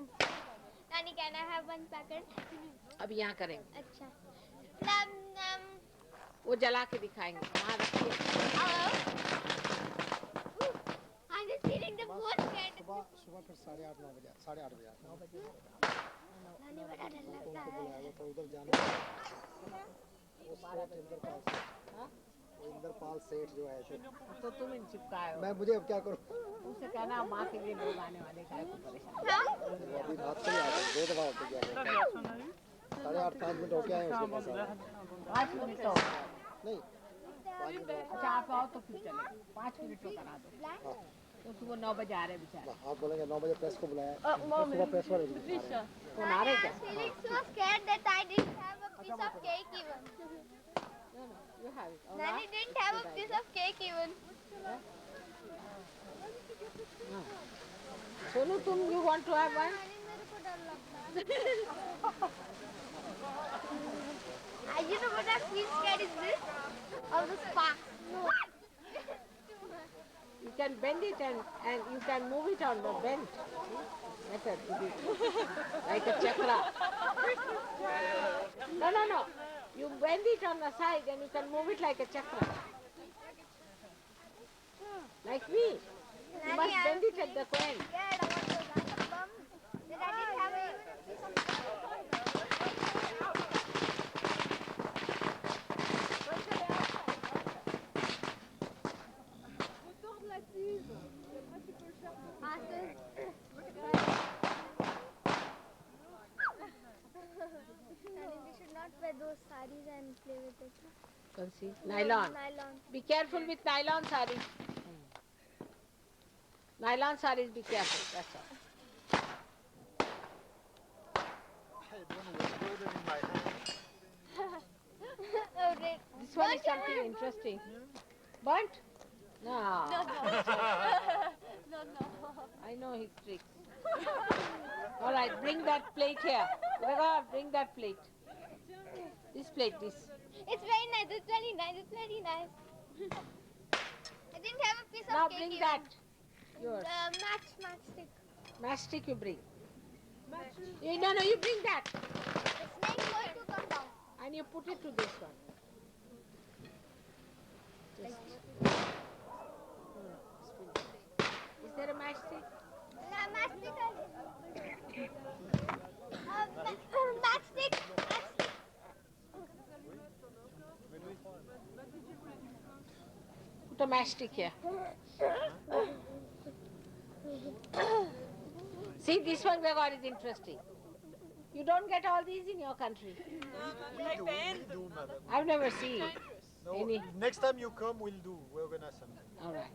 Nani, can I have one packet? अब यहाँ करेंगे. अच्छा. वो जला के दिखाएंगे. वहाँ रखिए. I'm just feeling the most scared. सुबह फिर 8:30 9 बजे 8:30 बजे नानी बड़ा डर लगता है. बुलाया तो उधर जाना वो 12 बजे अंदर पास हाँ? वो इंद्रपाल सेठ जो आए थे तो तुम इन चिपकाए हो। मैं मुझे अब क्या करूं उनसे कहना माँ के लिए लोग आने वाले काय को परेशान। अभी बात सही आ गई 2 दफा हो गया 8:30 5 मिनट हो गया है उसके पास 5 मिनट तो नहीं 5 मिनट अच्छा आप आओ तो फिर चले 5 मिनट तो करा दो तो सुबह 9 बजे आ रहे बेचारे आप बोलेंगे 9 बजे प्रेस को बुलाया सुबह प्रेस वाले कौन आ रहे क्या Felix was scared that I didn't have a piece of cake even. No, you have it. Nani didn't have a piece of cake even. Sonu, you want to have one? You know what I feel scared is this? Of the spark. You can bend it and you can move it on the bend. Method to do. Like a chakra. No. You bend it on the side and you can move it like a chakra. Like me. You must bend it at the end. Scared about the random bum that I didn't have even a piece of cake. We should not wear those saris and play with it. See? Nylon. Nylon. Be careful with nylon saris. Nylon saris, be careful. That's all. Oh, red. This one is something interesting. Burnt? No. No. I know his tricks. All right, bring that plate here. Raghav, bring that plate. This plate, this. It's very nice. It's very nice. It's very nice. I didn't have a piece of Now cake. bring even. that. Yours. Matchstick. Matchstick you bring. No, you bring that. The snake is going to come down. And you put it to this one. Just. Is there a matchstick? Matchstick. Matchstick. Put a matchstick here. See, this one Gregor is interesting. You don't get all these in your country. We do, madam. I've never seen No, any. next time you come, we'll do. We'll organize something. All right.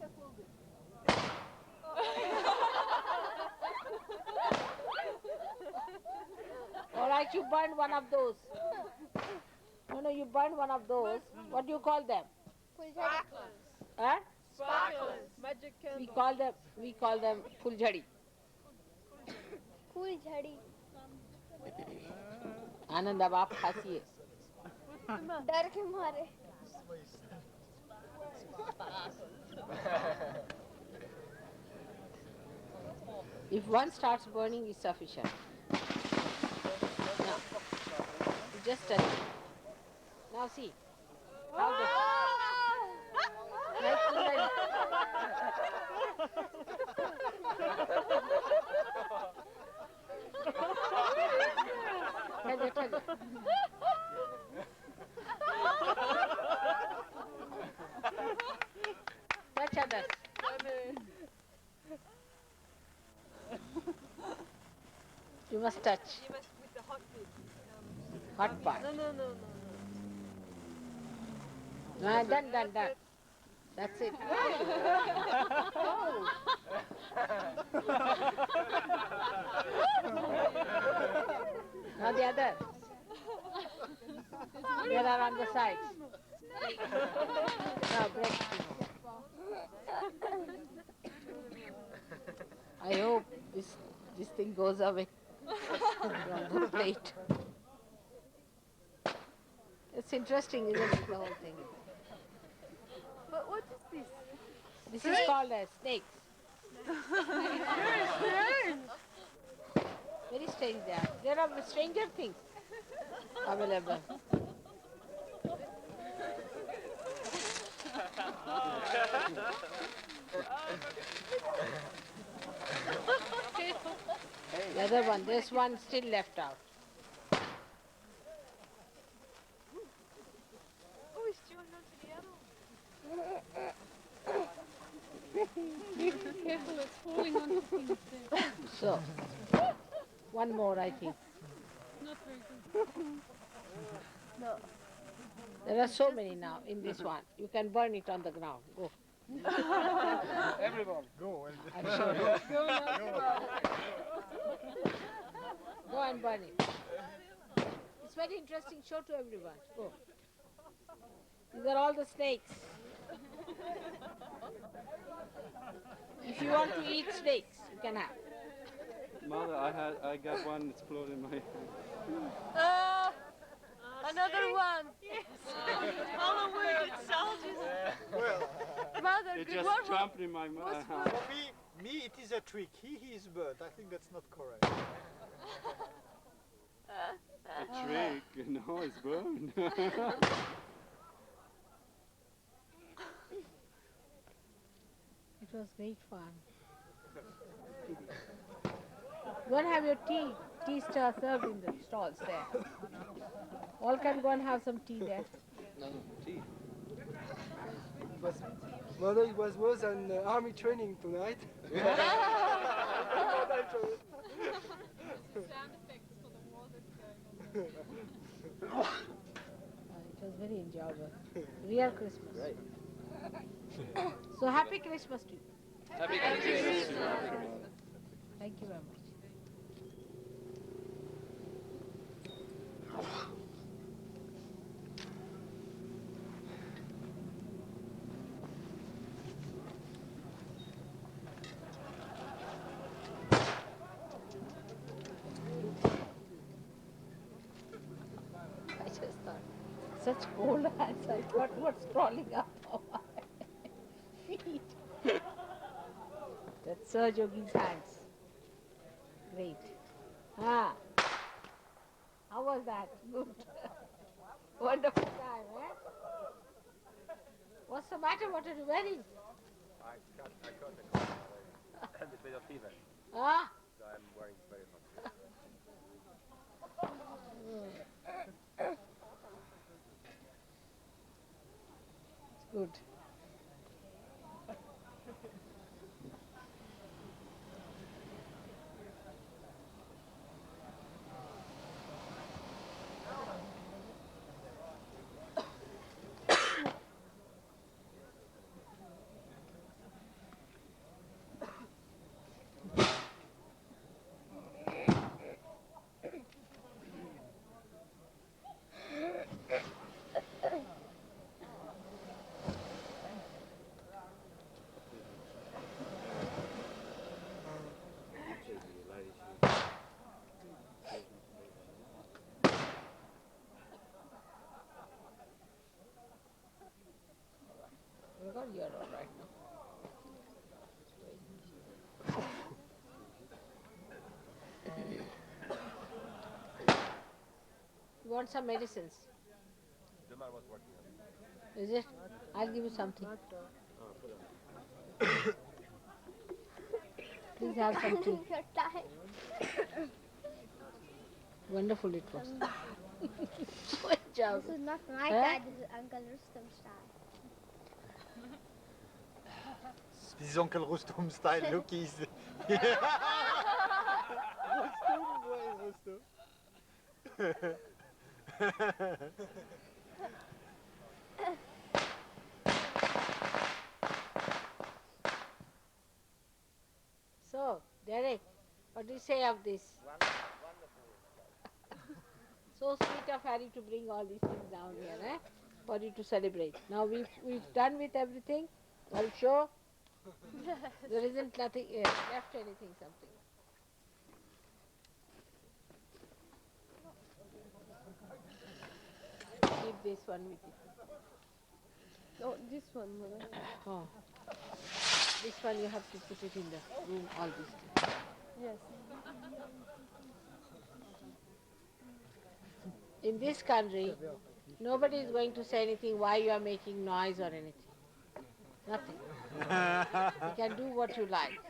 All right, you burned one of those. No, you burned one of those. What do you call them? Sparklers. Huh? Sparklers. Magic candle. We call them fuljhadi. Cool jhadi. आनंद अब आप खासिए. डर के मारे. If one starts burning, is sufficient. Now, you just touch it. Now see. How's it? Like fuljhadi. Touch it. Touch others. You must touch. With the hot bit. Hot part. No. Done. That's it. Now the other. There are on the sides. Now break. I hope this thing goes away from the plate. It's interesting, isn't it, the whole thing? But what is this? This is called snakes. Very strange they are. There are stranger things available. The other one, there's one still left out. Oh, it's chewing onto the other one. Holding on to things there. So, one more, I think. Not very good. No. There are so many now in this one. You can burn it on the ground. Go. Everyone, go. I'm sure. Go now. Go and burn it. It's very interesting. Show to everyone. Go. These are all the snakes. If you want to eat snakes, you can have. Mother, I got one explode in my hand. Another one. Halloween soldiers. Well, Mother, It good just one. jumped in my hand. for me, it is a trick. He is bird. I think that's not correct. A trick, no, it's burned. It was great fun. Go and have your tea. Tea star served in the stalls there. All can go and have some tea there. Mother, it was worse than army training tonight. Sound effects for the war that's going on. It was very enjoyable. Real Christmas. Right. So happy Christmas to you. Happy Christmas. Thank you very much. I just thought, such cold hands, I thought what's crawling up on my feet. That's Sir Jogi's hands. Great. Ah. How was that? Good. Wonderful time, eh? What's the matter? What are you wearing? I got a cold and a bit of fever. Ah. So I'm wearing very hot. It's good. Oh God, you're all right now. You want some medicines? The man was working on it. Is it? I'll give you something. Please have some tea. You're tired. Wonderful it was. Good job. This is not my Huh? tie, this is Uncle Rustam's tie. This is Uncle Rustum style. Look, he's. Rustum, why Rustum? So, Derek, what do you say of this? So sweet of Harry to bring all these things down here, eh? For you to celebrate. Now we've done with everything. Are you sure? There isn't nothing left anything something. Keep this one with you. Oh, this one, Mother. Oh. This one you have to put it in the room, all these things. Yes. In this country, nobody is going to say anything why you are making noise or anything. Nothing. You can do what you like.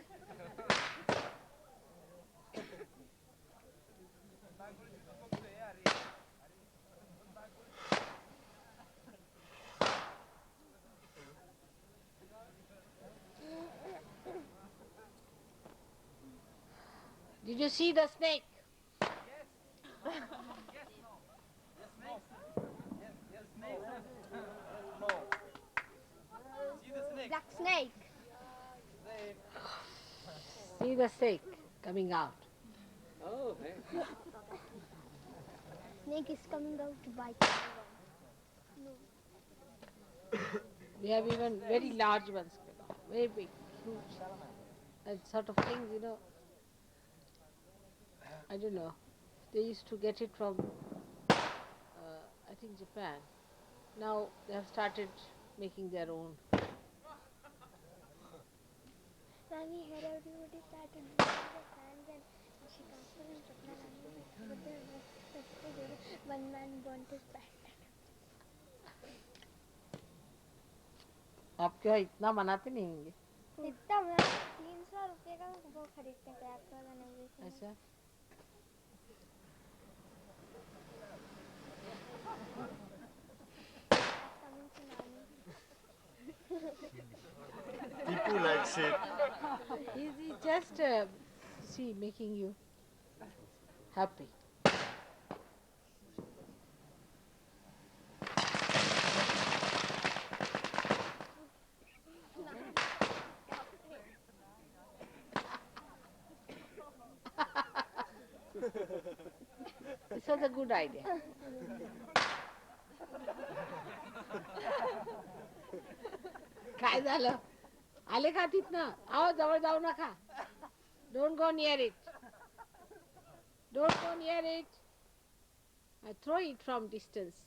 Did you see the snake? Black snake. See the snake coming out. Oh, hey. Snake is coming out to bite everyone. No. We have even very large ones, very big, huge, and sort of things, I don't know. They used to get it from, I think, Japan. Now they have started making their own. Rani, here everybody started doing the fans and Shikaswar and Chakra Rani. But the one man burnt his back. आप क्या इतना बनाते नहीं होंगे? इतना मैं 300 रुपए का वो खरीदते हैं क्रैकर्स एंड एवरीथिंग। ऐसा? Tipu likes it. He's just, see, making you happy. This was a good idea. काय झालं? आले का तिथनं? आओ जवळ जाऊ नका. Don't go near it. Don't go near it. I throw it from distance.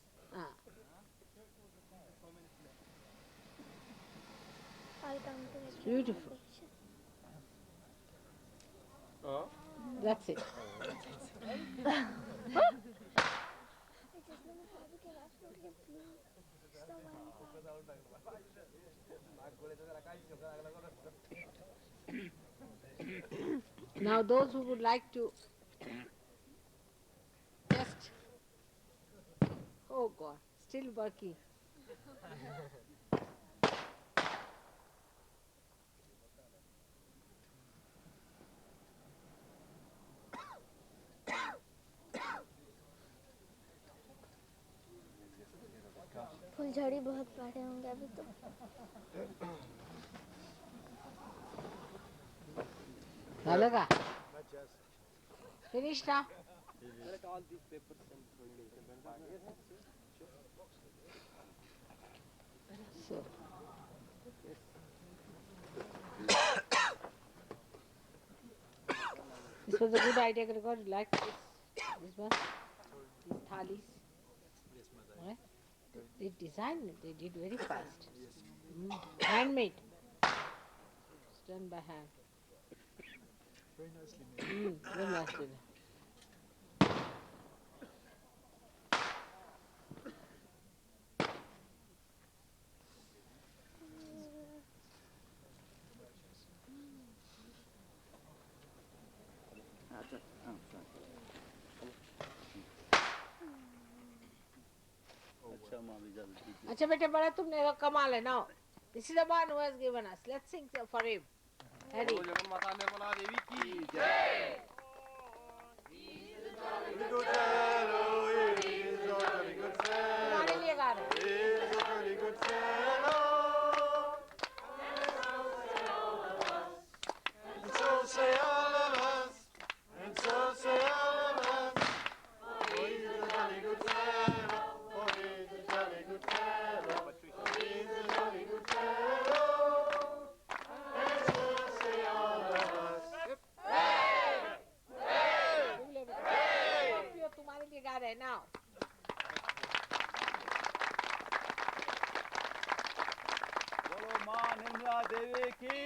I'll come to it. It's beautiful. Oh. That's it. Now those who would like to just, oh God, still working. फुलझड़ी बहुत बड़े होंगे अभी तो। झालं का? Finished now? Collect all these papers and So. This was a good idea, Gregor. You like this one? These thalis. Right? They designed it, they did very fast. Handmade. It's done by hand. Very nicely made. Very nicely done. अच्छा बेटे बड़ा तुमने कमाल है now. This is the one who has given us. Let's sing for him. Harry. तुम्हारे लिए गा रहे हैं. तुम्हारे लिए गा रहे हैं now. बोलो माँ निर्मला देवी की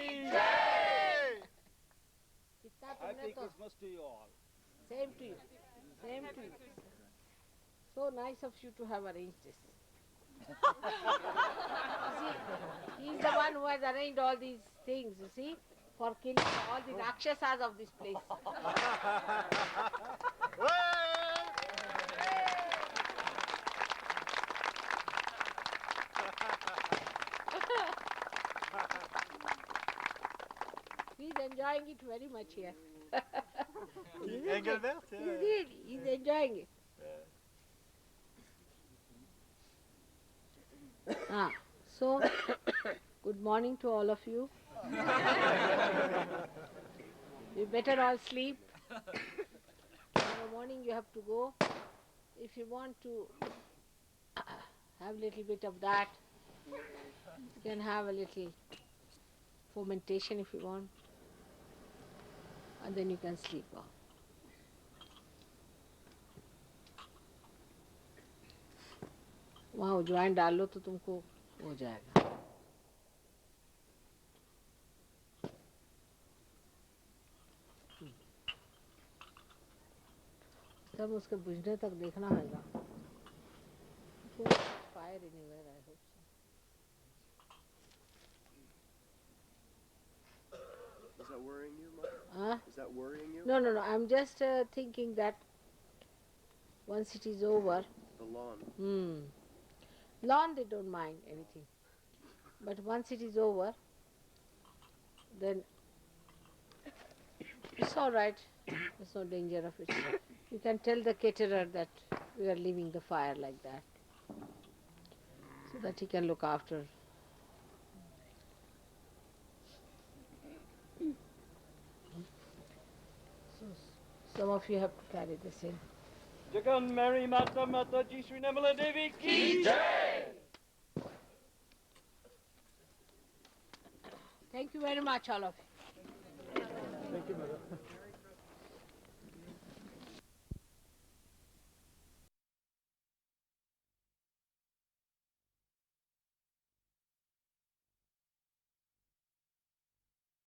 कितना तुमने Happy तो Christmas to you all. same to you. Same to you. So nice of you to have arranged this. See, he's the one who has arranged all these things, you see, for killing all the Rakshasas of this place. He's enjoying it very much here. Isn't it? Engelbert, yeah. He's enjoying it. So, good morning to all of you. You better all sleep. Tomorrow morning you have to go. If you want to have a little bit of that, you can have a little fermentation if you want. And then you can sleep off. वहाँ अजवाइन डाल लो तो तुमको हो जाएगा. तब उसके बुझने तक देखना होगा. Fire anywhere, I hope so. Is that worrying you, Mother? Huh? Is that worrying you? No. I'm just thinking that once it is over. The lawn. Lawn they don't mind anything. But once it is over, then it's all right. There's no danger of it. You can tell the caterer that we are leaving the fire like that, so that he can look after. So some of you have to carry this in. Jagan Mary Mata Mata Ji Sri Nirmala Devi ki jai. Thank you very much, all of you. Thank you, Mother.